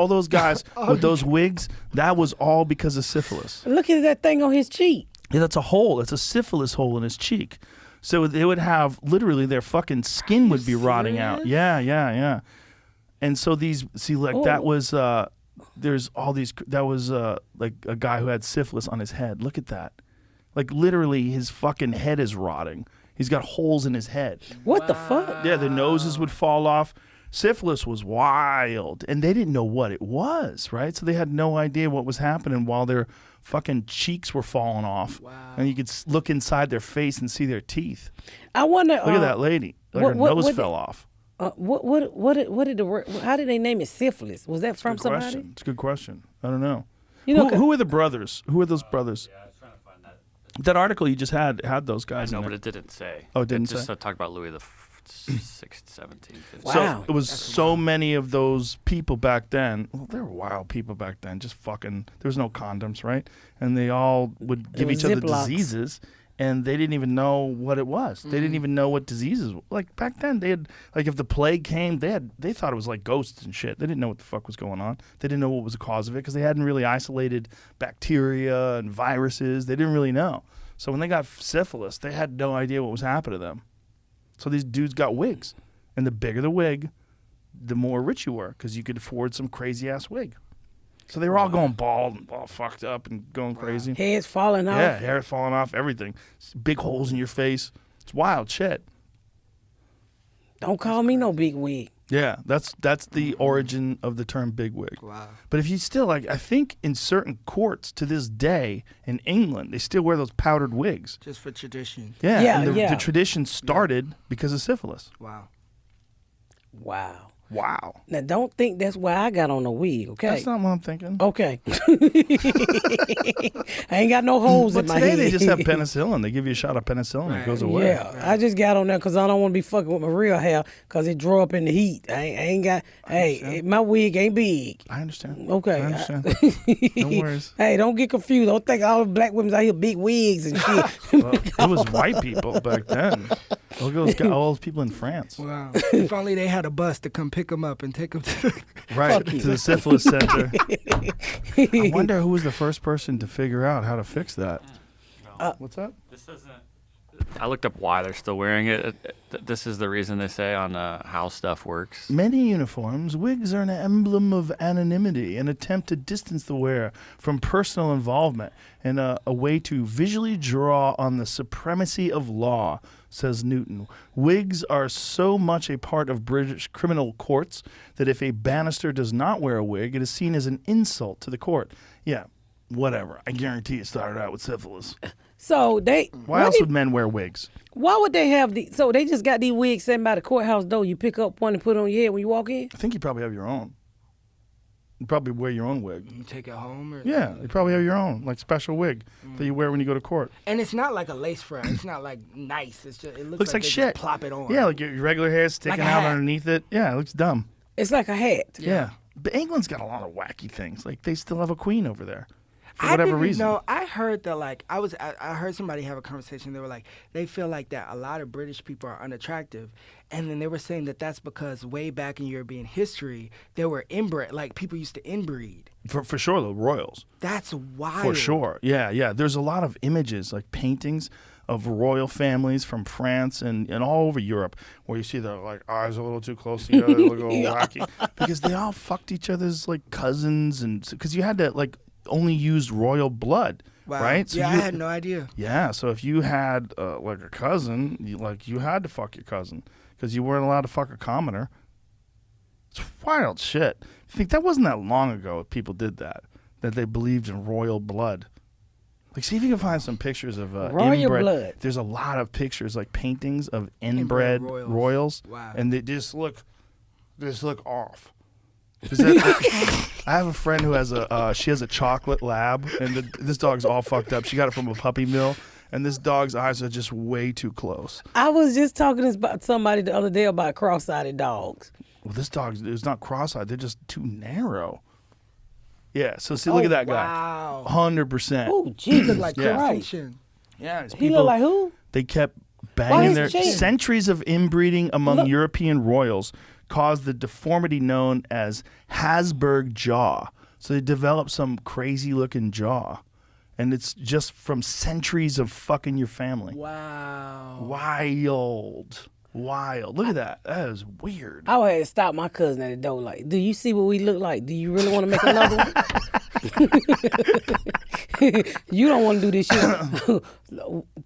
those guys with those wigs, that was all because of syphilis. Look at that thing on his cheek. Yeah, that's a hole. It's a syphilis hole in his cheek. So they would have literally their fucking skin would be rotting out. Yeah. And so that was there's all these that was like a guy who had syphilis on his head. Look at that. Like literally his fucking head is rotting. He's got holes in his head. What the fuck? Yeah, the noses would fall off. Syphilis was wild, and they didn't know what it was, right? So they had no idea what was happening while their fucking cheeks were falling off. Wow. And you could look inside their face and see their teeth. I wonder. Look at that lady. Like her nose fell off. How did they name it syphilis? Was that from somebody? Question. It's a good question. I don't know. You know, who are the brothers? Who are those brothers? Yeah, I was trying to find that. That article you just had those guys No, in but it. it didn't say. Oh, it didn't just say? talked about Louis the 16th, 17th, 15th. Wow. So it was so many of those people back then. Well, they were wild people back then. Just fucking. There was no condoms, right? And they all would give each other Ziplocs. diseases, and they didn't even know what it was. They didn't even know what diseases. Like back then, they had like if the plague came, they thought it was like ghosts and shit. They didn't know what the fuck was going on. They didn't know what was the cause of it because they hadn't really isolated bacteria and viruses. They didn't really know. So when they got syphilis, they had no idea what was happening to them. So these dudes got wigs. And the bigger the wig, the more rich you were because you could afford some crazy-ass wig. So they were all going bald and all fucked up and going crazy. Heads falling off. Yeah, hair falling off, everything. Big holes in your face. It's wild shit. Don't call me no big wig. Yeah, that's the origin of the term bigwig. Wow. But if you still, like, I think in certain courts to this day in England, they still wear those powdered wigs. Just for tradition. Yeah, Yeah, and yeah. the tradition started because of syphilis. Wow. Wow. Wow. Now don't think that's why I got on a wig, okay? That's not what I'm thinking. Okay. I ain't got no holes But in my today head. they just have penicillin. They give you a shot of penicillin and it goes away. Yeah, I just got on there because I don't want to be fucking with my real hair because it draw up in the heat. I ain't got. Hey, my wig ain't big. I understand. Okay. I understand. No worries. Hey, don't get confused. Don't think all the black women out here big wigs and shit. Well, it was white people back then. Look at all those people in France. Wow. If only they had a bus to come pick them up and take them to Right, to the syphilis center. I wonder who was the first person to figure out how to fix that. What's up? This doesn't. I looked up why they're still wearing it. This is the reason they say on how stuff works. Many uniforms, wigs are an emblem of anonymity, an attempt to distance the wearer from personal involvement, and a way to visually draw on the supremacy of law, says Newton. Wigs are so much a part of British criminal courts that if a barrister does not wear a wig, it is seen as an insult to the court. Yeah, whatever. I guarantee it started out with syphilis. So they. Why else would men wear wigs? Why would they have the? So they just got these wigs sitting by the courthouse door. You pick up one and put it on your head when you walk in. I think you probably have your own. You probably wear your own wig. You take it home? Or Yeah, you probably have your own, like special wig that you wear when you go to court. And it's not like a lace front. It's not like nice. It's just, it Looks like they shit. Just plop it on. Yeah, like your regular hair sticking Like a out hat. underneath it. Yeah, it looks dumb. It's like a hat. Yeah. But England's got a lot of wacky things. Like they still have a queen over there. For I whatever didn't reason. know. I heard that I heard somebody have a conversation. They were like, they feel like that a lot of British people are unattractive, and then they were saying that that's because way back in European history, there were inbred, like people used to inbreed. For sure, the royals. That's wild. For sure. Yeah, yeah. There's a lot of images, like paintings of royal families from France and all over Europe where you see their like eyes a little too close together, they look a little wacky. Because they all fucked each other's like cousins, and because you had to like only use royal blood, Wow. right? So yeah, you, I had no idea. Yeah, so if you had like a cousin, you had to fuck your cousin because you weren't allowed to fuck a commoner. It's wild shit. I think that wasn't that long ago people did that they believed in royal blood. Like, see if you can find some pictures of Royal inbred. blood. There's a lot of pictures, like paintings of inbred royals. Wow. And they just look off. Is that, I have a friend who has she has a chocolate lab, and this dog's all fucked up. She got it from a puppy mill, and this dog's eyes are just way too close. I was just talking to somebody the other day about cross-eyed dogs. Well, this dog is not cross-eyed; they're just too narrow. Yeah. So see, look at that Wow. guy. 100%. Oh, Jesus Like Yeah. Christ. perfection. Yeah. it's He people- look like who? They kept Why banging is their it changing? centuries of inbreeding among Look. European royals caused the deformity known as Habsburg jaw. So they developed some crazy looking jaw. And it's just from centuries of fucking your family. Wow. Wild. Look at that. That is weird. I would have to stop my cousin at the door. Like, do you see what we look like? Do you really want to make another one? You don't want to do this shit.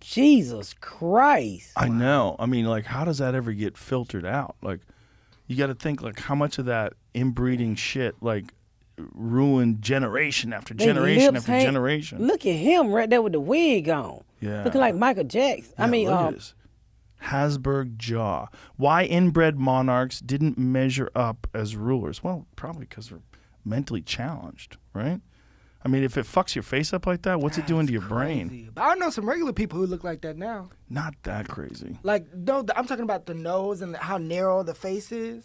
Jesus Christ. I know. I mean, like, how does that ever get filtered out? Like, you got to think like how much of that inbreeding shit like ruined generation after They generation lips after hang- generation. Look at him right there with the wig on. Yeah. Looking like Michael Jackson. I Yeah, mean, look at his Hasburg jaw. Why inbred monarchs didn't measure up as rulers? Well, probably because they're mentally challenged, right? I mean, if it fucks your face up like that, what's it doing to your brain? Crazy. But I know some regular people who look like that now. Not that crazy. Like, no, I'm talking about the nose and how narrow the face is.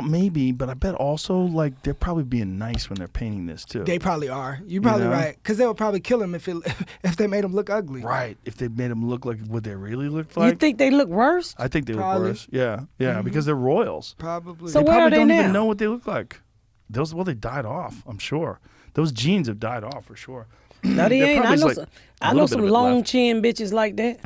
Maybe, but I bet also like they're probably being nice when they're painting this too. They probably are. You're probably know? right. Because they would probably kill him if they made him look ugly. Right. If they made them look like what they really looked like. you think they look worse? I think they Probably. look worse. Yeah. Yeah. Because they're royals. Probably. So They where probably are they don't now? even know what they look like. They died off, I'm sure. Those genes have died off for sure. No, they There ain't. I probably know is, some, like, a I know little bit some of it long left. chin bitches like that.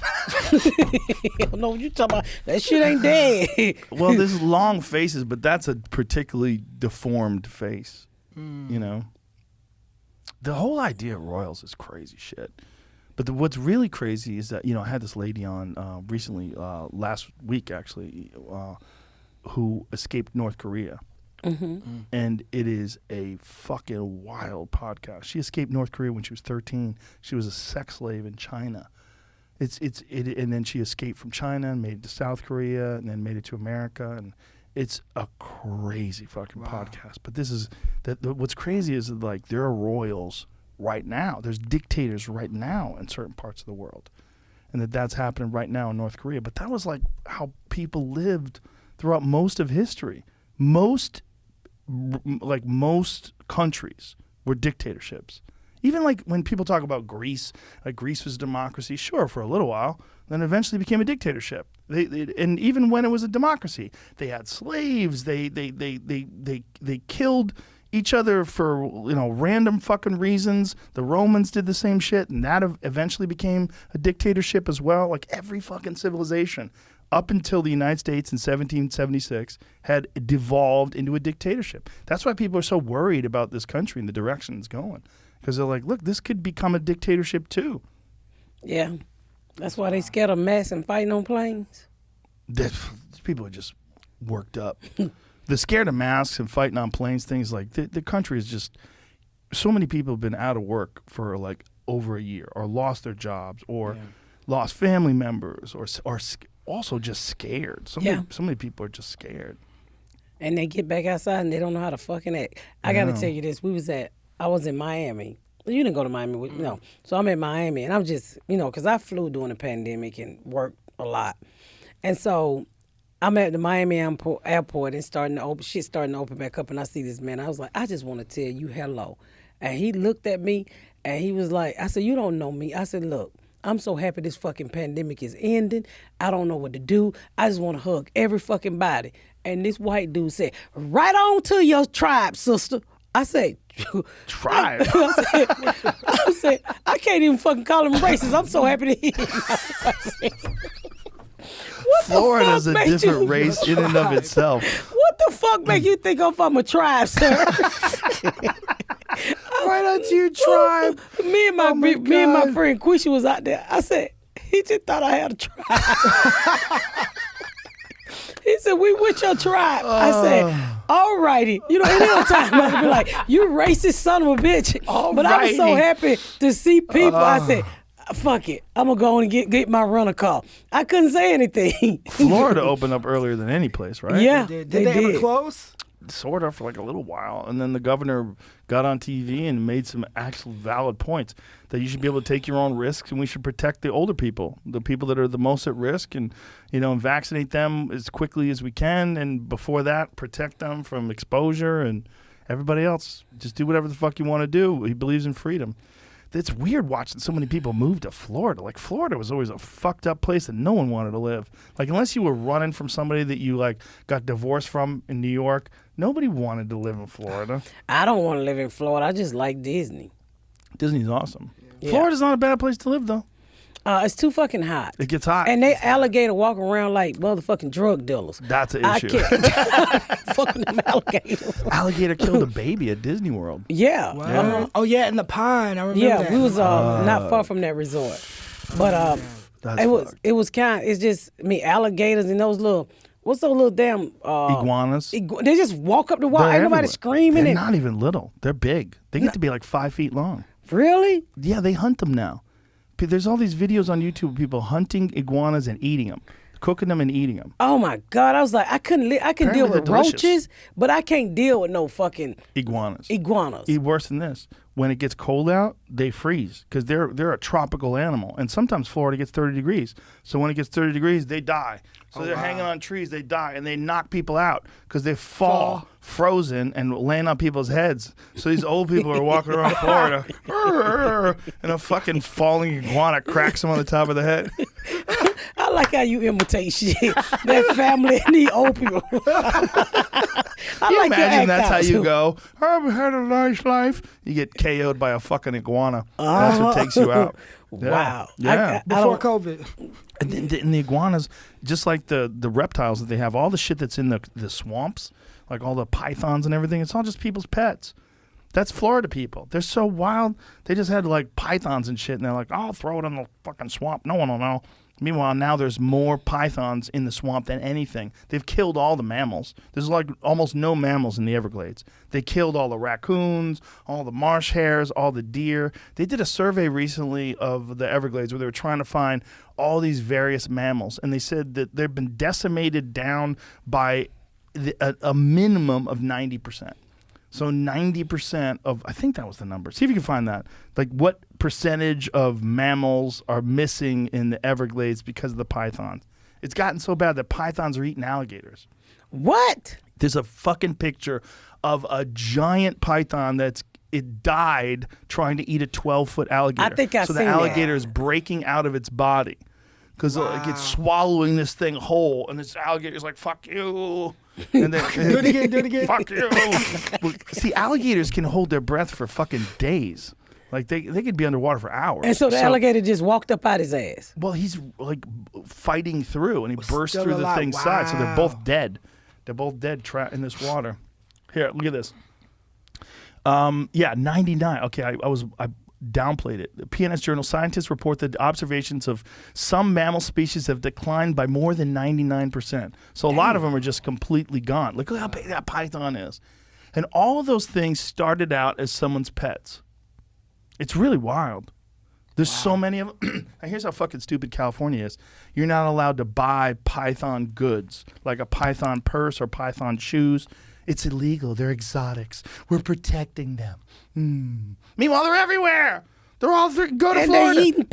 I don't know what you talking about. That shit ain't dead. Well, there's long faces, but that's a particularly deformed face. You know? The whole idea of royals is crazy shit. But what's really crazy is that, I had this lady on recently, last week actually, who escaped North Korea. And it is a fucking wild podcast. She escaped North Korea when she was 13. She was a sex slave in China. And then she escaped from China and made it to South Korea and then made it to America. And it's a crazy fucking podcast. But what's crazy is that, like, there are royals right now. There's dictators right now in certain parts of the world. And that's happening right now in North Korea. But that was like how people lived throughout most of history. Most countries were dictatorships. Even like when people talk about Greece, like Greece was a democracy, sure, for a little while, then eventually became a dictatorship. And even when it was a democracy, they had slaves. They killed each other for random fucking reasons. The Romans did the same shit, and that eventually became a dictatorship as well. Like every fucking civilization up until the United States in 1776 had devolved into a dictatorship. That's why people are so worried about this country and the direction it's going. Because they're like, look, this could become a dictatorship too. Yeah. That's why they scared of mass and fighting on planes. These people are just worked up. They're scared of masks and fighting on planes, things like the country is just, so many people have been out of work for like over a year or lost their jobs or lost family members or also just scared. So many people are just scared. And they get back outside and they don't know how to fucking act. I got to tell you this. I was in Miami. You didn't go to Miami, no. So I'm in Miami and I'm just, because I flew during the pandemic and worked a lot. And so I'm at the Miami airport and starting to open back up, and I see this man. I was like, I just want to tell you hello. And he looked at me and he was like, I said, you don't know me. I said, look, I'm so happy this fucking pandemic is ending. I don't know what to do. I just want to hug every fucking body. And this white dude said, right on to your tribe, sister. I said, Tribe? I said, I can't even fucking call him racist. I'm so happy to hear him. Florida's a different race in and of itself. What the fuck make you think I'm from a tribe, sir? Right onto your tribe. Me and my friend Quisha was out there. I said, he just thought I had a tribe. He said, we with your tribe. I said, all righty. Any other time I'd be like, you racist son of a bitch. But I was so happy to see people. I said, fuck it. I'm going to go on and get my rental car. I couldn't say anything. Florida opened up earlier than any place, right? Yeah, Did they ever close? Sort of for like a little while, and then the governor got on TV and made some actual valid points that you should be able to take your own risks, and we should protect the older people, the people that are the most at risk, and and vaccinate them as quickly as we can, and before that, protect them from exposure, and everybody else just do whatever the fuck you want to do. He believes in freedom. It's weird watching so many people move to Florida. Like, Florida was always a fucked up place that no one wanted to live. Like, unless you were running from somebody that you, like, got divorced from in New York, nobody wanted to live in Florida. I don't want to live in Florida. I just like Disney. Disney's awesome. Yeah. Florida's not a bad place to live, though. It's too fucking hot. It gets hot. And they alligator walk around like motherfucking drug dealers. That's an I issue. can't. Fucking them alligators. Alligator killed a baby at Disney World. Yeah. Wow. Uh-huh. Oh, yeah, in the pine. I remember Yeah, that. we was not far from that resort. But That's it was kind. It's just alligators and those little What's those little damn Iguanas. they just walk up the wall. They're Ain't nobody everywhere. screaming. They're And not even little. They're big. They get to be like 5 feet long. really? Yeah, they hunt them now. There's all these videos on YouTube of people hunting iguanas and eating them, cooking them and eating them. Oh my God! I was like, I can deal Apparently with they're delicious. roaches, but I can't deal with no fucking Iguanas. iguanas. Worse than this. When it gets cold out, they freeze because they're a tropical animal, and sometimes Florida gets 30 degrees. So when it gets 30 degrees, they die. So they're hanging on trees, they die, and they knock people out because they fall frozen and land on people's heads. So these old people are walking around Florida, and a fucking falling iguana cracks them on the top of the head. I like how you imitate shit. That family and the old people. I Can you like your imagine act that's how out, you too. go? I've had a nice life. You get KO'd by a fucking iguana. That's what takes you out. Yeah. Wow. Yeah. Before COVID. And the iguanas, just like the reptiles that they have, all the shit that's in the swamps, like all the pythons and everything, it's all just people's pets. That's Florida people. They're so wild. They just had like pythons and shit, and they're like, I'll throw it in the fucking swamp. No one will know. Meanwhile, now there's more pythons in the swamp than anything. They've killed all the mammals. There's like almost no mammals in the Everglades. They killed all the raccoons, all the marsh hares, all the deer. They did a survey recently of the Everglades where they were trying to find all these various mammals, and they said that they've been decimated down by a minimum of 90%. So 90% of, I think that was the number. See if you can find that. Like what percentage of mammals are missing in the Everglades because of the pythons? It's gotten so bad that pythons are eating alligators. What? There's a fucking picture of a giant python it died trying to eat a 12-foot alligator. I think I've So seen the that. alligator is breaking out of its body because like it's swallowing this thing whole, and this alligator's like, fuck you. And then, Do it again. fuck you. Well, see, alligators can hold their breath for fucking days. Like they could be underwater for hours. And so the alligator just walked up out his ass. Well, he's like fighting through, and he burst still through the alive. thing's side. So they're Wow. both dead. They're both dead in this water. Here, look at this. Yeah, 99. Okay, I downplayed it. The PNS Journal scientists report that observations of some mammal species have declined by more than 99%. So a lot of them are just completely gone. Look how big that python is. And all of those things started out as someone's pets. It's really wild. There's so many of them. And here's how fucking stupid California is. You're not allowed to buy python goods, like a python purse or python shoes. It's illegal. They're exotics. We're protecting them. Meanwhile, they're everywhere. They're all go to And Florida. they're eating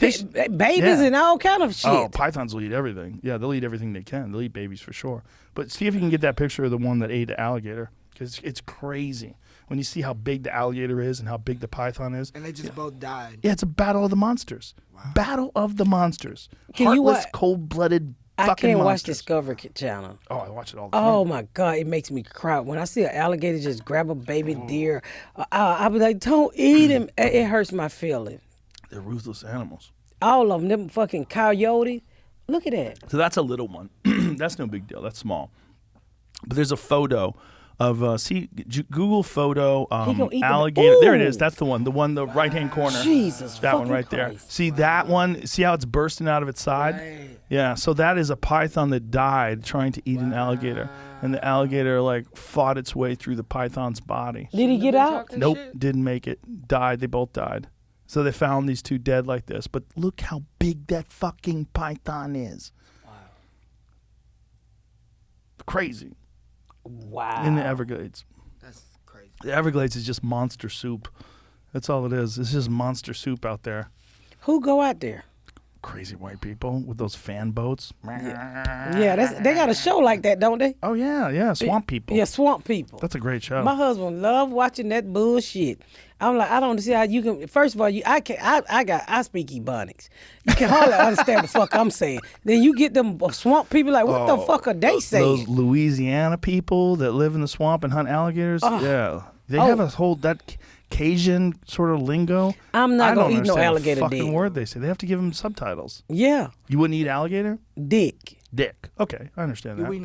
babies Yeah. and all kind of shit. Oh, pythons will eat everything. Yeah, they'll eat everything they can. They'll eat babies for sure. But see if you can get that picture of the one that ate the alligator, because it's crazy when you see how big the alligator is and how big the python is. And they just both died. Yeah, it's a battle of the monsters. Battle of the monsters. Can you Heartless, wa- cold-blooded I fucking can't watch monsters. Discovery Channel. Oh, I watch it all the time. Oh my God, it makes me cry when I see an alligator just grab a baby deer. I be like, don't eat him. It hurts my feelings. They're ruthless animals. All of them fucking coyote. Look at that. So that's a little one. That's no big deal. That's small. But there's a photo of Google photo gonna eat the- alligator. There it Ooh. is. That's the one. The one, the right hand corner. Jesus that one fucking right there. Christ. See that one? See how it's bursting out of its side? Yeah. So that is a python that died trying to eat an alligator, and the alligator like fought its way through the python's body. Did he get out? Nope, didn't make it. Died. They both died. So they found these two dead like this. But look how big that fucking python is. Wow. Crazy. Wow. In the Everglades. That's crazy. The Everglades is just monster soup. That's all it is. It's just monster soup out there. Who go out there? Crazy white people with those fan boats. Yeah, they got a show like that, don't they? Oh, yeah. Swamp people. Yeah, swamp people. That's a great show. My husband love watching that bullshit. I'm like, I don't see how you can. First of all, I speak Ebonics. You can hardly understand the fuck I'm saying. Then you get them swamp people like, what the fuck are they saying? Those Louisiana people that live in the swamp and hunt alligators. Yeah. They have a whole, that Cajun sort of lingo. I'm not I gonna don't eat no understand a alligator fucking dick. word they say. They have to give them subtitles. Yeah, You wouldn't eat alligator? dick. Dick. Okay, I understand that. You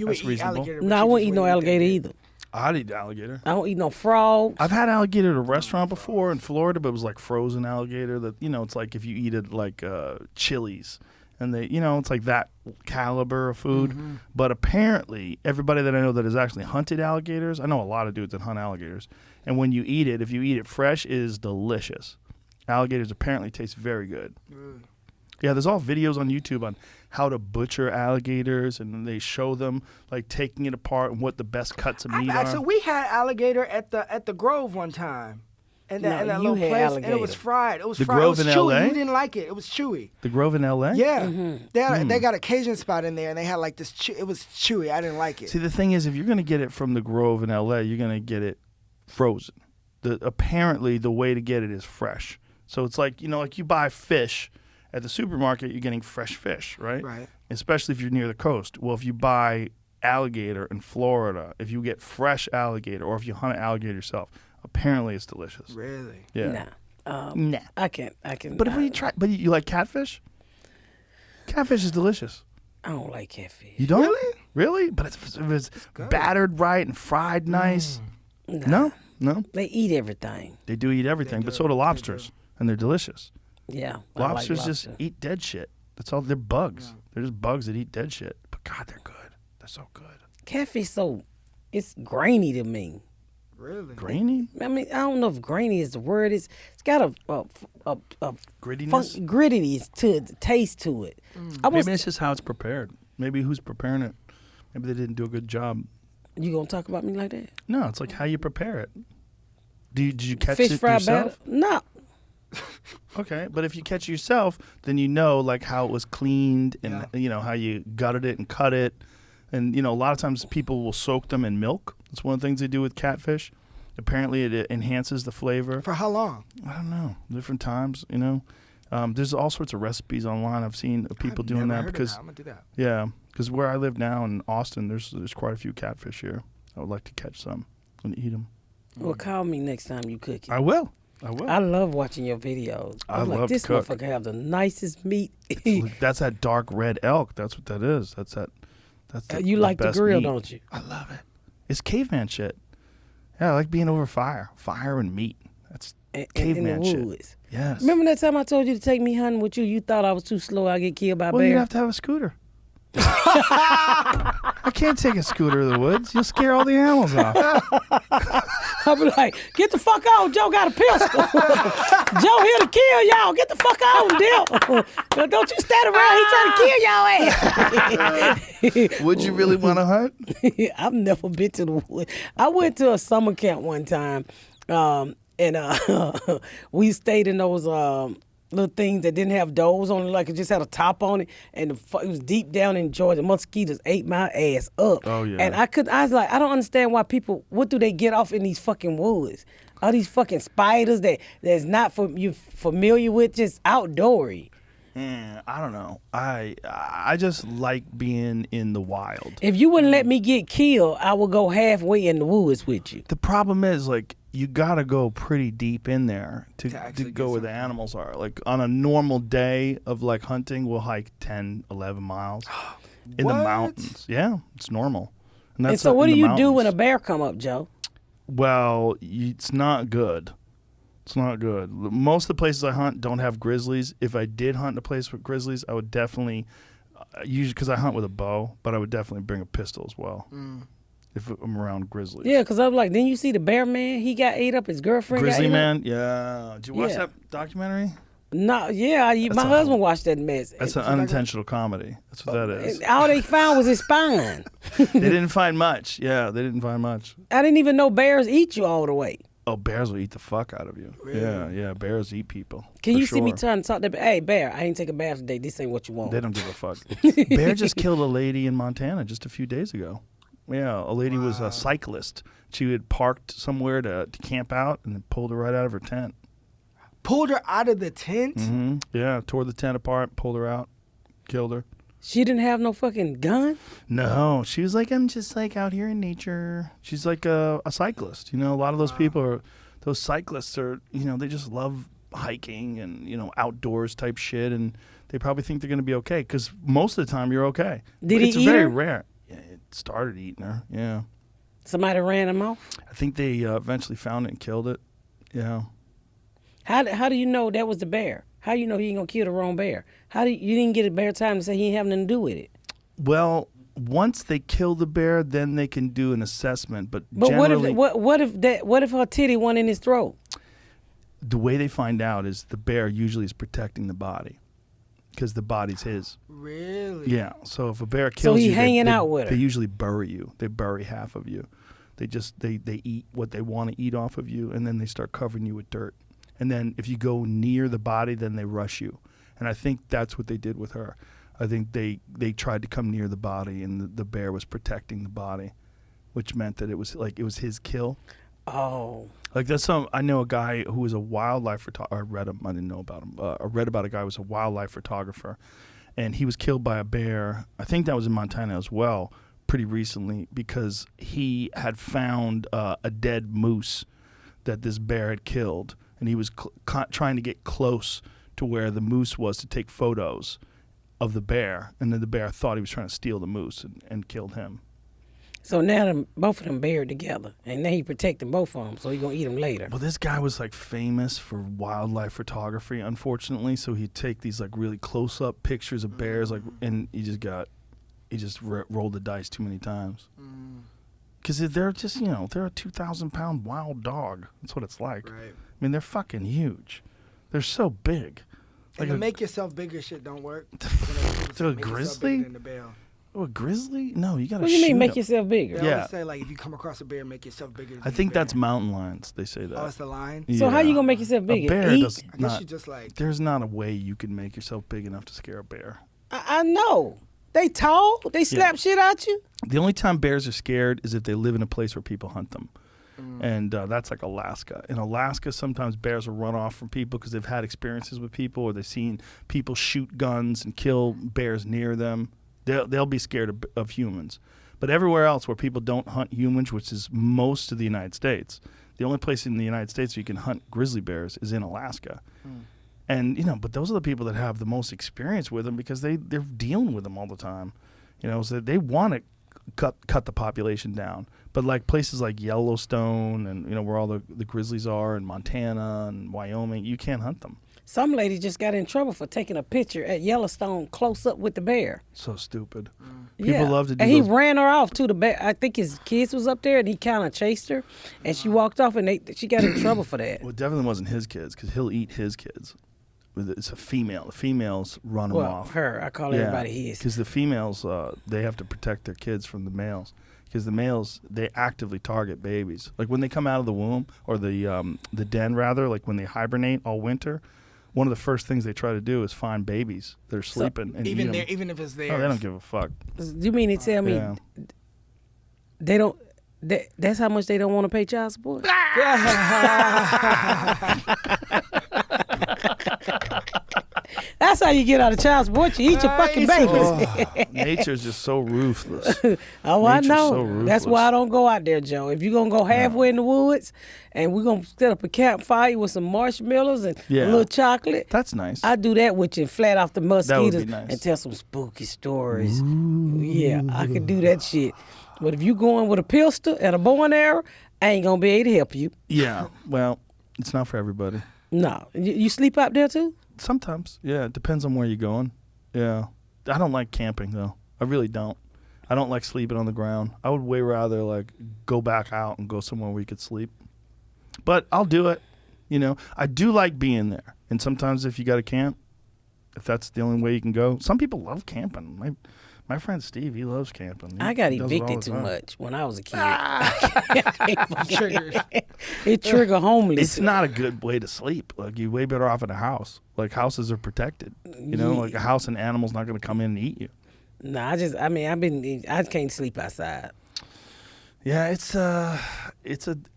would That's eat reasonable. alligator. No, I wouldn't eat no alligator either. I'd eat alligator. I don't eat no frogs. I've had alligator at a restaurant before in Florida, but it was like frozen alligator. That it's like if you eat it like Chili's, and they, it's like that caliber of food. But apparently, everybody that I know that has actually hunted alligators, I know a lot of dudes that hunt alligators, and when you eat it, if you eat it fresh, it is delicious. Alligators apparently taste very good. Yeah, there's all videos on YouTube on how to butcher alligators, and they show them like taking it apart and what the best cuts of meat are. So we had alligator at the Grove one time. And that, No, and that you little had place, alligator. and it was fried. It was The fried. Grove it was in chewy. LA? You didn't like it. It was chewy. The Grove in L.A.? Yeah, Mm-hmm. they got a Cajun spot in there, and they had like this. It was chewy. I didn't like it. See, the thing is, if you're going to get it from the Grove in L.A., you're going to get it frozen. Apparently, the way to get it is fresh. So it's like, like you buy fish at the supermarket, you're getting fresh fish, right? Right. Especially if you're near the coast. Well, if you buy alligator in Florida, if you get fresh alligator, or if you hunt an alligator yourself, apparently it's delicious. Really? Yeah. Nah. I can't. But if you try, but you like catfish? Catfish is delicious. I don't like catfish. You don't? Really? But if it's battered right and fried nice. Nah. No? They eat everything. They do eat everything, but so do lobsters, and they're delicious. Yeah. I like Lobsters just lobster. eat dead shit. That's all. They're bugs. They're just bugs that eat dead shit. But God, they're good. They're so good. Catfish it's grainy to me. Really? Grainy? I mean, I don't know if grainy is the word. It's got a Grittiness? grittiness to it, the taste to it. Maybe it's just how it's prepared. Maybe who's preparing it. Maybe they didn't do a good job. You gonna talk about me like that? No, it's like how you prepare it. Did you catch Fish it fry yourself? batter? No. Okay, but if you catch it yourself, then you know like how it was cleaned and how you gutted it and cut it. And a lot of times people will soak them in milk. That's one of the things they do with catfish. Apparently it enhances the flavor. For how long? I don't know. Different times, There's all sorts of recipes online. I've seen people doing that because I'm gonna do that. yeah, because where I live now in Austin, there's quite a few catfish here. I would like to catch some and eat them. Well, call me next time you cook it. I will. I love watching your videos. I I'm like, love to this cook. motherfucker have the nicest meat. That's that dark red elk. That's what that is. That's the, You like the best grill, meat. don't you? I love it. It's caveman shit. Yeah, I like being over fire and meat. That's In caveman the shit. woods. Yes. Remember that time I told you to take me hunting with you? You thought I was too slow. I get killed by a Well, you'd bear. have to have a scooter. I can't take a scooter to the woods. You'll scare all the animals off. I'll be like, get the fuck on. Joe got a pistol. Joe here to kill y'all. Get the fuck on, Dale. Don't you stand around. He trying to kill y'all ass. Would you really want to hunt? I've never been to the woods. I went to a summer camp one time, and we stayed in those little things that didn't have doors on it, like it just had a top on it, and it was deep down in Georgia. Mosquitoes ate my ass up. Oh, yeah. And I was like, I don't understand why people. What do they get off in these fucking woods? All these fucking spiders that's not you familiar with, just outdoory. I don't know. I just like being in the wild. If you wouldn't let me get killed, I would go halfway in the woods with you. The problem is, like, you got to go pretty deep in there to actually go get where the animals are. Like, on a normal day of, like, hunting, we'll hike 10, 11 miles in the What? mountains. Yeah, it's normal. And so what do you do when a bear come up, Joe? Well, it's not good. It's not good. Most of the places I hunt don't have grizzlies. If I did hunt a place with grizzlies, I would definitely, usually because I hunt with a bow, but I would definitely bring a pistol as well if I'm around grizzlies. Yeah, because I'm like, didn't you see the bear man? He got ate up. His girlfriend Grizzly got ate Man? up. Yeah. Did you watch Yeah. that documentary? No, yeah, my a- husband watched that mess. That's an unintentional comedy. That's what that is. And all they found was his spine. They didn't find much. Yeah, they didn't find much. I didn't even know bears eat you all the way. Oh, bears will eat the fuck out of you. Yeah, bears eat people. Can for you see me sure. trying to talk to hey, bear, I ain't take a bath today. This ain't what you want. They don't give a fuck. Bear just killed a lady in Montana just a few days ago. Yeah, a lady was a cyclist. She had parked somewhere to camp out and then pulled her right out of her tent. Pulled her out of the tent? Mm-hmm. Yeah, tore the tent apart, pulled her out, killed her. She didn't have no fucking gun? No, she was like, I'm just like out here in nature. She's like a cyclist. You know, a lot of those people are, those cyclists are, they just love hiking and, outdoors type shit. And they probably think they're going to be okay because most of the time you're okay. Did But he it's eat very her? rare. Yeah, it started eating her. Yeah. Somebody ran him off? I think they eventually found it and killed it. Yeah. How do you know that was the bear? How you know he ain't gonna kill the wrong bear? How do you didn't get a bear time to say he ain't having nothing to do with it? Well, once they kill the bear, then they can do an assessment. But But generally, what if her titty went in his throat? the way they find out is the bear usually is protecting the body because the body's his. Really? Yeah. So if a bear kills he you, hanging out with her. They usually bury you. They bury half of you. They eat what they want to eat off of you, and then they start covering you with dirt. And then if you go near the body, then they rush you. And I think that's what they did with her. I think they tried to come near the body, and the bear was protecting the body, which meant that it was his kill. Oh. Like I know a guy who was a wildlife photographer. I read him. I didn't know about him. I read about a guy who was a wildlife photographer, and he was killed by a bear. I think that was in Montana as well, pretty recently, because he had found a dead moose that this bear had killed, and he was trying to get close to where the moose was to take photos of the bear, and then the bear thought he was trying to steal the moose and killed him. So now both of them buried together, and now he protecting both of them, so he gonna eat them later. Well, this guy was like famous for wildlife photography, unfortunately. So he'd take these like really close-up pictures of bears, and he just rolled the dice too many times. Because they're just they're a 2,000-pound wild dog. That's what it's like. Right. I mean, they're fucking huge. They're so big. And the make yourself bigger shit don't work. To a grizzly? Oh, a grizzly? No, you gotta. What do you mean, make him. yourself bigger? They Yeah. always say like if you come across a bear, make yourself bigger. I think that's mountain lions. They say that. Oh, it's the lion. So how Yeah. you gonna make yourself bigger? A bear Eat? does I guess not. you just like. There's not a way you can make yourself big enough to scare a bear. I know. They tall. They slap shit out you. The only time bears are scared is if they live in a place where people hunt them. And that's like Alaska. In Alaska, sometimes bears will run off from people because they've had experiences with people, or they've seen people shoot guns and kill bears near them. They'll be scared of humans. But everywhere else where people don't hunt humans, which is most of the United States, the only place in the United States where you can hunt grizzly bears is in Alaska. And but those are the people that have the most experience with them because they're dealing with them all the time. So they want to cut the population down. But like places like Yellowstone and where all the grizzlies are, in Montana and Wyoming, you can't hunt them. Some lady just got in trouble for taking a picture at Yellowstone close up with the bear. So stupid. People love to do And he those. ran her off too. The bear, I think his kids was up there, and he kind of chased her, and she walked off, and she got in trouble for that. Well, it definitely wasn't his kids because he'll eat his kids. It's a female. The females run them Well, off. her. I call everybody his. Because the females, they have to protect their kids from the males. Because the males, they actively target babies. Like when they come out of the womb, or the den rather, like when they hibernate all winter, one of the first things they try to do is find babies that are sleeping and Even eat there, 'em. even if it's there. Oh, they don't give a fuck. You mean to tell me Yeah. they don't? That's how much they don't want to pay child support? That's how you get out of child support. You eat your fucking babies. Nature's just so ruthless. Oh, I Nature's know. so ruthless. That's why I don't go out there, Joe. If you're going to go halfway in the woods and we're going to set up a campfire with some marshmallows and Yeah. a little chocolate, That's nice. I do that with you, flat off the mosquitoes nice. and tell some spooky stories. Yeah, I can do that shit. But if you going with a pistol and a bow and arrow, I ain't going to be able to help you. Yeah. Well, it's not for everybody. No. You sleep out there too? Sometimes. Yeah. It depends on where you're going. Yeah. I don't like camping though. I really don't. I don't like sleeping on the ground. I would way rather like go back out and go somewhere where you could sleep. But I'll do it. I do like being there. And sometimes if you got to camp, if that's the only way you can go. Some people love camping. My friend Steve, he loves camping. I got He does it all evicted the too time. much when I was a kid. Triggered. It trigger homeless. It's not a good way to sleep. Like you're way better off in a house. Like houses are protected. Like a house and animals not going to come in and eat you. Nah, I can't sleep outside. Yeah, it's a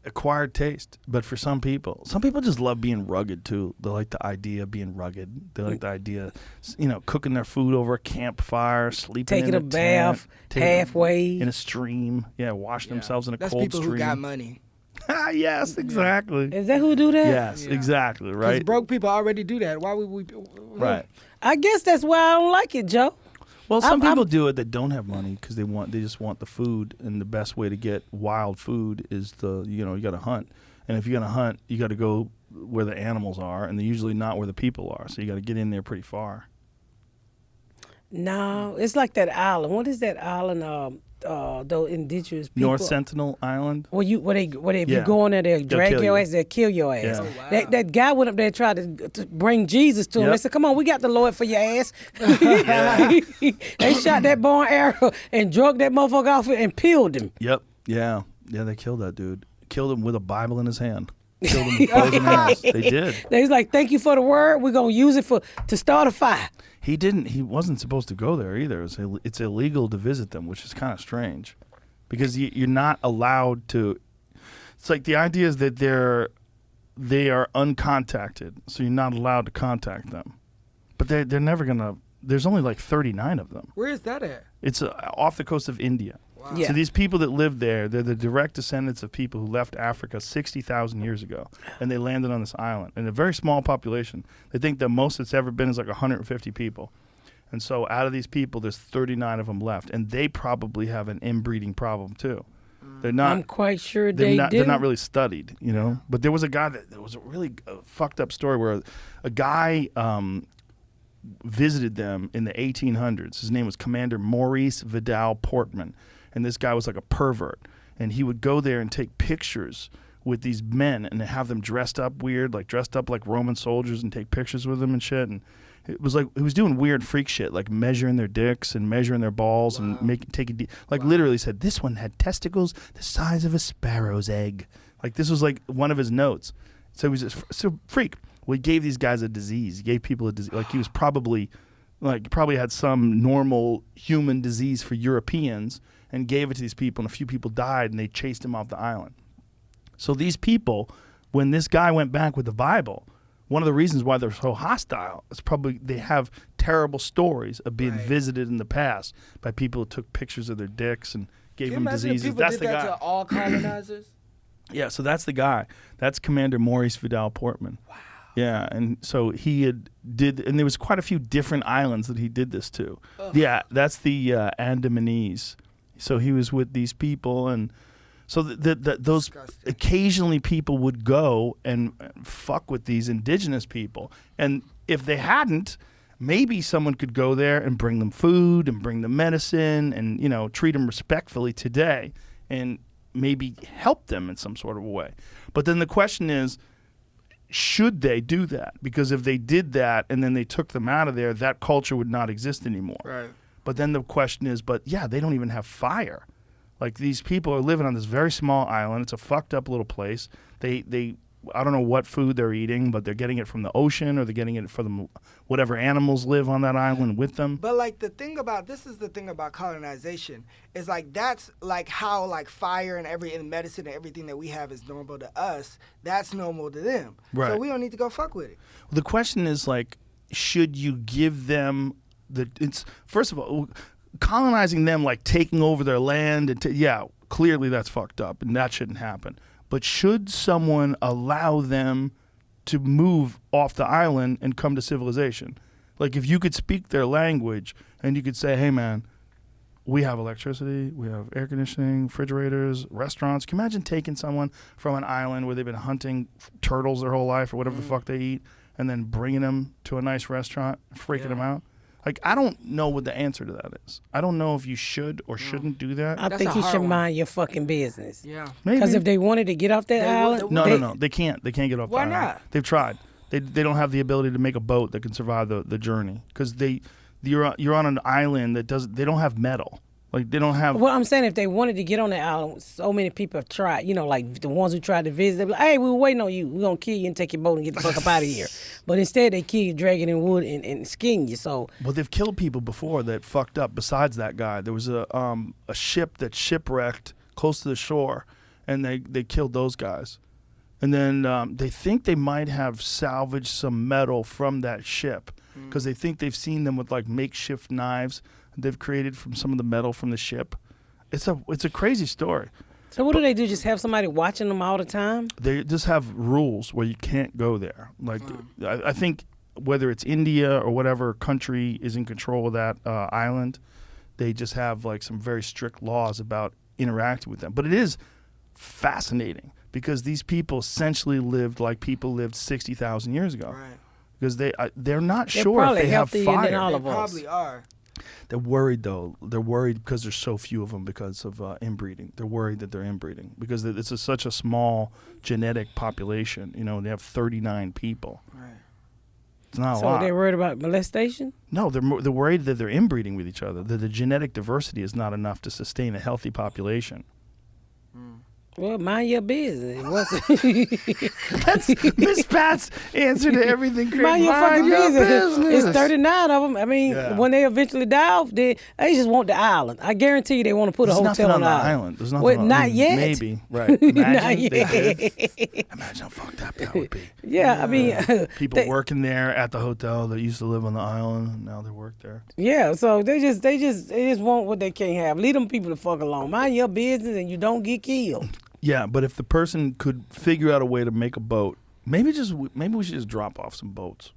acquired taste. But for some people just love being rugged too. They like the idea of being rugged. They like the idea, cooking their food over a campfire, sleeping Taking in a tent, bath halfway. in a stream. Yeah, washing themselves in a That's cold people stream. who got money. Yes, exactly. Is that who do that? Yes, exactly. Because Right. broke people already do that. Why would we? Right. I guess that's why I don't like it, Joe. Well, some I'm- people do it that don't have money because they just want the food, and the best way to get wild food is you got to hunt. And if you're gonna hunt, you got to go where the animals are, and they're usually not where the people are. So you got to get in there pretty far. No, it's like that island. What is that island? Those indigenous people. North Sentinel Island. Where if you Yeah. go in there, they'll drag kill your you. ass, they'll kill your ass. Yeah. Oh, wow. That guy went up there and tried to bring Jesus to him. Yep. They said, "Come on, we got the Lord for your ass." They shot that bow and arrow and drug that motherfucker off it and peeled him. Yep. Yeah. Yeah. They killed that dude. Killed him with a Bible in his hand. Killed him with bows and arrows. They did. They was like, "Thank you for the word. We're gonna use it to start a fire." He didn't. He wasn't supposed to go there either. It's illegal to visit them, which is kind of strange, because you're not allowed to. It's like the idea is that they are uncontacted, so you're not allowed to contact them. But they're never gonna. There's only like 39 of them. Where is that at? It's off the coast of India. Yeah. So these people that live there, they're the direct descendants of people who left Africa 60,000 years ago, and they landed on this island. And a very small population. They think the most it's ever been is like 150 people. And so out of these people, there's 39 of them left, and they probably have an inbreeding problem too. They're not. I'm quite sure They're they do. They're not really studied, you know. But there was a guy there was a really fucked up story where a guy visited them in the 1800s. His name was Commander Maurice Vidal Portman. And this guy was like a pervert, and he would go there and take pictures with these men and have them dressed up weird, like dressed up like Roman soldiers, and take pictures with them and shit. And it was like he was doing weird freak shit, like measuring their dicks and measuring their balls and literally said this one had testicles the size of a sparrow's egg. Like this was like one of his notes. So he was a freak. Well, he gave these guys a disease. He gave people a disease. Like he was probably had some normal human disease for Europeans, and gave it to these people, and a few people died, and they chased him off the island. So these people, when this guy went back with the Bible, one of the reasons why they're so hostile is probably they have terrible stories of being visited in the past by people who took pictures of their dicks and gave them diseases. That's the guy. To all colonizers. Yeah, so that's the guy. That's Commander Maurice Vidal Portman. Wow. Yeah, and so he and there was quite a few different islands that he did this to. Ugh. Yeah, that's the Andamanese. So he was with these people, and so those occasionally people would go and fuck with these indigenous people. And if they hadn't, maybe someone could go there and bring them food and bring them medicine and, you know, treat them respectfully today and maybe help them in some sort of a way. But then the question is, should they do that? Because if they did that and then they took them out of there, that culture would not exist anymore. Right. But then the question is, they don't even have fire. Like these people are living on this very small island. It's a fucked up little place. They I don't know what food they're eating, but they're getting it from the ocean, or they're getting it from whatever animals live on that island with them. But like this is the thing about colonization, is like that's like how like fire and medicine and everything that we have is normal to us. That's normal to them. Right. So we don't need to go fuck with it. The question is like, should you give them first of all, colonizing them, like taking over their land, and clearly that's fucked up and that shouldn't happen. But should someone allow them to move off the island and come to civilization? Like if you could speak their language and you could say, hey man, we have electricity, we have air conditioning, refrigerators, restaurants. Can you imagine taking someone from an island where they've been hunting turtles their whole life or whatever the fuck they eat, and then bringing them to a nice restaurant, freaking them out? Like, I don't know what the answer to that is. I don't know if you should or shouldn't do that. I think you should mind your fucking business. Yeah. Maybe. Because if they wanted to get off that island, No. They can't. They can't get off the island. Why not? They've tried. They don't have the ability to make a boat that can survive the journey, because you're on an island that they don't have metal. Like they don't have. Well, I'm saying if they wanted to get on that island, so many people have tried. You know, like the ones who tried to visit, they're like, "Hey, we were waiting on you. We're gonna kill you and take your boat and get the fuck up out of here." But instead, they kill you, drag it in wood, and skin you. So. Well, they've killed people before that fucked up. Besides that guy, there was a ship that shipwrecked close to the shore, and they killed those guys. And then they think they might have salvaged some metal from that ship, because they think they've seen them with like makeshift knives they've created from some of the metal from the ship. It's a crazy story. So what do they do? Just have somebody watching them all the time? They just have rules where you can't go there. Like I think whether it's India or whatever country is in control of that island, they just have like some very strict laws about interacting with them. But it is fascinating because these people essentially lived like people lived 60,000 years ago. Right. Because they're not They're sure if probably they have healthier fire. than all They of us. probably are. They're worried though. They're worried because there's so few of them because of inbreeding. They're worried that they're inbreeding because it's such a small genetic population. You know, they have 39 people. Right. It's not a So lot. they're worried about molestation? No, they're worried that they're inbreeding with each other. That the genetic diversity is not enough to sustain a healthy population. Well, mind your business. It wasn't. That's Miss Pat's answer to everything. Mind your fucking business. It's 39 of them. I mean, Yeah. when they eventually die off, they just want the island. I guarantee you they want to put There's a nothing hotel on the island. island. There's nothing. Well, on, not yet. Maybe. Right. Imagine Not they did. yet. Imagine how fucked up that would be. Yeah, I mean, People working there at the hotel that used to live on the island, and now they work there. yeah. So they just want what they can't have. Leave them people the fuck alone. Mind your business, and you don't get killed. Yeah, but if the person could figure out a way to make a boat, maybe we should just drop off some boats.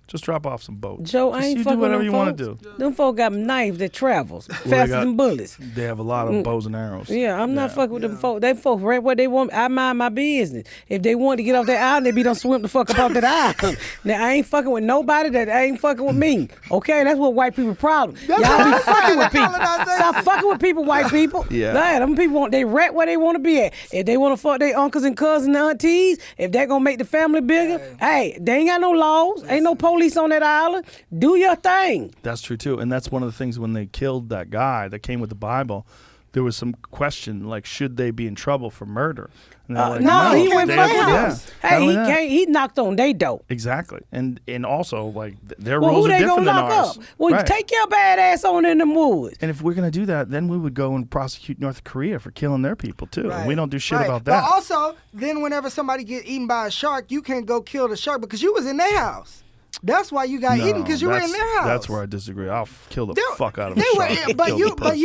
Just drop off some boats. Joe, Just I ain't you fucking do whatever with you them want folks. to do. Them folk got knives that travels they faster got- than bullets. They have a lot of bows and arrows. Yeah, I'm not fucking with them folk. They folk right where they want. I mind my business. If they want to get off that island, they be done swim the fuck up off that island. Now I ain't fucking with nobody that ain't fucking with me. Okay, that's what white people problem. Y'all be fucking with people. Stop fucking with people, white people. Yeah. Nah, them people they right where they want to be at. If they want to fuck their uncles and cousins and aunties, if that gonna make the family bigger, hey, they ain't got no laws. Ain't no police on that island. Do your thing. That's true too, and that's one of the things when they killed that guy that came with the Bible. There was some question like, should they be in trouble for murder? And they're like, No, he went they for have- house. yeah. Hey, Not he only that- came. He knocked on their door. Exactly, and also like their Well, rules who are they different gonna than lock ours. up? Well, Right. take your bad ass on in the woods. And if we're gonna do that, then we would go and prosecute North Korea for killing their people too. Right. And we don't do shit Right. about that. But also, then whenever somebody get eaten by a shark, you can't go kill the shark because you was in their house. That's why you got No, eaten because you were in their house. That's where I disagree. I'll kill the They- fuck out of a they were shark. in- but Kill you, the but person.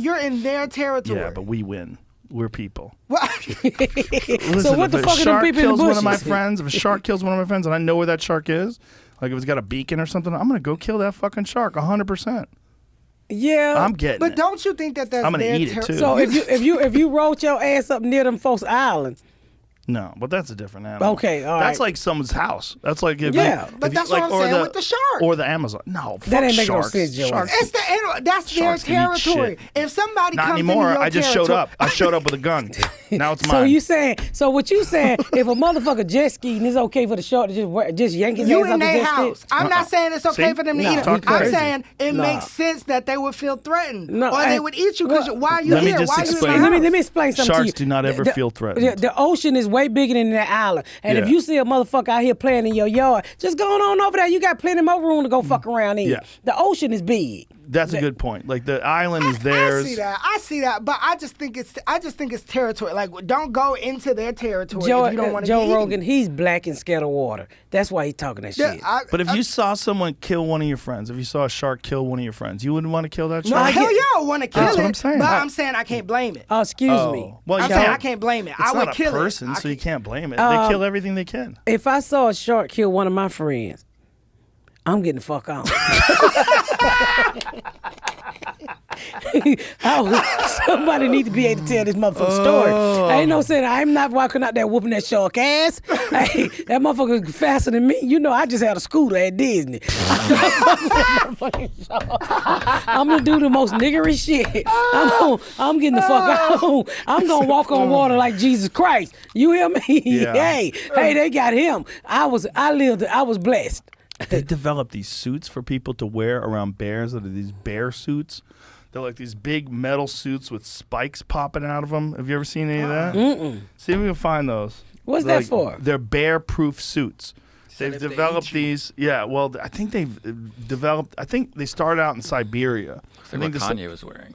you're in their territory. Yeah, but we win. We're people. Well, Listen, what the if fuck a are them shark people in the kills one of my bushes? friends, if a shark kills one of my friends, and I know where that shark is, like if it's got a beacon or something, I'm gonna go kill that fucking shark 100%. Yeah. I'm getting but it. don't you think that that's I'm gonna their eat it, too. so if you rolled your ass up near them folks' island, No, but that's a different animal. Okay, all That's right. like someone's house. That's like if Yeah, but if that's what I'm or saying the, with the shark. or the Amazon. No, That fuck ain't making no sharks. sense, Joey. Sharks. it's that's their Sharks can eat territory. shit. If somebody Not comes anymore. into your I just showed territory- up. I showed up with a gun. Now it's mine. so you saying what you saying? If a motherfucker jet skiing, it's okay for the shark to just yank his You ass in up the their jet ski? house. I'm not saying it's okay See? for them to No, eat he it. I'm crazy. saying it No. makes sense that they would feel threatened. No, or they I- would eat you because well, why are you let me here? just Why are you in explain. my house? Let me explain something Sharks to you. do not ever feel threatened. The ocean is way bigger than that island. And if Yeah. you see a motherfucker out here playing in your yard, just going on over there. You got plenty more room to go fuck around in. Yeah. The ocean is big. That's a good point. Like the island is theirs. I see that, but I just think it's territory. Like, don't go into their territory if you don't want to Joe get Rogan, eaten. he's black and scared of water. That's why he's talking that Yeah, shit. But if you saw someone kill one of your friends, if you saw a shark kill one of your friends, you wouldn't want to kill that no, shark? hell yeah, I want to kill That's it. what I'm saying. But I'm saying I can't blame it. Excuse me. Well, I'm you saying can't- I can't blame it. It's I would not kill a person, it. so you can't blame it. They kill everything they can. If I saw a shark kill one of my friends, I'm getting the fuck out. Somebody need to be able to tell this motherfucker story. I ain't no saying I'm not walking out there whooping that shark ass. Hey, that motherfucker faster than me. You know, I just had a scooter at Disney. I'm gonna do the most niggery shit. I'm getting the fuck out. I'm gonna walk on water like Jesus Christ. You hear me? Yeah. Hey, they got him. I was blessed. They develop these suits for people to wear around bears that are these bear suits. They're like these big metal suits with spikes popping out of them. Have you ever seen any of that? See if we can find those. What's They're that for? They're bear-proof suits. They've if they developed eat you. these. Yeah, well, I think they've developed. I think they started out in Siberia. That's what this- Kanye was wearing.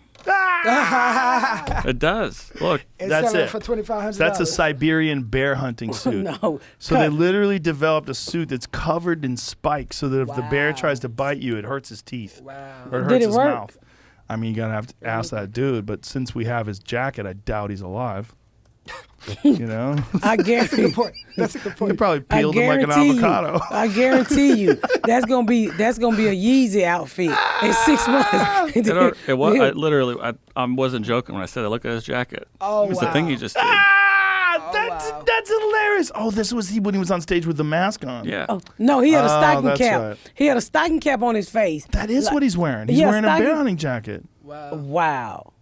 It does. Look, And That's sell it. for $2,500. That's a Siberian bear hunting suit. No. So they literally developed a suit that's covered in spikes, so that if the bear tries to bite you, it hurts his teeth. Or it hurts Did it his work? mouth. I mean, you gotta have to ask that dude. But since we have his jacket, I doubt he's alive. You know, I guarantee. That's a good you point. probably I peeled him like an guarantee avocado. you. I guarantee you. That's gonna be a Yeezy outfit in 6 months. it was. I wasn't joking when I said I look at his jacket. Oh, It's the thing wow. he just did. That's hilarious. Oh, this was when he was on stage with the mask on. Yeah. Oh, no, he had a stocking that's cap. right. He had a stocking cap on his face. That is what he's wearing. He's Yeah, wearing a stocking- bear hunting jacket. Wow.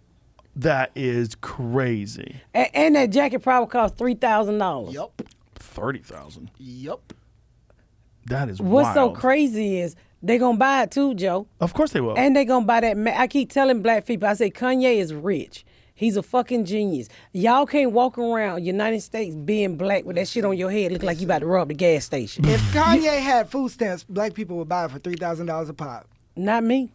That is crazy. And that jacket probably cost $3,000. Yup. 30,000. Yup. That is What's so wild. crazy is they gonna buy it too, Joe. Of course they will. And they gonna buy that. I keep telling black people, I say Kanye is rich. He's a fucking genius. Y'all can't walk around United States being black with that shit on your head, look like you about to rob the gas station. If Kanye had food stamps, black people would buy it for $3,000 a pop. Not me.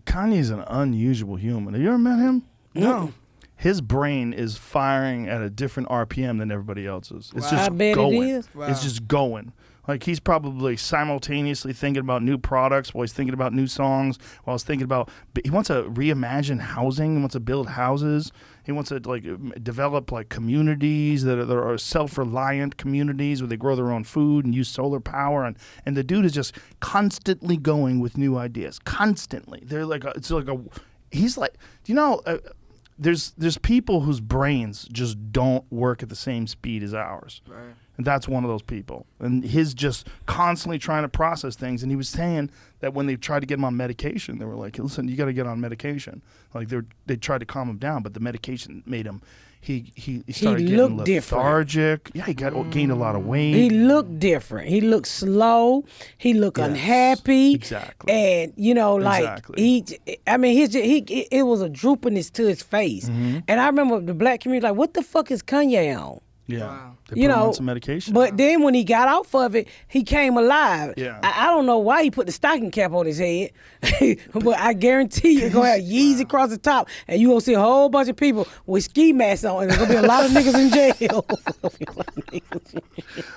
Kanye's an unusual human. Have you ever met him? No. His brain is firing at a different RPM than everybody else's. It's Wow. just I bet it going. is. Wow. It's just going. Like he's probably simultaneously thinking about new products while he's thinking about new songs, while he's thinking about he wants to reimagine housing, he wants to build houses, he wants to like develop like communities that are self-reliant communities where they grow their own food and use solar power, and the dude is just constantly going with new ideas, constantly. They're like he's like, do you know, there's people whose brains just don't work at the same speed as ours. Right. And that's one of those people. And his just constantly trying to process things. And he was saying that when they tried to get him on medication, they were like, listen, you got to get on medication. Like they tried to calm him down, but the medication made him, he started getting looked different. lethargic. Yeah, he gained a lot of weight. He looked different. He looked slow. He looked Yes, unhappy. exactly. And you know, like Exactly. it was a droopiness to his face. Mm-hmm. And I remember the black community like, what the fuck is Kanye on? Yeah. Wow. They put You him know, on some medication. But then when he got off of it, he came alive. Yeah. I don't know why he put the stocking cap on his head, but I guarantee you're going to have Yeezy across the top, and you're going to see a whole bunch of people with ski masks on, and there's going to be a lot of niggas in jail.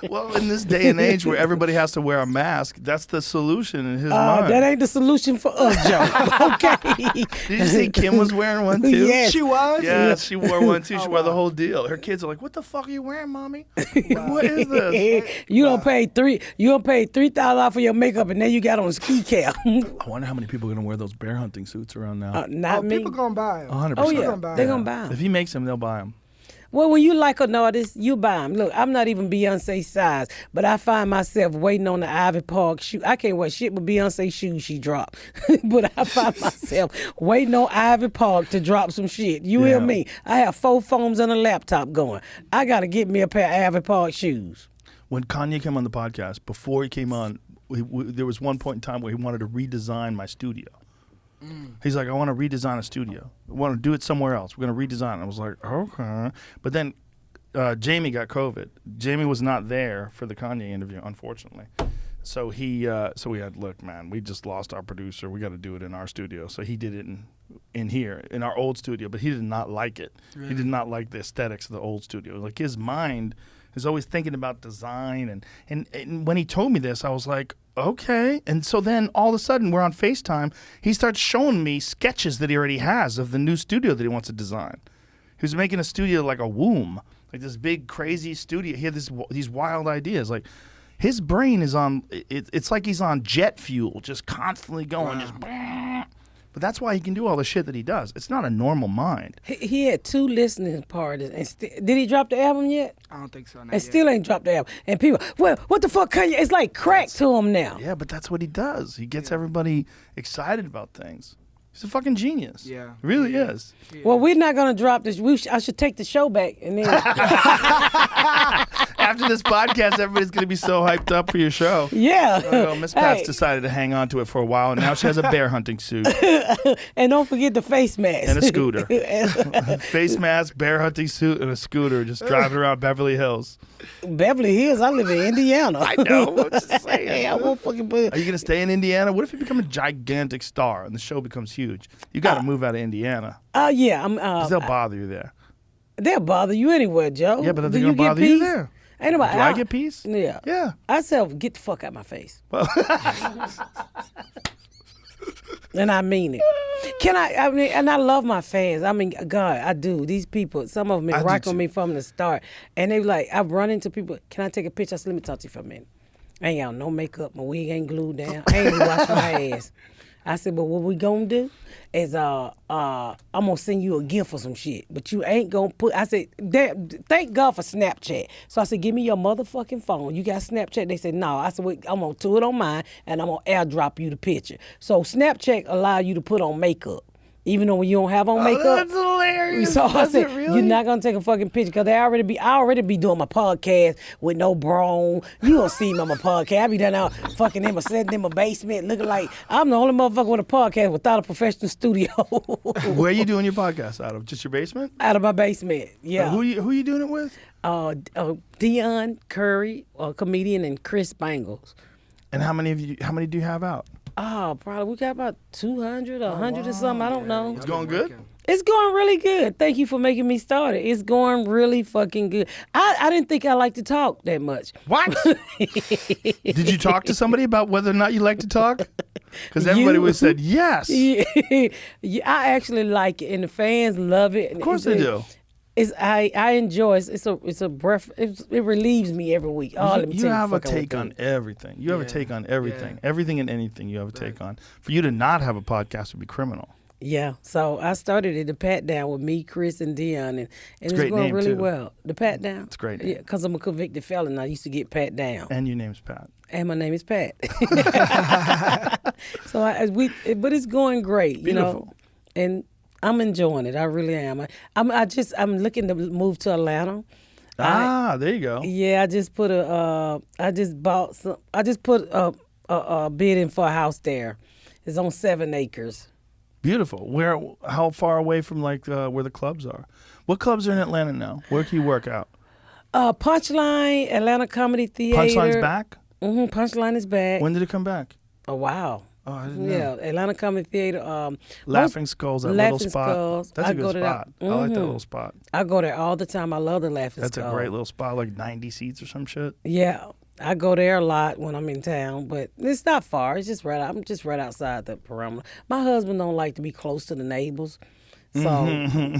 Well, in this day and age where everybody has to wear a mask, that's the solution in his mind. That ain't the solution for us, Joe. Okay. Did you see Kim was wearing one too? Yes. She was? Yeah, she wore one too. She wore the whole deal. Her kids are like, "What the fuck are you wearing, mommy? What is this?" You don't pay $3,000 for your makeup, and then you got on a ski cap. I wonder how many people are gonna wear those bear hunting suits around now. Not me. People gonna buy them. 100%. Oh yeah, gonna buy they're it. gonna buy 'em. If he makes them, they'll buy them. Well, when you like an artist, you buy them. Look, I'm not even Beyonce size, but I find myself waiting on the Ivy Park shoe. I can't wear shit with Beyonce shoes she dropped, but I find myself waiting on Ivy Park to drop some shit. You hear Yeah. me? I have 4 phones and a laptop going. I got to get me a pair of Ivy Park shoes. When Kanye came on the podcast, before he came on, there was one point in time where he wanted to redesign my studio. He's like, I want to redesign a studio. I want to do it somewhere else. We're going to redesign it. I was like, okay. But then Jamie got COVID. Jamie was not there for the Kanye interview, unfortunately. So we had, look, man, we just lost our producer. We got to do it in our studio. So he did it in here, in our old studio. But he did not like it. Really? He did not like the aesthetics of the old studio. Like his mind is always thinking about design. And when he told me this, I was like, okay. And so then all of a sudden we're on FaceTime. He starts showing me sketches that he already has of the new studio that he wants to design. He was making a studio like a womb, like this big crazy studio. He had these wild ideas. Like his brain is on. It's like he's on jet fuel, just constantly going. Just. But that's why he can do all the shit that he does. It's not a normal mind. He had 2 listening parties. And did he drop the album yet? I don't think so. And still ain't dropped the album. And people, well, what the fuck, Kanye? It's like crack to him now. Yeah, but that's what he does. He gets everybody excited about things. He's a fucking genius. Yeah. He really is. Well, we're not gonna drop this. I should take the show back, and then After this podcast, everybody's going to be so hyped up for your show. yeah. Oh, Miss Pat's Hey, decided to hang on to it for a while, and now she has a bear hunting suit and don't forget the face mask and a scooter. Face mask, bear hunting suit, and a scooter just driving around Beverly Hills. Beverly Hills. I live in Indiana. I know. I'm just saying. Hey, I won't fucking put. Are you going to stay in Indiana? What if you become a gigantic star and the show becomes huge? You got to move out of Indiana Yeah, because they'll bother you there. they'll bother you anywhere, Joe. Yeah, but Do they're you going to get bother you peace? there. Ain't nobody. Do I get peace? Yeah. Yeah. I said, get the fuck out my face. Well, And I mean it. I mean, and I love my fans. I mean, God, I do. These people, some of them I been do rocking too. me from the start. And they like, I've run into people, can I take a picture? I said, let me talk to you for a minute. I ain't got no makeup. My wig ain't glued down. I ain't even washed my ass. I said, but what we gonna do is I'm gonna send you a gift or some shit, but you ain't gonna put. I said, thank God for Snapchat. So I said, give me your motherfucking phone. You got Snapchat? They said no. I said, well, I'm gonna do it on mine and I'm gonna airdrop you the picture. So Snapchat allow you to put on makeup. Even though when you don't have on makeup. That's hilarious. So I said, really? you're not gonna take a fucking picture because I already be doing my podcast with no bra on. You don't see me on my podcast. I be down there fucking sitting in my basement looking like I'm the only motherfucker with a podcast without a professional studio. Where are you doing your podcast out of? Just your basement? Out of my basement, yeah. Who you doing it with? Dion Curry, a comedian, and Chris Bangles. And how many do you have out? Oh, probably we got about 200 or 100 or something. I don't know. It's going good? It's going really good. Thank you for making me start it. It's going really fucking good. I didn't think I liked to talk that much. What? Did you talk to somebody about whether or not you like to talk? Because everybody would have said yes. Yeah, I actually like it, and the fans love it. Of course they do. I enjoy it. It's a breath. It relieves me every week. Oh, let me You tell have a fucking take one on thing. everything. You have a take on everything. Everything and anything you have a take on. For you to not have a podcast would be criminal. Yeah, so I started it, the Patdown, with me, Chris, and Dion, and it's great going name, really too. well. The Patdown. It's a great name. Yeah, because I'm a convicted felon. I used to get pat down, And your name's Pat. and my name is Pat. So but it's going great, you know, Beautiful. and I'm enjoying it. I really am. I'm looking to move to Atlanta. There you go. Yeah, I just put a bid in for a house there. It's on 7 acres. Beautiful. How far away from where the clubs are? What clubs are in Atlanta now? Where can you work out? Punchline, Atlanta Comedy Theater. Punchline's back? Mm-hmm. Punchline is back. When did it come back? Oh wow. Oh, I didn't know. Yeah, Atlanta Comedy Theater. Laughing Skulls, that Laughing little spot. Skulls. That's I a go good to that. spot. I like that Mhm. little spot. I go there all the time. I love the Laughing That's Skull. a great little spot, like 90 seats or some shit. Yeah, I go there a lot when I'm in town, but it's not far. It's just I'm just right outside the perimeter. My husband don't like to be close to the neighbors, so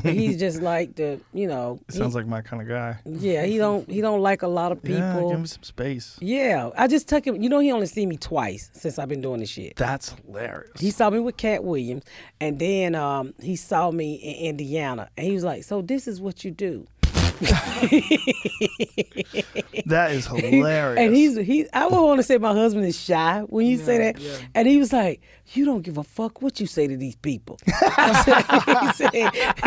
he's just like the, you know. Sounds like my kind of guy. Yeah, he don't like a lot of people. Yeah, give me some space. Yeah, I just took him. You know, he only seen me twice since I've been doing this shit. That's hilarious. He saw me with Cat Williams, and then he saw me in Indiana, and he was like, "So this is what you do." That is hilarious. And I would want to say my husband is shy when you say that. Yeah. And he was like, "You don't give a fuck what you say to these people." He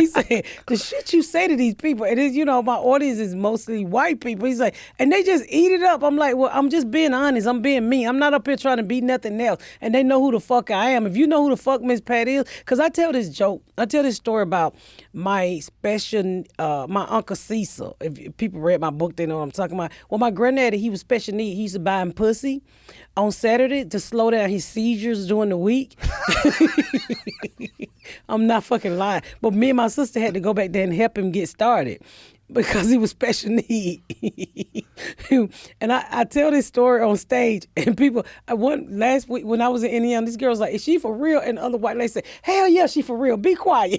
said, "The shit you say to these people," and it's, you know, my audience is mostly white people. He's like, and they just eat it up. I'm like, well, I'm just being honest. I'm being me. I'm not up here trying to be nothing else. And they know who the fuck I am. If you know who the fuck Miss Pat is, because I tell this story about my my Uncle Cecil. If people read my book, they know what I'm talking about. Well, my granddaddy, he was special needs. He used to buy him pussy on Saturday to slow down his seizures during the week. I'm not fucking lying. But me and my sister had to go back there and help him get started because he was special need. And I tell this story on stage, and people, last week when I was in Indiana, this girl was like, "Is she for real?" And the other white lady said, "Hell yeah, she for real. Be quiet."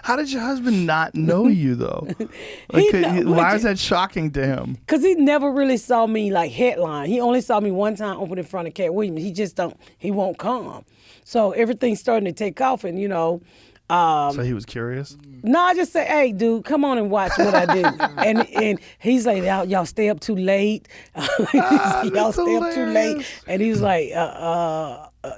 How did your husband not know you though? Why is that shocking to him? Because he never really saw me like headline. He only saw me one time open in front of Cat Williams. He won't come. So everything's starting to take off, and you know. So he was curious? No, I just say, "Hey, dude, come on and watch what I do." and he's like, y'all stay up too late. Y'all stay up too late. And he was like,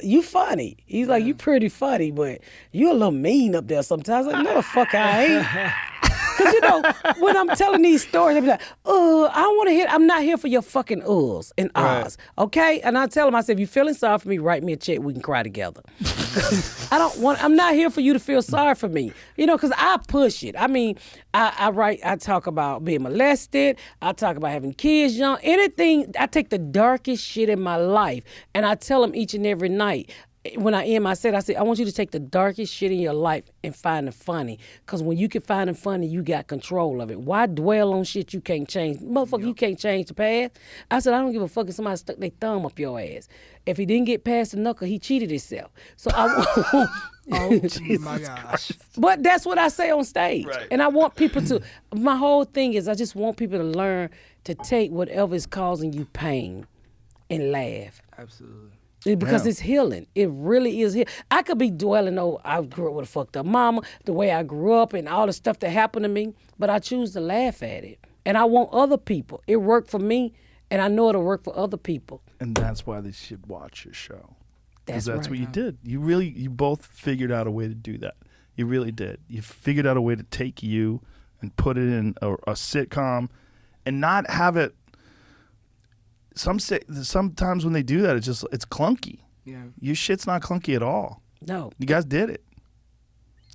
you funny. He's like, you pretty funny, but you a little mean up there sometimes. Like, no, the fuck I ain't. Because, you know, when I'm telling these stories, I be like, I don't want to hear, I'm not here for your fucking uhs and ahs, okay? And I tell him, I said, if you're feeling sorry for me, write me a check, we can cry together. I'm not here for you to feel sorry for me, you know, because I push it. I mean, I talk about being molested, I talk about having kids young, anything, I take the darkest shit in my life, and I tell them each and every night. When I end my set, I say, I want you to take the darkest shit in your life and find the funny. Because when you can find the funny, you got control of it. Why dwell on shit you can't change? Motherfucker, you can't change the past. I said, I don't give a fuck if somebody stuck their thumb up your ass. If he didn't get past the knuckle, he cheated himself. So I Oh my gosh. But that's what I say on stage. Right. And I want people to, my whole thing is I just want people to learn to take whatever is causing you pain and laugh. Absolutely. Because Yeah. it's healing. It really is healing. I could be dwelling over, I grew up with a fucked up mama, the way I grew up and all the stuff that happened to me, but I choose to laugh at it. And I want other people. It worked for me, and I know it'll work for other people. And that's why they should watch your show. Because That's that's right. what you did. You both figured out a way to do that. You really did. You figured out a way to take you and put it in a sitcom and not have it. Sometimes when they do that, it's clunky. Yeah. Your shit's not clunky at all. No. You guys did it.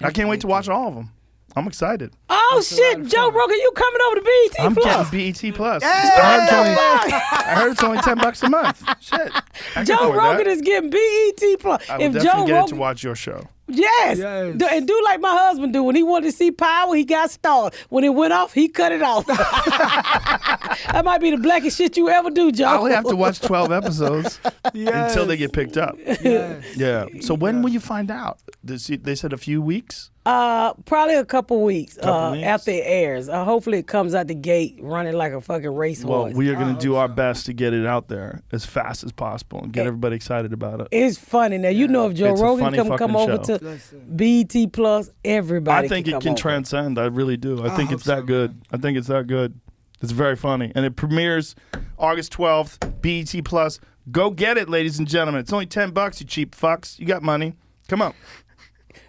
I can't wait to watch all of them. I'm excited. Oh, shit, Joe Rogan, you coming over to BET I'm Plus. getting BET Plus. I heard it's only $10 a month. Shit. I can Joe afford Rogan that. is getting BET Plus. I will If definitely Joe get it to Rogan, watch your show. yes. Yes. And do like my husband do. When he wanted to see Power, he got stalled. When it went off, he cut it off. That might be the blackest shit you ever do, Joe. I only have to watch 12 episodes Yes. until they get picked up. Yes. Yeah. So when will you find out? They said a few weeks? Probably a couple weeks, Couple weeks? after it airs. Hopefully it comes out the gate running like a fucking racehorse. Well, we are going to do our best to get it out there as fast as possible and get everybody excited about it. It's funny. Now, you know if Joe It's a Rogan funny come fucking over show. to BET Plus, everybody I think it come can over. transcend. I really do. I think hope it's that so, good. I think it's that good. It's very funny. And it premieres August 12th, BET Plus. Go get it, ladies and gentlemen. It's only $10, you cheap fucks. You got money. Come on.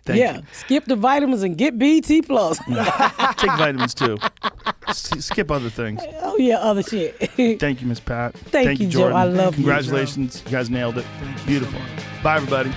Thank Yeah, you. skip the vitamins and get BET Plus. Take vitamins too. Skip other things. Oh yeah, other shit. Thank you, Miss Pat. Thank you, Joe. Jordan. I love you, Joe. Congratulations. You guys nailed it. Beautiful. Bye, everybody.